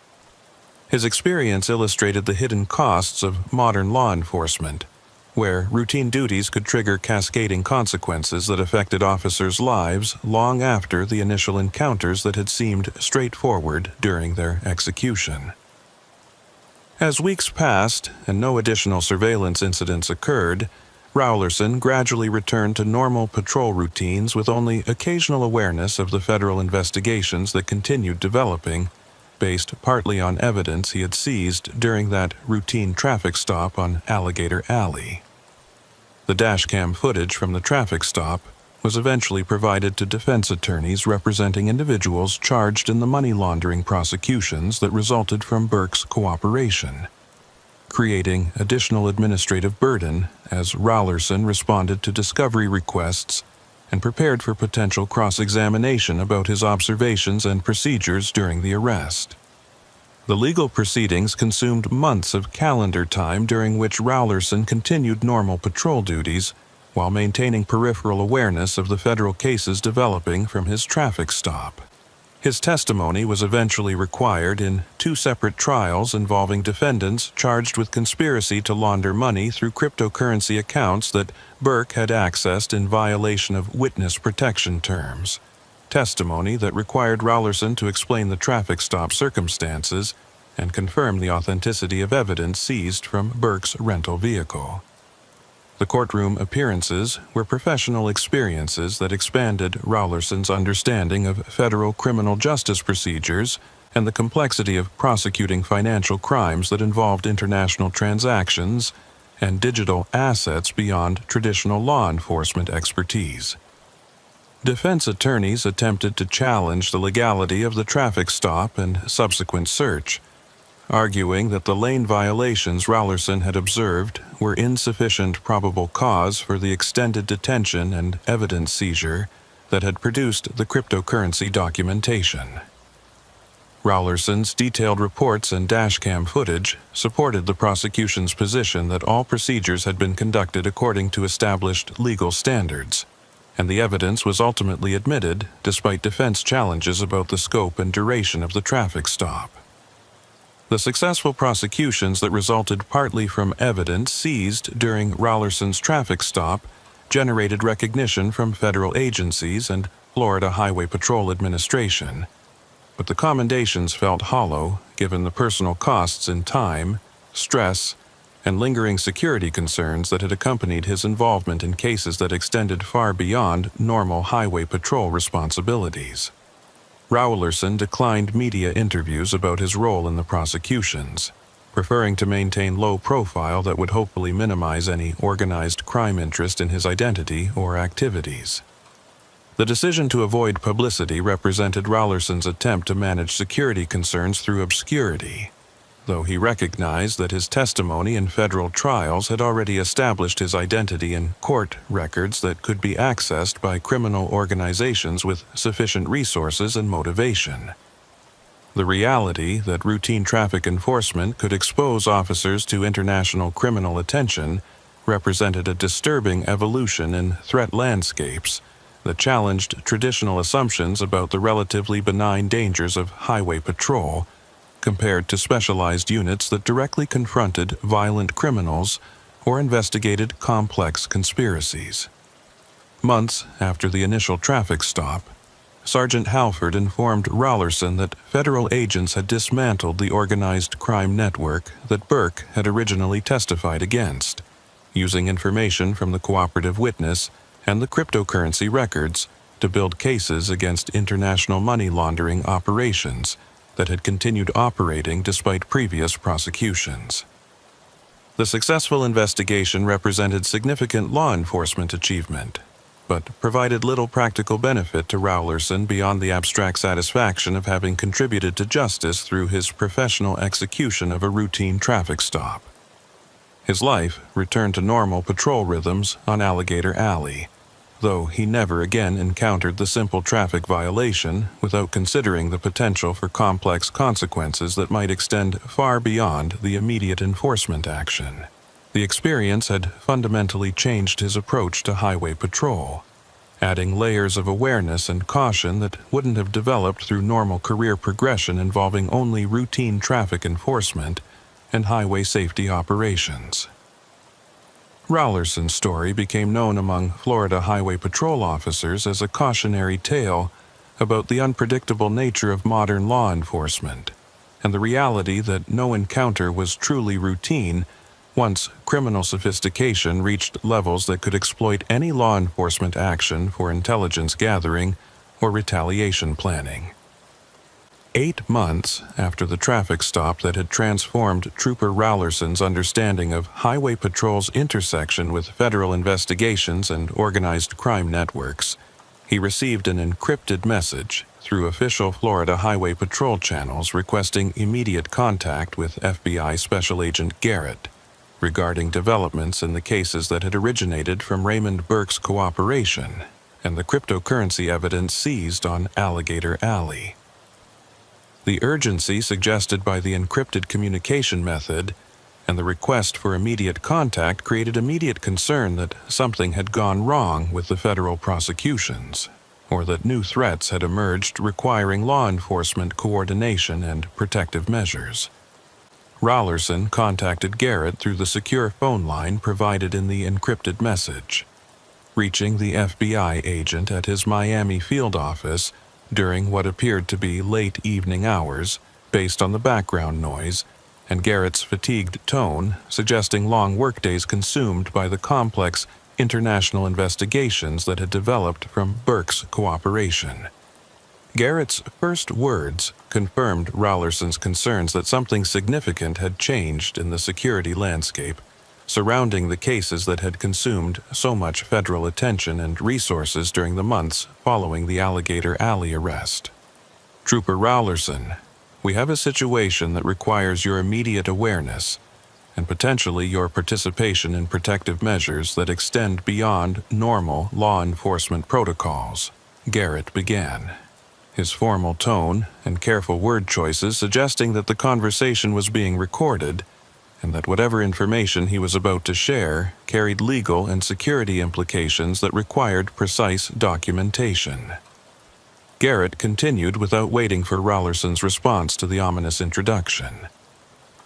His experience illustrated the hidden costs of modern law enforcement, where routine duties could trigger cascading consequences that affected officers' lives long after the initial encounters that had seemed straightforward during their execution. As weeks passed and no additional surveillance incidents occurred, Rowlerson gradually returned to normal patrol routines with only occasional awareness of the federal investigations that continued developing, based partly on evidence he had seized during that routine traffic stop on Alligator Alley. The dashcam footage from the traffic stop was eventually provided to defense attorneys representing individuals charged in the money laundering prosecutions that resulted from Burke's cooperation, creating additional administrative burden as Rowlerson responded to discovery requests and prepared for potential cross-examination about his observations and procedures during the arrest. The legal proceedings consumed months of calendar time during which Rowlerson continued normal patrol duties while maintaining peripheral awareness of the federal cases developing from his traffic stop. His testimony was eventually required in 2 separate trials involving defendants charged with conspiracy to launder money through cryptocurrency accounts that Burke had accessed in violation of witness protection terms. Testimony that required Rowlerson to explain the traffic stop circumstances and confirm the authenticity of evidence seized from Burke's rental vehicle. The courtroom appearances were professional experiences that expanded Rowlerson's understanding of federal criminal justice procedures and the complexity of prosecuting financial crimes that involved international transactions and digital assets beyond traditional law enforcement expertise. Defense attorneys attempted to challenge the legality of the traffic stop and subsequent search, arguing that the lane violations Rowlerson had observed were insufficient probable cause for the extended detention and evidence seizure that had produced the cryptocurrency documentation. Rowlerson's detailed reports and dashcam footage supported the prosecution's position that all procedures had been conducted according to established legal standards, and the evidence was ultimately admitted despite defense challenges about the scope and duration of the traffic stop. The successful prosecutions that resulted partly from evidence seized during Rowlerson's traffic stop generated recognition from federal agencies and Florida Highway Patrol Administration, but the commendations felt hollow given the personal costs in time, stress, and lingering security concerns that had accompanied his involvement in cases that extended far beyond normal highway patrol responsibilities. Rowlerson declined media interviews about his role in the prosecutions, preferring to maintain low profile that would hopefully minimize any organized crime interest in his identity or activities. The decision to avoid publicity represented Rowlerson's attempt to manage security concerns through obscurity, though he recognized that his testimony in federal trials had already established his identity in court records that could be accessed by criminal organizations with sufficient resources and motivation. The reality that routine traffic enforcement could expose officers to international criminal attention represented a disturbing evolution in threat landscapes that challenged traditional assumptions about the relatively benign dangers of highway patrol compared to specialized units that directly confronted violent criminals or investigated complex conspiracies. Months after the initial traffic stop, Sergeant Halford informed Rowlerson that federal agents had dismantled the organized crime network that Burke had originally testified against, using information from the cooperative witness and the cryptocurrency records to build cases against international money laundering operations that had continued operating despite previous prosecutions. The successful investigation represented significant law enforcement achievement, but provided little practical benefit to Rowlerson beyond the abstract satisfaction of having contributed to justice through his professional execution of a routine traffic stop. His life returned to normal patrol rhythms on Alligator Alley, though he never again encountered the simple traffic violation without considering the potential for complex consequences that might extend far beyond the immediate enforcement action. The experience had fundamentally changed his approach to highway patrol, adding layers of awareness and caution that wouldn't have developed through normal career progression involving only routine traffic enforcement and highway safety operations. Rowlerson's story became known among Florida Highway Patrol officers as a cautionary tale about the unpredictable nature of modern law enforcement and the reality that no encounter was truly routine once criminal sophistication reached levels that could exploit any law enforcement action for intelligence gathering or retaliation planning. 8 months after the traffic stop that had transformed Trooper Rowlerson's understanding of Highway Patrol's intersection with federal investigations and organized crime networks, he received an encrypted message through official Florida Highway Patrol channels requesting immediate contact with FBI Special Agent Garrett regarding developments in the cases that had originated from Raymond Burke's cooperation and the cryptocurrency evidence seized on Alligator Alley. The urgency suggested by the encrypted communication method and the request for immediate contact created immediate concern that something had gone wrong with the federal prosecutions, or that new threats had emerged requiring law enforcement coordination and protective measures. Rollerson contacted Garrett through the secure phone line provided in the encrypted message. Reaching the FBI agent at his Miami field office during what appeared to be late evening hours, based on the background noise, and Garrett's fatigued tone, suggesting long workdays consumed by the complex international investigations that had developed from Burke's cooperation. Garrett's first words confirmed Rollerson's concerns that something significant had changed in the security landscape surrounding the cases that had consumed so much federal attention and resources during the months following the Alligator Alley arrest. "Trooper Rollerson, we have a situation that requires your immediate awareness and potentially your participation in protective measures that extend beyond normal law enforcement protocols," Garrett began, his formal tone and careful word choices suggesting that the conversation was being recorded and that whatever information he was about to share carried legal and security implications that required precise documentation. Garrett continued without waiting for Rollerson's response to the ominous introduction.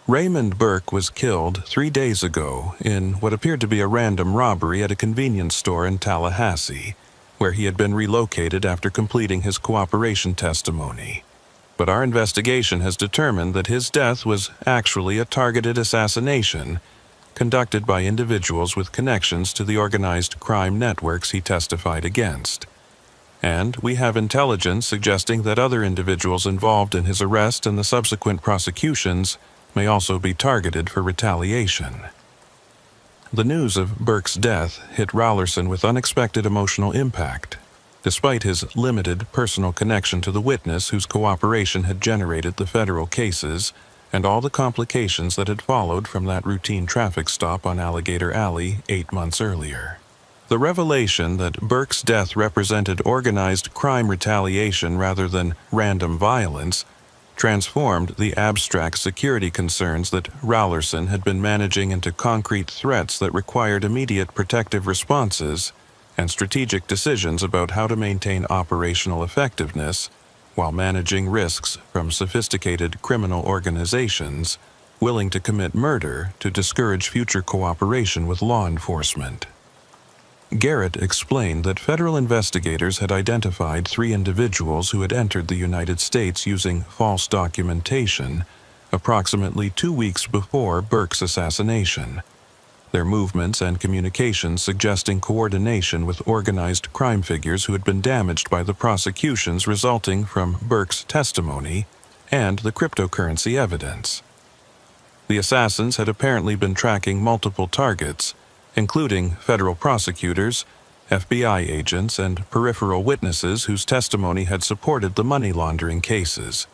Raymond Burke was killed 3 days ago in what appeared to be a random robbery at a convenience store in Tallahassee, where he had been relocated after completing his cooperation testimony. But our investigation has determined that his death was actually a targeted assassination conducted by individuals with connections to the organized crime networks he testified against. And we have intelligence suggesting that other individuals involved in his arrest and the subsequent prosecutions may also be targeted for retaliation. The news of Burke's death hit Rollerson with unexpected emotional impact, despite his limited personal connection to the witness whose cooperation had generated the federal cases and all the complications that had followed from that routine traffic stop on Alligator Alley 8 months earlier. The revelation that Burke's death represented organized crime retaliation rather than random violence transformed the abstract security concerns that Rollerson had been managing into concrete threats that required immediate protective responses and strategic decisions about how to maintain operational effectiveness while managing risks from sophisticated criminal organizations willing to commit murder to discourage future cooperation with law enforcement. Garrett explained that federal investigators had identified 3 individuals who had entered the United States using false documentation approximately 2 weeks before Burke's assassination, their movements and communications suggesting coordination with organized crime figures who had been damaged by the prosecutions resulting from Burke's testimony and the cryptocurrency evidence. The assassins had apparently been tracking multiple targets, including federal prosecutors, FBI agents, and peripheral witnesses whose testimony had supported the money laundering cases,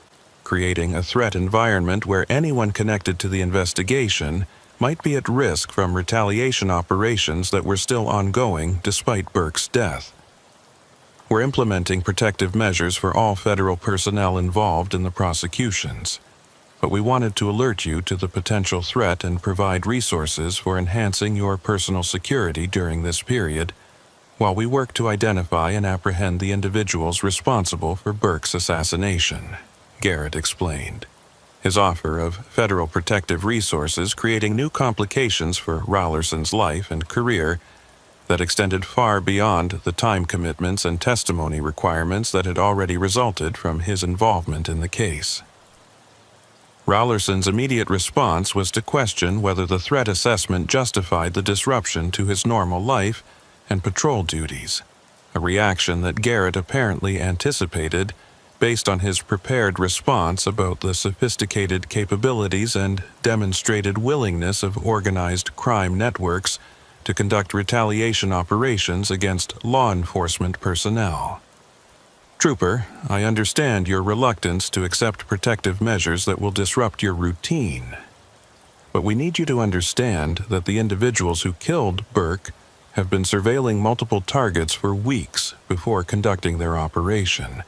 creating a threat environment where anyone connected to the investigation might be at risk from retaliation operations that were still ongoing despite Burke's death. We're implementing protective measures for all federal personnel involved in the prosecutions, but we wanted to alert you to the potential threat and provide resources for enhancing your personal security during this period, while we work to identify and apprehend the individuals responsible for Burke's assassination, Garrett explained, his offer of federal protective resources creating new complications for Rollerson's life and career that extended far beyond the time commitments and testimony requirements that had already resulted from his involvement in the case. Rollerson's immediate response was to question whether the threat assessment justified the disruption to his normal life and patrol duties, a reaction that Garrett apparently anticipated based on his prepared response about the sophisticated capabilities and demonstrated willingness of organized crime networks to conduct retaliation operations against law enforcement personnel. "Trooper, I understand your reluctance to accept protective measures that will disrupt your routine. But we need you to understand that the individuals who killed Burke have been surveilling multiple targets for weeks before conducting their operation,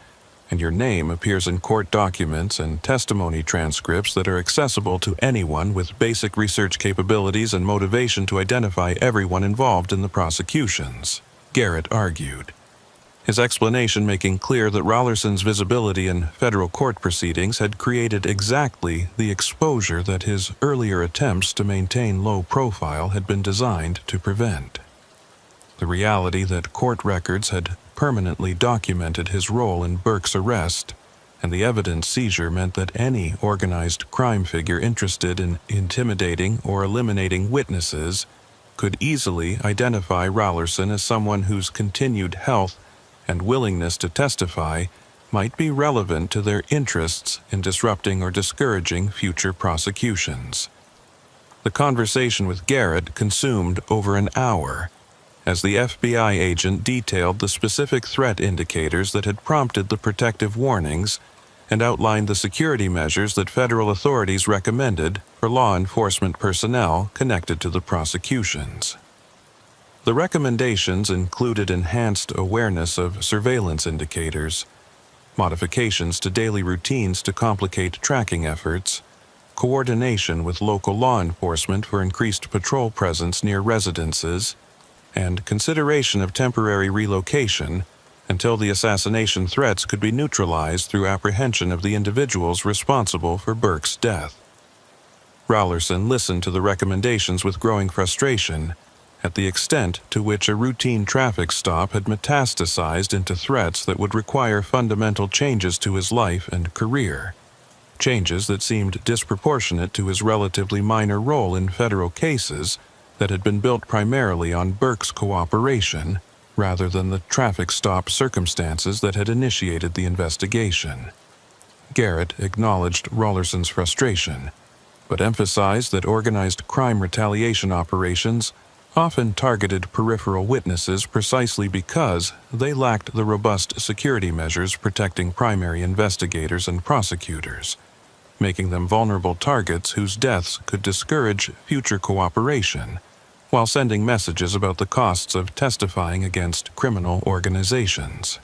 and your name appears in court documents and testimony transcripts that are accessible to anyone with basic research capabilities and motivation to identify everyone involved in the prosecutions, Garrett argued. His explanation making clear that Rollerson's visibility in federal court proceedings had created exactly the exposure that his earlier attempts to maintain low profile had been designed to prevent. The reality that court records had permanently documented his role in Burke's arrest, and the evidence seizure meant that any organized crime figure interested in intimidating or eliminating witnesses could easily identify Rollerson as someone whose continued health and willingness to testify might be relevant to their interests in disrupting or discouraging future prosecutions. The conversation with Garrett consumed over an hour, as the FBI agent detailed the specific threat indicators that had prompted the protective warnings and outlined the security measures that federal authorities recommended for law enforcement personnel connected to the prosecutions. The recommendations included enhanced awareness of surveillance indicators, modifications to daily routines to complicate tracking efforts, coordination with local law enforcement for increased patrol presence near residences, and consideration of temporary relocation until the assassination threats could be neutralized through apprehension of the individuals responsible for Burke's death. Rollerson listened to the recommendations with growing frustration at the extent to which a routine traffic stop had metastasized into threats that would require fundamental changes to his life and career, changes that seemed disproportionate to his relatively minor role in federal cases that had been built primarily on Burke's cooperation rather than the traffic stop circumstances that had initiated the investigation. Garrett acknowledged Rollerson's frustration, but emphasized that organized crime retaliation operations often targeted peripheral witnesses precisely because they lacked the robust security measures protecting primary investigators and prosecutors, making them vulnerable targets whose deaths could discourage future cooperation, while sending messages about the costs of testifying against criminal organizations.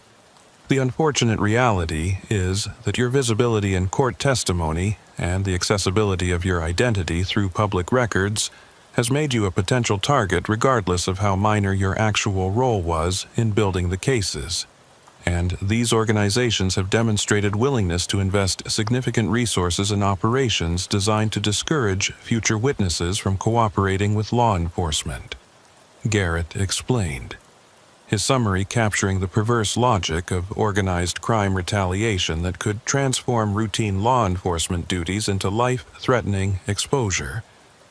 The unfortunate reality is that your visibility in court testimony and the accessibility of your identity through public records has made you a potential target regardless of how minor your actual role was in building the cases. And these organizations have demonstrated willingness to invest significant resources in operations designed to discourage future witnesses from cooperating with law enforcement, Garrett explained, his summary capturing the perverse logic of organized crime retaliation that could transform routine law enforcement duties into life-threatening exposure,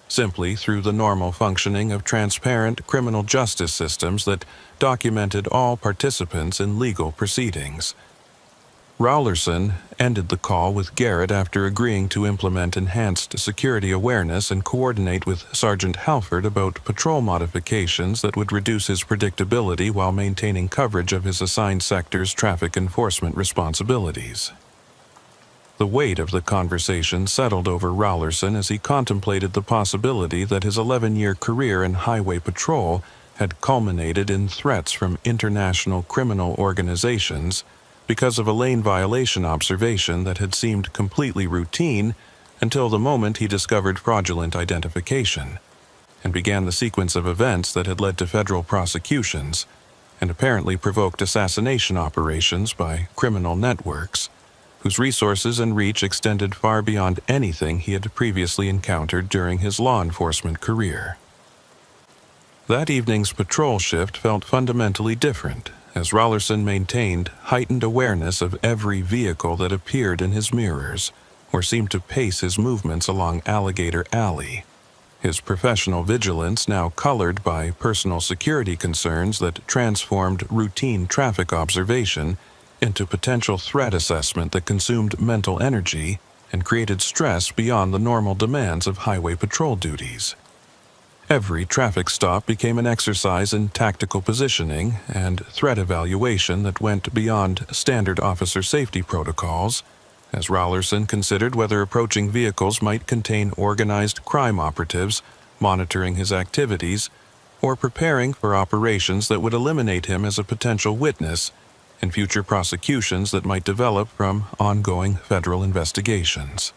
simply through the normal functioning of transparent criminal justice systems that documented all participants in legal proceedings. Rollerson ended the call with Garrett after agreeing to implement enhanced security awareness and coordinate with Sergeant Halford about patrol modifications that would reduce his predictability while maintaining coverage of his assigned sector's traffic enforcement responsibilities. The weight of the conversation settled over Rollerson as he contemplated the possibility that his 11-year career in highway patrol had culminated in threats from international criminal organizations because of a lane violation observation that had seemed completely routine until the moment he discovered fraudulent identification, and began the sequence of events that had led to federal prosecutions and apparently provoked assassination operations by criminal networks, whose resources and reach extended far beyond anything he had previously encountered during his law enforcement career. That evening's patrol shift felt fundamentally different, as Rollerson maintained heightened awareness of every vehicle that appeared in his mirrors, or seemed to pace his movements along Alligator Alley, his professional vigilance now colored by personal security concerns that transformed routine traffic observation into potential threat assessment that consumed mental energy and created stress beyond the normal demands of highway patrol duties. Every traffic stop became an exercise in tactical positioning and threat evaluation that went beyond standard officer safety protocols, as Rollerson considered whether approaching vehicles might contain organized crime operatives monitoring his activities, or preparing for operations that would eliminate him as a potential witness in future prosecutions that might develop from ongoing federal investigations.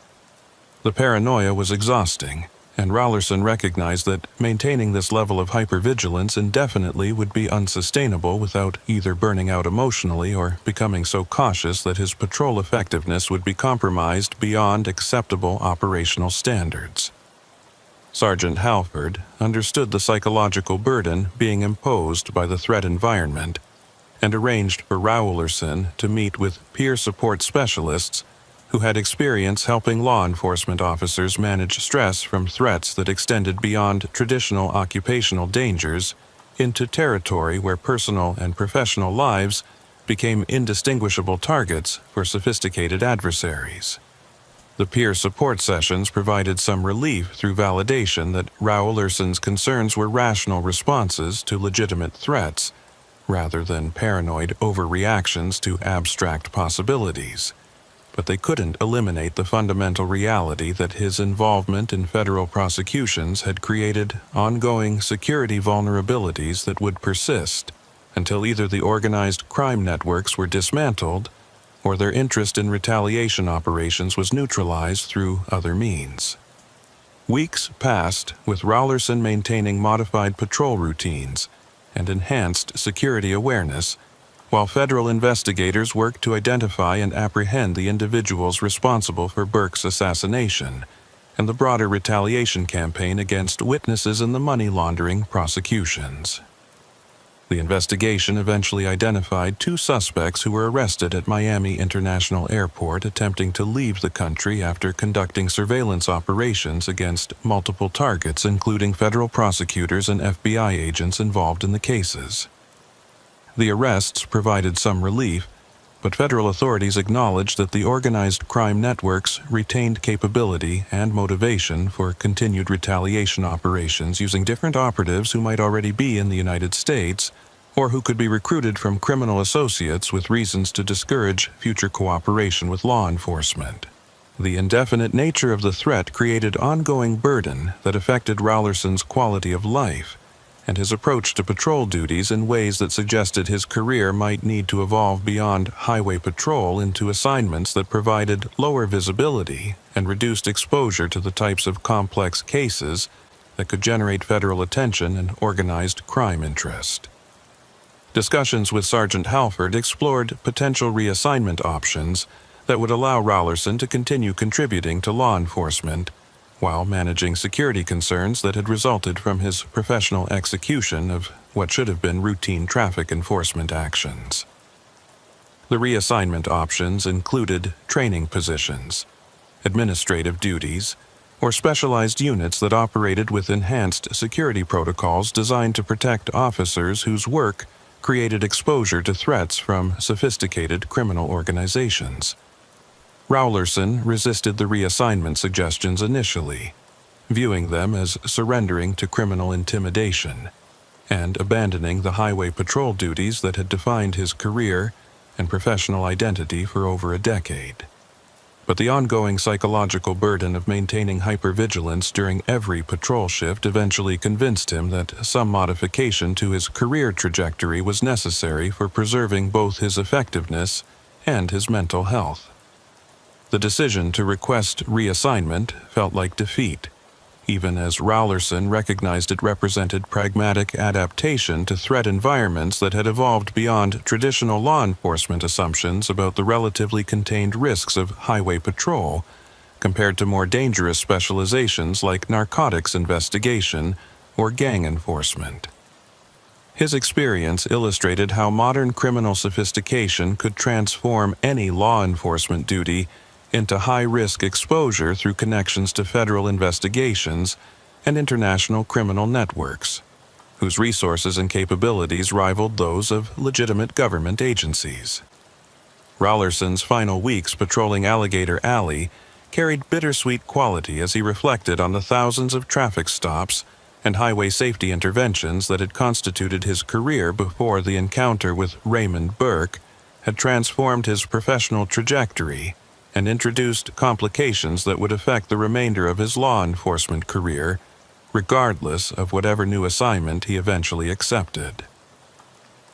The paranoia was exhausting, and Rollerson recognized that maintaining this level of hypervigilance indefinitely would be unsustainable without either burning out emotionally or becoming so cautious that his patrol effectiveness would be compromised beyond acceptable operational standards. Sergeant Halford understood the psychological burden being imposed by the threat environment and arranged for Rollerson to meet with peer support specialists who had experience helping law enforcement officers manage stress from threats that extended beyond traditional occupational dangers into territory where personal and professional lives became indistinguishable targets for sophisticated adversaries. The peer support sessions provided some relief through validation that Rollerson's concerns were rational responses to legitimate threats, rather than paranoid overreactions to abstract possibilities. But they couldn't eliminate the fundamental reality that his involvement in federal prosecutions had created ongoing security vulnerabilities that would persist until either the organized crime networks were dismantled or their interest in retaliation operations was neutralized through other means. Weeks passed with Rollerson maintaining modified patrol routines and enhanced security awareness, while federal investigators worked to identify and apprehend the individuals responsible for Burke's assassination and the broader retaliation campaign against witnesses in the money laundering prosecutions. The investigation eventually identified 2 suspects who were arrested at Miami International Airport attempting to leave the country after conducting surveillance operations against multiple targets, including federal prosecutors and FBI agents involved in the cases. The arrests provided some relief, but federal authorities acknowledged that the organized crime networks retained capability and motivation for continued retaliation operations using different operatives who might already be in the United States or who could be recruited from criminal associates with reasons to discourage future cooperation with law enforcement. The indefinite nature of the threat created ongoing burden that affected Rollerson's quality of life and his approach to patrol duties in ways that suggested his career might need to evolve beyond highway patrol into assignments that provided lower visibility and reduced exposure to the types of complex cases that could generate federal attention and organized crime interest. Discussions with Sergeant Halford explored potential reassignment options that would allow Rollerson to continue contributing to law enforcement while managing security concerns that had resulted from his professional execution of what should have been routine traffic enforcement actions. The reassignment options included training positions, administrative duties, or specialized units that operated with enhanced security protocols designed to protect officers whose work created exposure to threats from sophisticated criminal organizations. Rollerson resisted the reassignment suggestions initially, viewing them as surrendering to criminal intimidation and abandoning the highway patrol duties that had defined his career and professional identity for over a decade. But the ongoing psychological burden of maintaining hypervigilance during every patrol shift eventually convinced him that some modification to his career trajectory was necessary for preserving both his effectiveness and his mental health. The decision to request reassignment felt like defeat, even as Rollerson recognized it represented pragmatic adaptation to threat environments that had evolved beyond traditional law enforcement assumptions about the relatively contained risks of highway patrol, compared to more dangerous specializations like narcotics investigation or gang enforcement. His experience illustrated how modern criminal sophistication could transform any law enforcement duty into high-risk exposure through connections to federal investigations and international criminal networks, whose resources and capabilities rivaled those of legitimate government agencies. Rollerson's final weeks patrolling Alligator Alley carried bittersweet quality as he reflected on the thousands of traffic stops and highway safety interventions that had constituted his career before the encounter with Raymond Burke had transformed his professional trajectory and introduced complications that would affect the remainder of his law enforcement career, regardless of whatever new assignment he eventually accepted.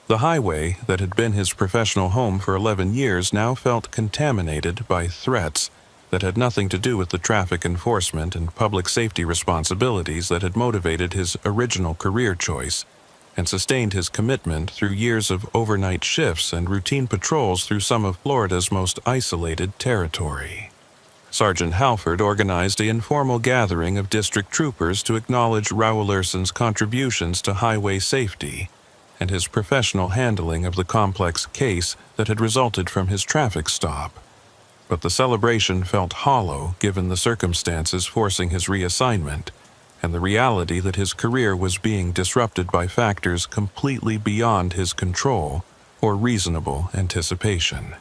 The highway that had been his professional home for 11 years now felt contaminated by threats that had nothing to do with the traffic enforcement and public safety responsibilities that had motivated his original career choice and sustained his commitment through years of overnight shifts and routine patrols through some of Florida's most isolated territory. Sergeant Halford organized an informal gathering of district troopers to acknowledge Rowlerson's contributions to highway safety and his professional handling of the complex case that had resulted from his traffic stop. But the celebration felt hollow given the circumstances forcing his reassignment and the reality that his career was being disrupted by factors completely beyond his control or reasonable anticipation.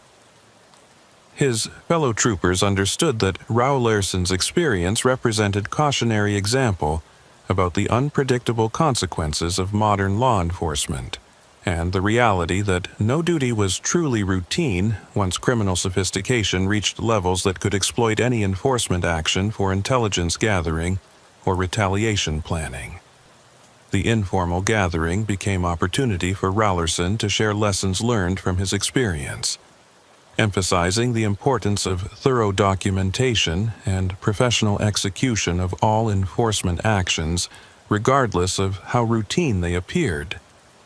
His fellow troopers understood that Rowlerson's experience represented cautionary example about the unpredictable consequences of modern law enforcement, and the reality that no duty was truly routine once criminal sophistication reached levels that could exploit any enforcement action for intelligence gathering or retaliation planning. The informal gathering became opportunity for Rowlerson to share lessons learned from his experience, emphasizing the importance of thorough documentation and professional execution of all enforcement actions, regardless of how routine they appeared,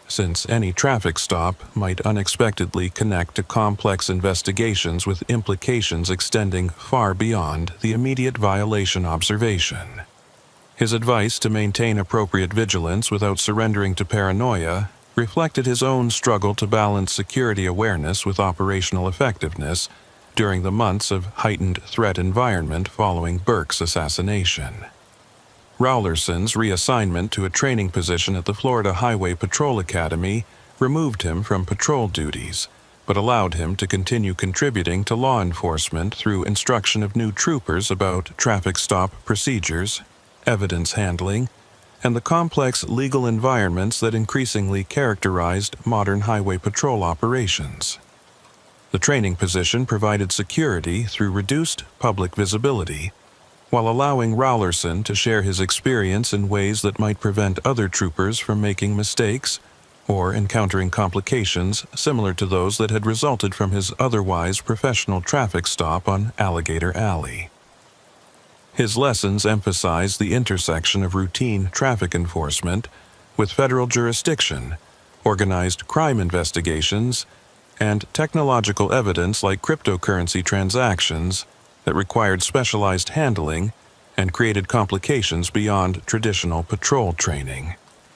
since any traffic stop might unexpectedly connect to complex investigations with implications extending far beyond the immediate violation observation. His advice to maintain appropriate vigilance without surrendering to paranoia reflected his own struggle to balance security awareness with operational effectiveness during the months of heightened threat environment following Burke's assassination. Rowlerson's reassignment to a training position at the Florida Highway Patrol Academy removed him from patrol duties, but allowed him to continue contributing to law enforcement through instruction of new troopers about traffic stop procedures, evidence handling, and the complex legal environments that increasingly characterized modern highway patrol operations. The training position provided security through reduced public visibility, while allowing Rowlerson to share his experience in ways that might prevent other troopers from making mistakes or encountering complications similar to those that had resulted from his otherwise professional traffic stop on Alligator Alley. His lessons emphasized the intersection of routine traffic enforcement with federal jurisdiction, organized crime investigations, and technological evidence like cryptocurrency transactions that required specialized handling and created complications beyond traditional patrol training.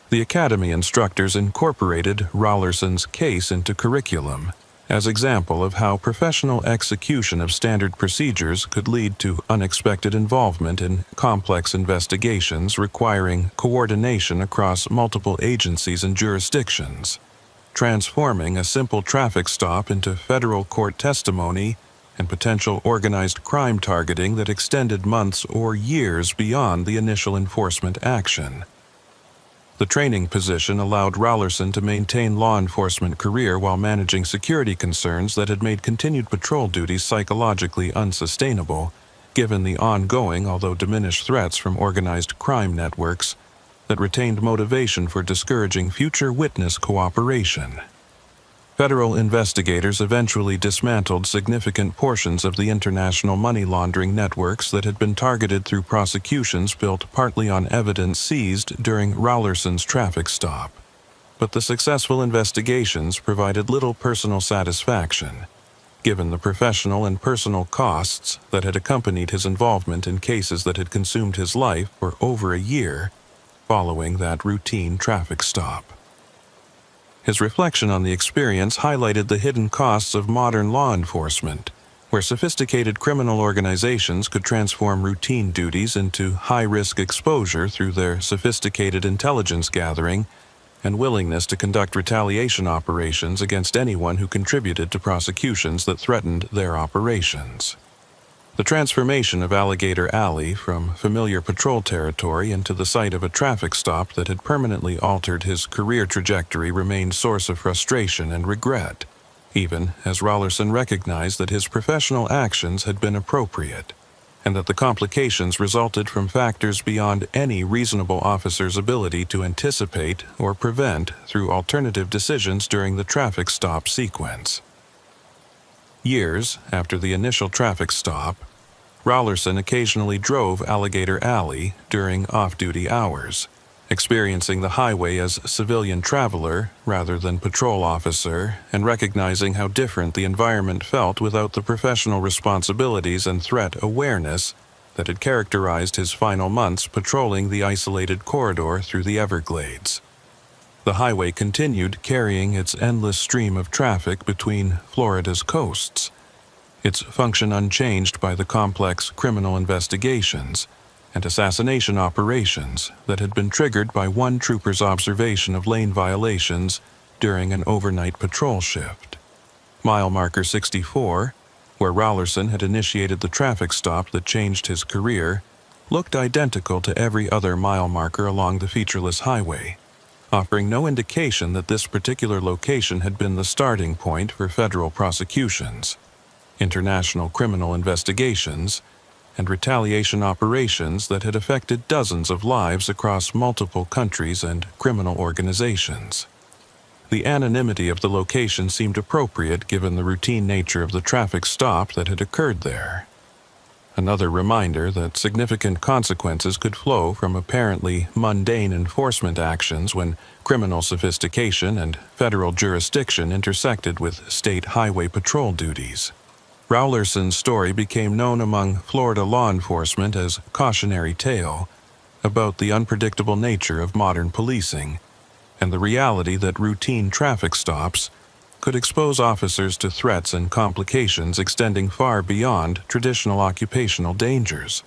The academy instructors incorporated Rowlerson's case into curriculum as example of how professional execution of standard procedures could lead to unexpected involvement in complex investigations requiring coordination across multiple agencies and jurisdictions, transforming a simple traffic stop into federal court testimony and potential organized crime targeting that extended months or years beyond the initial enforcement action. The training position allowed Rowlerson to maintain law enforcement career while managing security concerns that had made continued patrol duties psychologically unsustainable, given the ongoing, although diminished, threats from organized crime networks that retained motivation for discouraging future witness cooperation. Federal investigators eventually dismantled significant portions of the international money laundering networks that had been targeted through prosecutions built partly on evidence seized during Rowlerson's traffic stop. But the successful investigations provided little personal satisfaction, given the professional and personal costs that had accompanied his involvement in cases that had consumed his life for over a year following that routine traffic stop. His reflection on the experience highlighted the hidden costs of modern law enforcement, where sophisticated criminal organizations could transform routine duties into high-risk exposure through their sophisticated intelligence gathering and willingness to conduct retaliation operations against anyone who contributed to prosecutions that threatened their operations. The transformation of Alligator Alley from familiar patrol territory into the site of a traffic stop that had permanently altered his career trajectory remained source of frustration and regret, even as Rowlerson recognized that his professional actions had been appropriate. and that the complications resulted from factors beyond any reasonable officer's ability to anticipate or prevent through alternative decisions during the traffic stop sequence. Years after the initial traffic stop, Rowlerson occasionally drove Alligator Alley during off-duty hours, experiencing the highway as civilian traveler rather than patrol officer, and recognizing how different the environment felt without the professional responsibilities and threat awareness that had characterized his final months patrolling the isolated corridor through the Everglades. The highway continued carrying its endless stream of traffic between Florida's coasts, its function unchanged by the complex criminal investigations and assassination operations that had been triggered by one trooper's observation of lane violations during an overnight patrol shift. Mile marker 64, where Rowlerson had initiated the traffic stop that changed his career, looked identical to every other mile marker along the featureless highway, offering no indication that this particular location had been the starting point for federal prosecutions, international criminal investigations, and retaliation operations that had affected dozens of lives across multiple countries and criminal organizations. The anonymity of the location seemed appropriate given the routine nature of the traffic stop that had occurred there. Another reminder that significant consequences could flow from apparently mundane enforcement actions when criminal sophistication and federal jurisdiction intersected with state highway patrol duties. Rowlerson's story became known among Florida law enforcement as cautionary tale about the unpredictable nature of modern policing and the reality that routine traffic stops could expose officers to threats and complications extending far beyond traditional occupational dangers.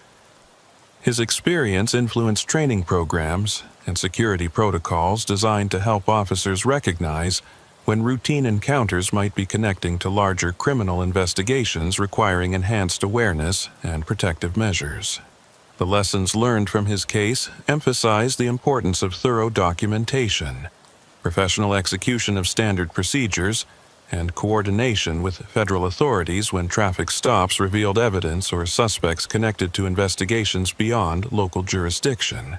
His experience influenced training programs and security protocols designed to help officers recognize when routine encounters might be connecting to larger criminal investigations requiring enhanced awareness and protective measures. The lessons learned from his case emphasize the importance of thorough documentation, professional execution of standard procedures, and coordination with federal authorities when traffic stops revealed evidence or suspects connected to investigations beyond local jurisdiction.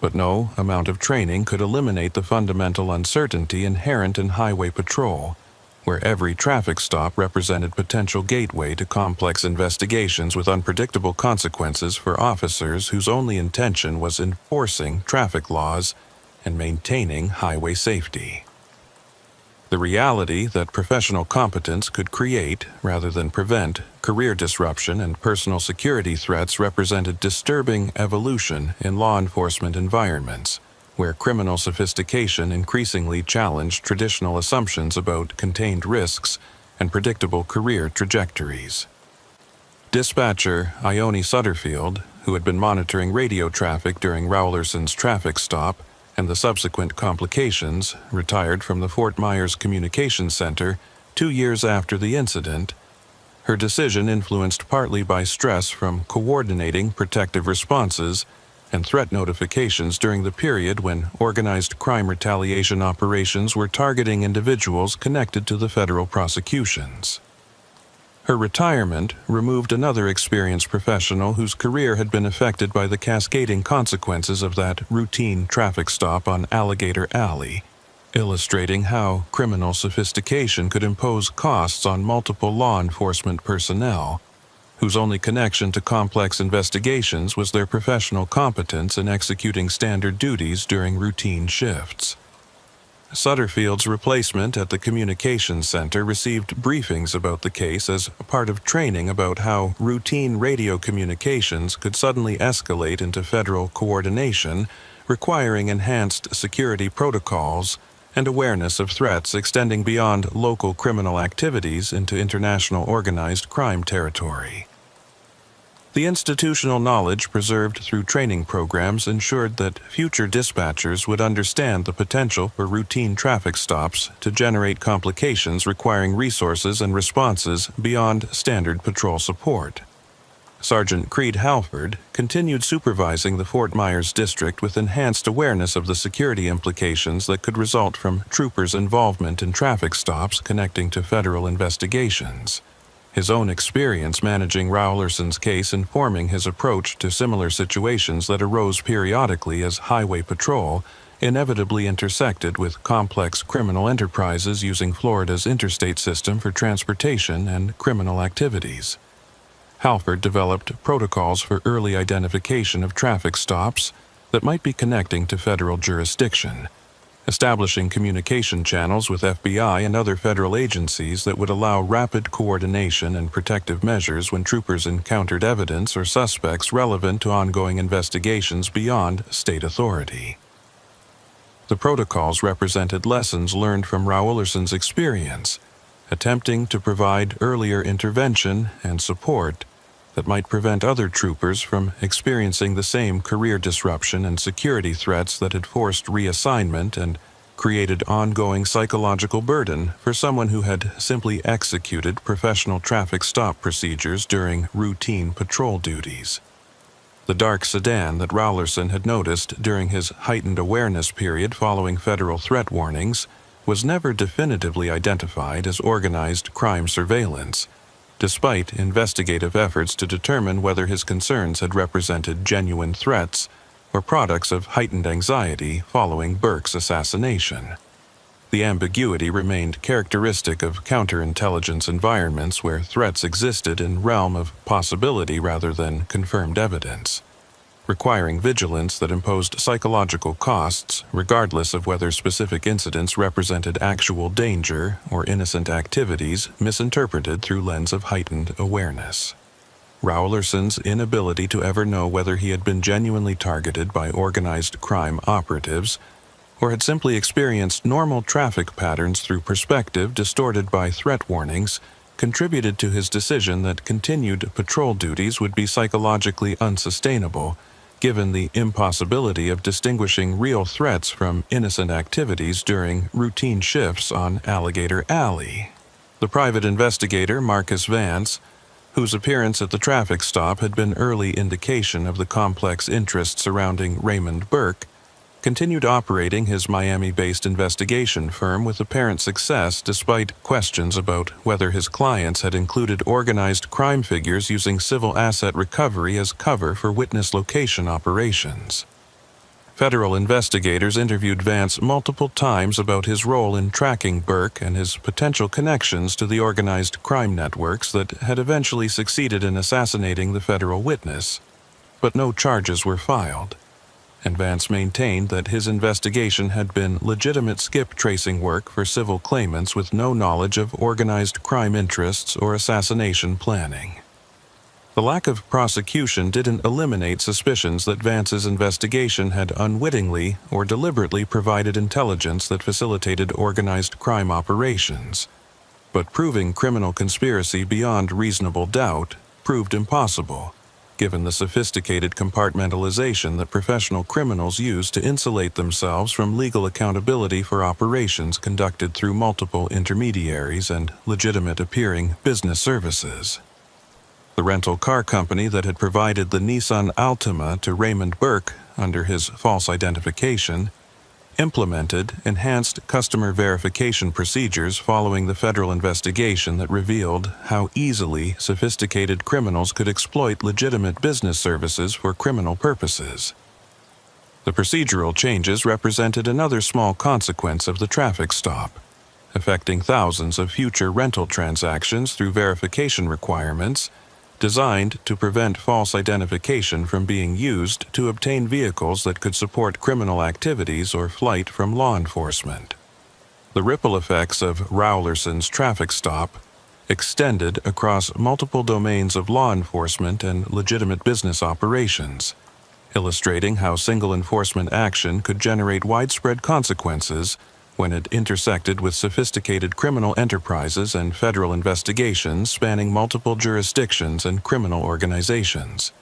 But no amount of training could eliminate the fundamental uncertainty inherent in highway patrol, where every traffic stop represented potential gateway to complex investigations with unpredictable consequences for officers whose only intention was enforcing traffic laws and maintaining highway safety. The reality that professional competence could create, rather than prevent, career disruption and personal security threats represented disturbing evolution in law enforcement environments, where criminal sophistication increasingly challenged traditional assumptions about contained risks and predictable career trajectories. Dispatcher Ione Sutterfield, who had been monitoring radio traffic during Rowlerson's traffic stop and the subsequent complications, retired from the Fort Myers Communications Center 2 years after the incident. Her decision influenced partly by stress from coordinating protective responses and threat notifications during the period when organized crime retaliation operations were targeting individuals connected to the federal prosecutions. Her retirement removed another experienced professional whose career had been affected by the cascading consequences of that routine traffic stop on Alligator Alley, illustrating how criminal sophistication could impose costs on multiple law enforcement personnel, whose only connection to complex investigations was their professional competence in executing standard duties during routine shifts. Sutterfield's replacement at the Communications Center received briefings about the case as part of training about how routine radio communications could suddenly escalate into federal coordination, requiring enhanced security protocols and awareness of threats extending beyond local criminal activities into international organized crime territory. The institutional knowledge preserved through training programs ensured that future dispatchers would understand the potential for routine traffic stops to generate complications requiring resources and responses beyond standard patrol support. Sergeant Creed Halford continued supervising the Fort Myers district with enhanced awareness of the security implications that could result from troopers' involvement in traffic stops connecting to federal investigations. his own experience managing Rowlerson's case informing his approach to similar situations that arose periodically as highway patrol inevitably intersected with complex criminal enterprises using Florida's interstate system for transportation and criminal activities. Halford developed protocols for early identification of traffic stops that might be connecting to federal jurisdiction, establishing communication channels with FBI and other federal agencies that would allow rapid coordination and protective measures when troopers encountered evidence or suspects relevant to ongoing investigations beyond state authority. The protocols represented lessons learned from Rowlerson's experience, attempting to provide earlier intervention and support that might prevent other troopers from experiencing the same career disruption and security threats that had forced reassignment and created ongoing psychological burden for someone who had simply executed professional traffic stop procedures during routine patrol duties. The dark sedan that Rowlerson had noticed during his heightened awareness period following federal threat warnings was never definitively identified as organized crime surveillance, despite investigative efforts to determine whether his concerns had represented genuine threats or products of heightened anxiety following Burke's assassination. The ambiguity remained characteristic of counterintelligence environments where threats existed in realm of possibility rather than confirmed evidence, requiring vigilance that imposed psychological costs regardless of whether specific incidents represented actual danger or innocent activities misinterpreted through lens of heightened awareness. Rowlerson's inability to ever know whether he had been genuinely targeted by organized crime operatives or had simply experienced normal traffic patterns through perspective distorted by threat warnings contributed to his decision that continued patrol duties would be psychologically unsustainable, given the impossibility of distinguishing real threats from innocent activities during routine shifts on Alligator Alley. The private investigator, Marcus Vance, whose appearance at the traffic stop had been early indication of the complex interests surrounding Raymond Burke, continued operating his Miami-based investigation firm with apparent success despite questions about whether his clients had included organized crime figures using civil asset recovery as cover for witness location operations. Federal investigators interviewed Vance multiple times about his role in tracking Burke and his potential connections to the organized crime networks that had eventually succeeded in assassinating the federal witness, but no charges were filed, and Vance maintained that his investigation had been legitimate skip-tracing work for civil claimants with no knowledge of organized crime interests or assassination planning. The lack of prosecution didn't eliminate suspicions that Vance's investigation had unwittingly or deliberately provided intelligence that facilitated organized crime operations, but proving criminal conspiracy beyond reasonable doubt proved impossible, given the sophisticated compartmentalization that professional criminals use to insulate themselves from legal accountability for operations conducted through multiple intermediaries and legitimate-appearing business services. The rental car company that had provided the Nissan Altima to Raymond Burke under his false identification implemented enhanced customer verification procedures following the federal investigation that revealed how easily sophisticated criminals could exploit legitimate business services for criminal purposes. The procedural changes represented another small consequence of the traffic stop, affecting thousands of future rental transactions through verification requirements designed to prevent false identification from being used to obtain vehicles that could support criminal activities or flight from law enforcement. The ripple effects of Rowlerson's traffic stop extended across multiple domains of law enforcement and legitimate business operations, illustrating how single enforcement action could generate widespread consequences when it intersected with sophisticated criminal enterprises and federal investigations spanning multiple jurisdictions and criminal organizations.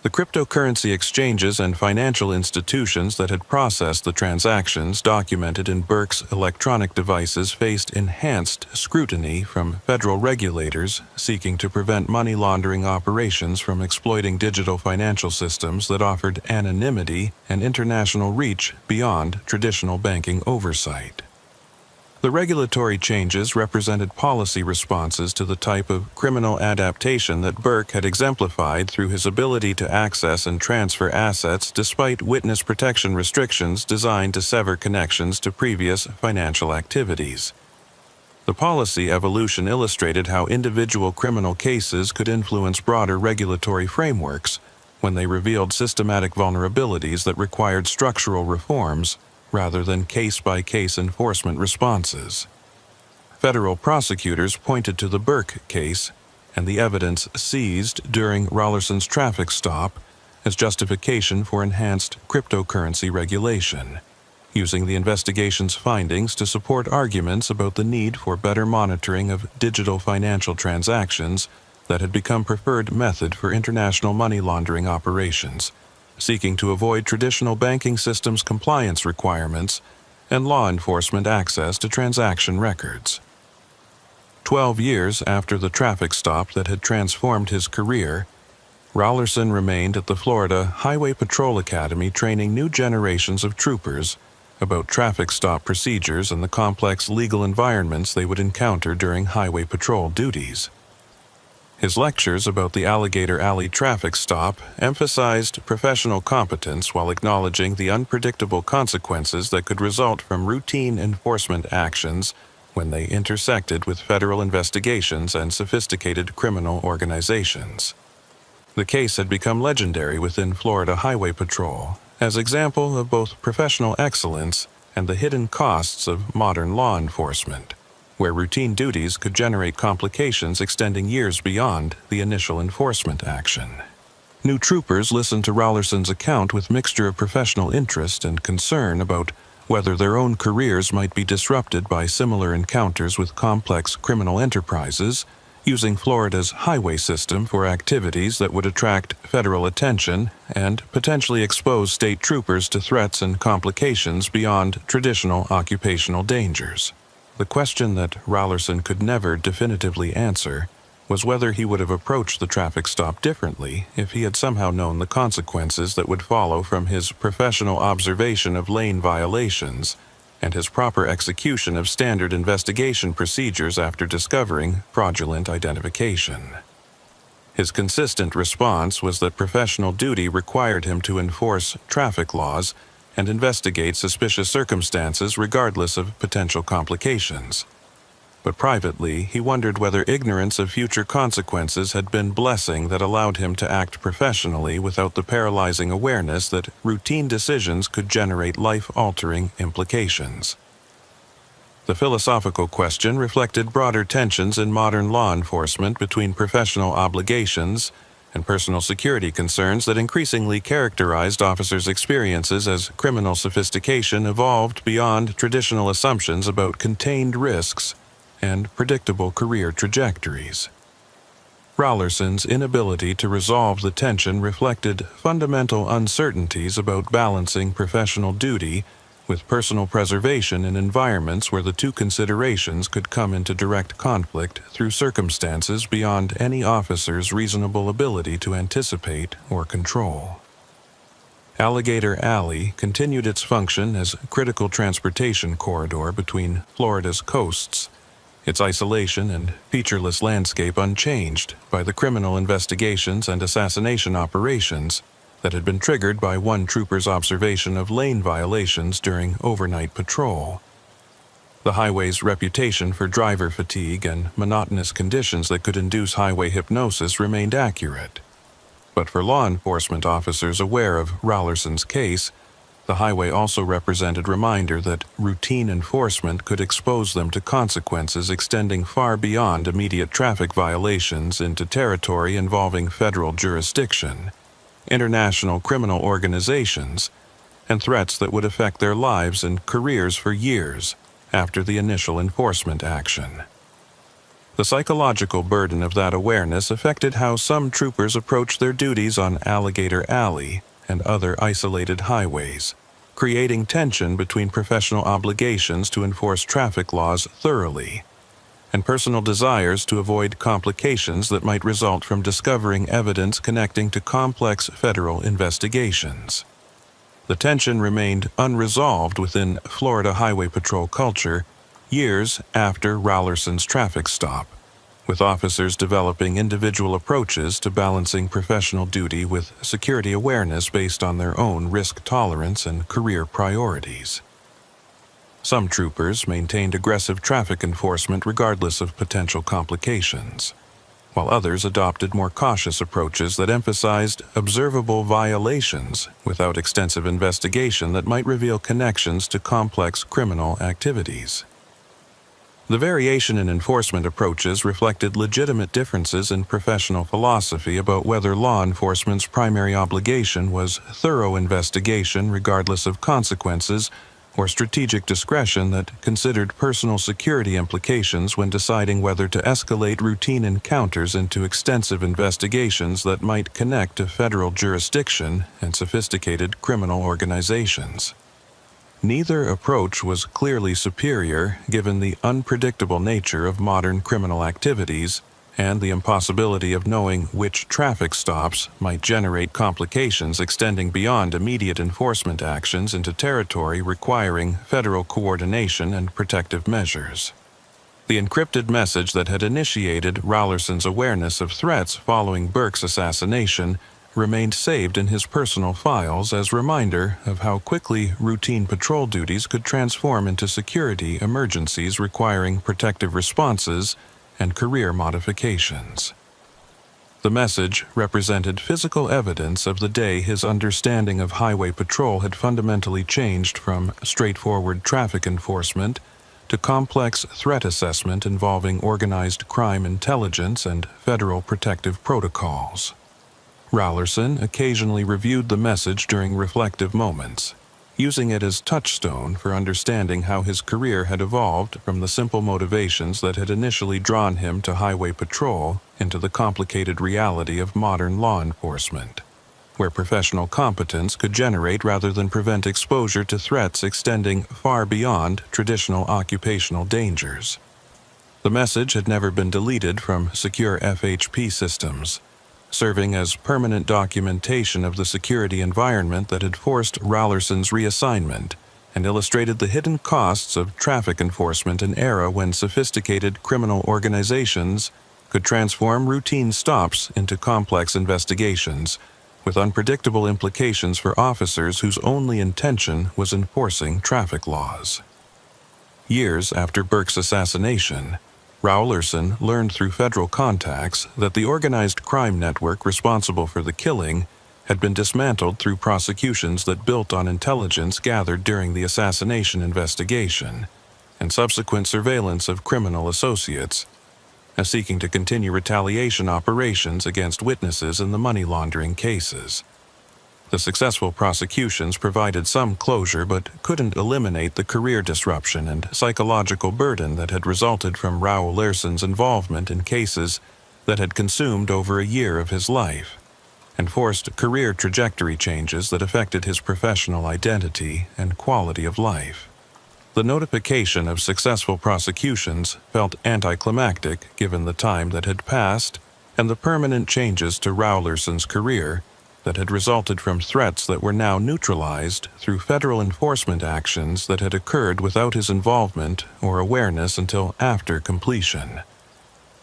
The cryptocurrency exchanges and financial institutions that had processed the transactions documented in Burke's electronic devices faced enhanced scrutiny from federal regulators seeking to prevent money laundering operations from exploiting digital financial systems that offered anonymity and international reach beyond traditional banking oversight. The regulatory changes represented policy responses to the type of criminal adaptation that Burke had exemplified through his ability to access and transfer assets despite witness protection restrictions designed to sever connections to previous financial activities. The policy evolution illustrated how individual criminal cases could influence broader regulatory frameworks when they revealed systematic vulnerabilities that required structural reforms rather than case-by-case enforcement responses. Federal prosecutors pointed to the Burke case and the evidence seized during Rollerson's traffic stop as justification for enhanced cryptocurrency regulation, using the investigation's findings to support arguments about the need for better monitoring of digital financial transactions that had become preferred method for international money laundering operations, seeking to avoid traditional banking systems compliance requirements and law enforcement access to transaction records. 12 years after the traffic stop that had transformed his career, Rollerson remained at the Florida Highway Patrol Academy training new generations of troopers about traffic stop procedures and the complex legal environments they would encounter during highway patrol duties. His lectures about the Alligator Alley traffic stop emphasized professional competence while acknowledging the unpredictable consequences that could result from routine enforcement actions when they intersected with federal investigations and sophisticated criminal organizations. The case had become legendary within Florida Highway Patrol as example of both professional excellence and the hidden costs of modern law enforcement, where routine duties could generate complications extending years beyond the initial enforcement action. New troopers listened to Rollerson's account with mixture of professional interest and concern about whether their own careers might be disrupted by similar encounters with complex criminal enterprises, using Florida's highway system for activities that would attract federal attention and potentially expose state troopers to threats and complications beyond traditional occupational dangers. The question that Rollerson could never definitively answer was whether he would have approached the traffic stop differently if he had somehow known the consequences that would follow from his professional observation of lane violations and his proper execution of standard investigation procedures after discovering fraudulent identification. His consistent response was that professional duty required him to enforce traffic laws and investigate suspicious circumstances regardless of potential complications. But privately, he wondered whether ignorance of future consequences had been blessing that allowed him to act professionally without the paralyzing awareness that routine decisions could generate life-altering implications. The philosophical question reflected broader tensions in modern law enforcement between professional obligations and personal security concerns that increasingly characterized officers' experiences as criminal sophistication evolved beyond traditional assumptions about contained risks and predictable career trajectories. Rollerson's inability to resolve the tension reflected fundamental uncertainties about balancing professional duty with personal preservation in environments where the two considerations could come into direct conflict through circumstances beyond any officer's reasonable ability to anticipate or control. Alligator Alley continued its function as a critical transportation corridor between Florida's coasts, its isolation and featureless landscape unchanged by the criminal investigations and assassination operations that had been triggered by one trooper's observation of lane violations during overnight patrol. The highway's reputation for driver fatigue and monotonous conditions that could induce highway hypnosis remained accurate. But for law enforcement officers aware of Rollerson's case, the highway also represented reminder that routine enforcement could expose them to consequences extending far beyond immediate traffic violations into territory involving federal jurisdiction, international criminal organizations, and threats that would affect their lives and careers for years after the initial enforcement action. The psychological burden of that awareness affected how some troopers approached their duties on Alligator Alley and other isolated highways, creating tension between professional obligations to enforce traffic laws thoroughly and personal desires to avoid complications that might result from discovering evidence connecting to complex federal investigations. The tension remained unresolved within Florida Highway Patrol culture, years after Rowlerson's traffic stop, with officers developing individual approaches to balancing professional duty with security awareness based on their own risk tolerance and career priorities. Some troopers maintained aggressive traffic enforcement regardless of potential complications, while others adopted more cautious approaches that emphasized observable violations without extensive investigation that might reveal connections to complex criminal activities. The variation in enforcement approaches reflected legitimate differences in professional philosophy about whether law enforcement's primary obligation was thorough investigation regardless of consequences, or strategic discretion that considered personal security implications when deciding whether to escalate routine encounters into extensive investigations that might connect to federal jurisdiction and sophisticated criminal organizations. Neither approach was clearly superior given the unpredictable nature of modern criminal activities and the impossibility of knowing which traffic stops might generate complications extending beyond immediate enforcement actions into territory requiring federal coordination and protective measures. The encrypted message that had initiated Rowlerson's awareness of threats following Burke's assassination remained saved in his personal files as a reminder of how quickly routine patrol duties could transform into security emergencies requiring protective responses and career modifications. The message represented physical evidence of the day his understanding of highway patrol had fundamentally changed from straightforward traffic enforcement to complex threat assessment involving organized crime intelligence and federal protective protocols. Rowlerson occasionally reviewed the message during reflective moments, using it as touchstone for understanding how his career had evolved from the simple motivations that had initially drawn him to highway patrol into the complicated reality of modern law enforcement, where professional competence could generate rather than prevent exposure to threats extending far beyond traditional occupational dangers. The message had never been deleted from secure FHP systems, serving as permanent documentation of the security environment that had forced Rowlerson's reassignment and illustrated the hidden costs of traffic enforcement in an era when sophisticated criminal organizations could transform routine stops into complex investigations, with unpredictable implications for officers whose only intention was enforcing traffic laws. Years after Burke's assassination, Rowlerson learned through federal contacts that the organized crime network responsible for the killing had been dismantled through prosecutions that built on intelligence gathered during the assassination investigation and subsequent surveillance of criminal associates, seeking to continue retaliation operations against witnesses in the money laundering cases. The successful prosecutions provided some closure but couldn't eliminate the career disruption and psychological burden that had resulted from Rowlerson's involvement in cases that had consumed over a year of his life, and forced career trajectory changes that affected his professional identity and quality of life. The notification of successful prosecutions felt anticlimactic given the time that had passed and the permanent changes to Rowlerson's career that had resulted from threats that were now neutralized through federal enforcement actions that had occurred without his involvement or awareness until after completion.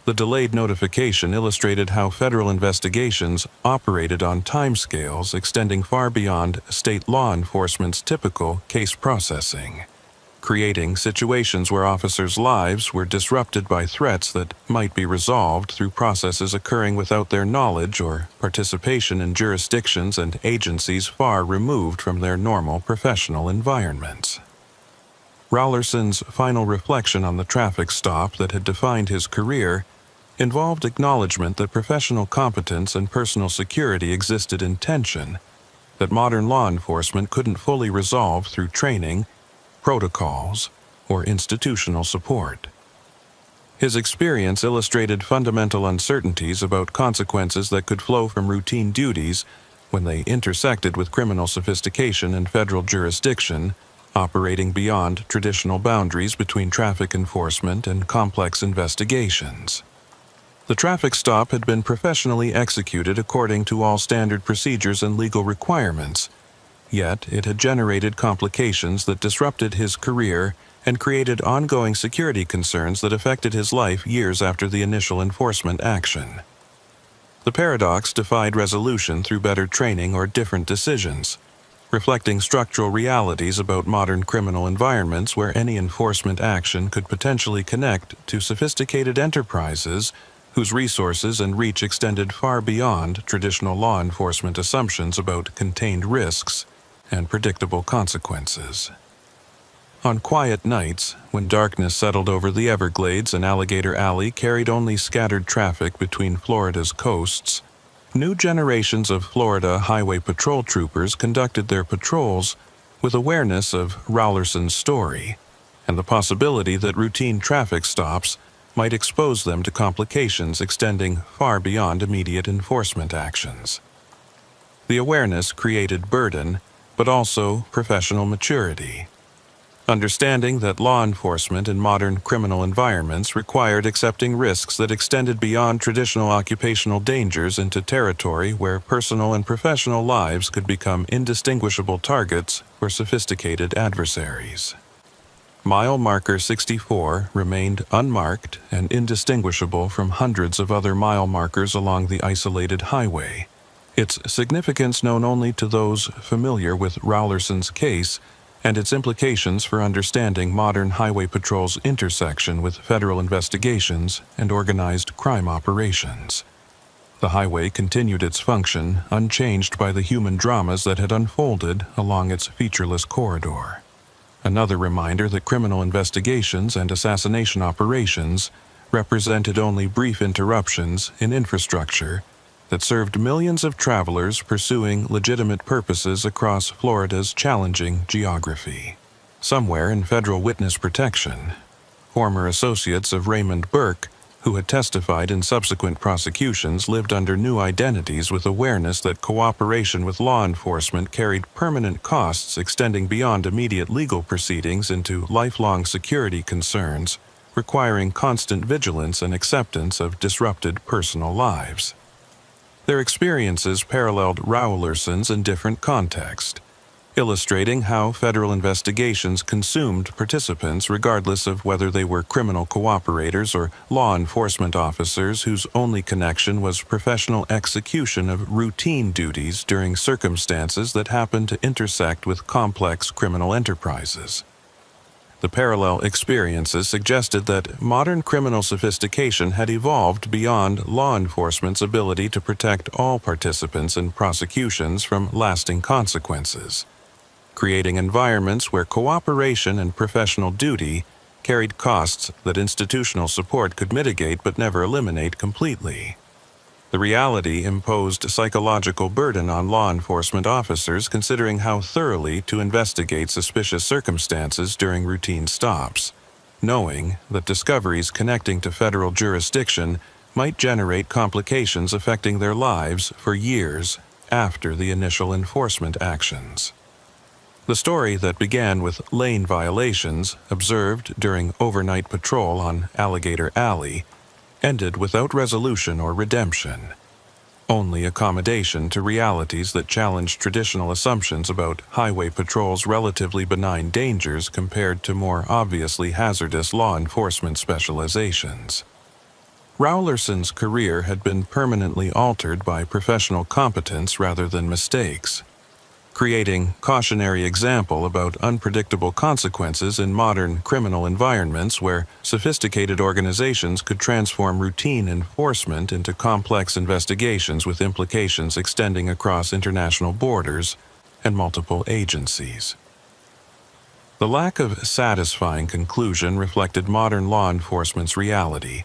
The delayed notification illustrated how federal investigations operated on timescales extending far beyond state law enforcement's typical case processing, creating situations where officers' lives were disrupted by threats that might be resolved through processes occurring without their knowledge or participation in jurisdictions and agencies far removed from their normal professional environments. Rowlerson's final reflection on the traffic stop that had defined his career involved acknowledgement that professional competence and personal security existed in tension, that modern law enforcement couldn't fully resolve through training, protocols, or institutional support. His experience illustrated fundamental uncertainties about consequences that could flow from routine duties when they intersected with criminal sophistication and federal jurisdiction, operating beyond traditional boundaries between traffic enforcement and complex investigations. The traffic stop had been professionally executed according to all standard procedures and legal requirements, yet it had generated complications that disrupted his career and created ongoing security concerns that affected his life years after the initial enforcement action. The paradox defied resolution through better training or different decisions, reflecting structural realities about modern criminal environments where any enforcement action could potentially connect to sophisticated enterprises whose resources and reach extended far beyond traditional law enforcement assumptions about contained risks and predictable consequences. On quiet nights, when darkness settled over the Everglades and Alligator Alley carried only scattered traffic between Florida's coasts, new generations of Florida Highway Patrol troopers conducted their patrols with awareness of Rowlerson's story and the possibility that routine traffic stops might expose them to complications extending far beyond immediate enforcement actions. The awareness created burden, but also professional maturity. Understanding that law enforcement in modern criminal environments required accepting risks that extended beyond traditional occupational dangers into territory where personal and professional lives could become indistinguishable targets for sophisticated adversaries. Mile marker 64 remained unmarked and indistinguishable from hundreds of other mile markers along the isolated highway, its significance known only to those familiar with Rowlerson's case and its implications for understanding modern highway patrol's intersection with federal investigations and organized crime operations. The highway continued its function unchanged by the human dramas that had unfolded along its featureless corridor. Another reminder that criminal investigations and assassination operations represented only brief interruptions in infrastructure that served millions of travelers pursuing legitimate purposes across Florida's challenging geography. Somewhere in federal witness protection, former associates of Raymond Burke, who had testified in subsequent prosecutions, lived under new identities with awareness that cooperation with law enforcement carried permanent costs extending beyond immediate legal proceedings into lifelong security concerns, requiring constant vigilance and acceptance of disrupted personal lives. Their experiences paralleled Rowlerson's in different contexts, illustrating how federal investigations consumed participants regardless of whether they were criminal cooperators or law enforcement officers whose only connection was professional execution of routine duties during circumstances that happened to intersect with complex criminal enterprises. The parallel experiences suggested that modern criminal sophistication had evolved beyond law enforcement's ability to protect all participants in prosecutions from lasting consequences, creating environments where cooperation and professional duty carried costs that institutional support could mitigate but never eliminate completely. The reality imposed psychological burden on law enforcement officers considering how thoroughly to investigate suspicious circumstances during routine stops, knowing that discoveries connecting to federal jurisdiction might generate complications affecting their lives for years after the initial enforcement actions. The story that began with lane violations observed during overnight patrol on Alligator Alley ended without resolution or redemption, only accommodation to realities that challenged traditional assumptions about highway patrol's relatively benign dangers compared to more obviously hazardous law enforcement specializations. Rowlerson's career had been permanently altered by professional competence rather than mistakes, creating cautionary example about unpredictable consequences in modern criminal environments where sophisticated organizations could transform routine enforcement into complex investigations with implications extending across international borders and multiple agencies. The lack of satisfying conclusion reflected modern law enforcement's reality,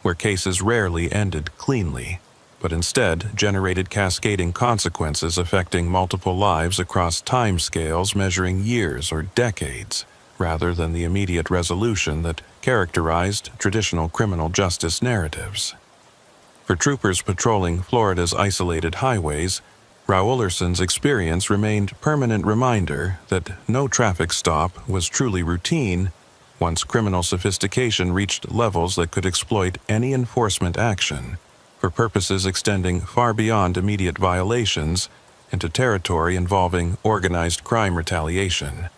where cases rarely ended cleanly, but instead generated cascading consequences affecting multiple lives across timescales measuring years or decades, rather than the immediate resolution that characterized traditional criminal justice narratives. For troopers patrolling Florida's isolated highways, Rowlerson's experience remained a permanent reminder that no traffic stop was truly routine once criminal sophistication reached levels that could exploit any enforcement action for purposes extending far beyond immediate violations into territory involving organized crime retaliation,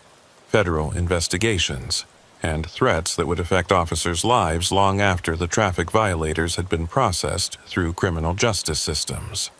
federal investigations, and threats that would affect officers' lives long after the traffic violators had been processed through criminal justice systems.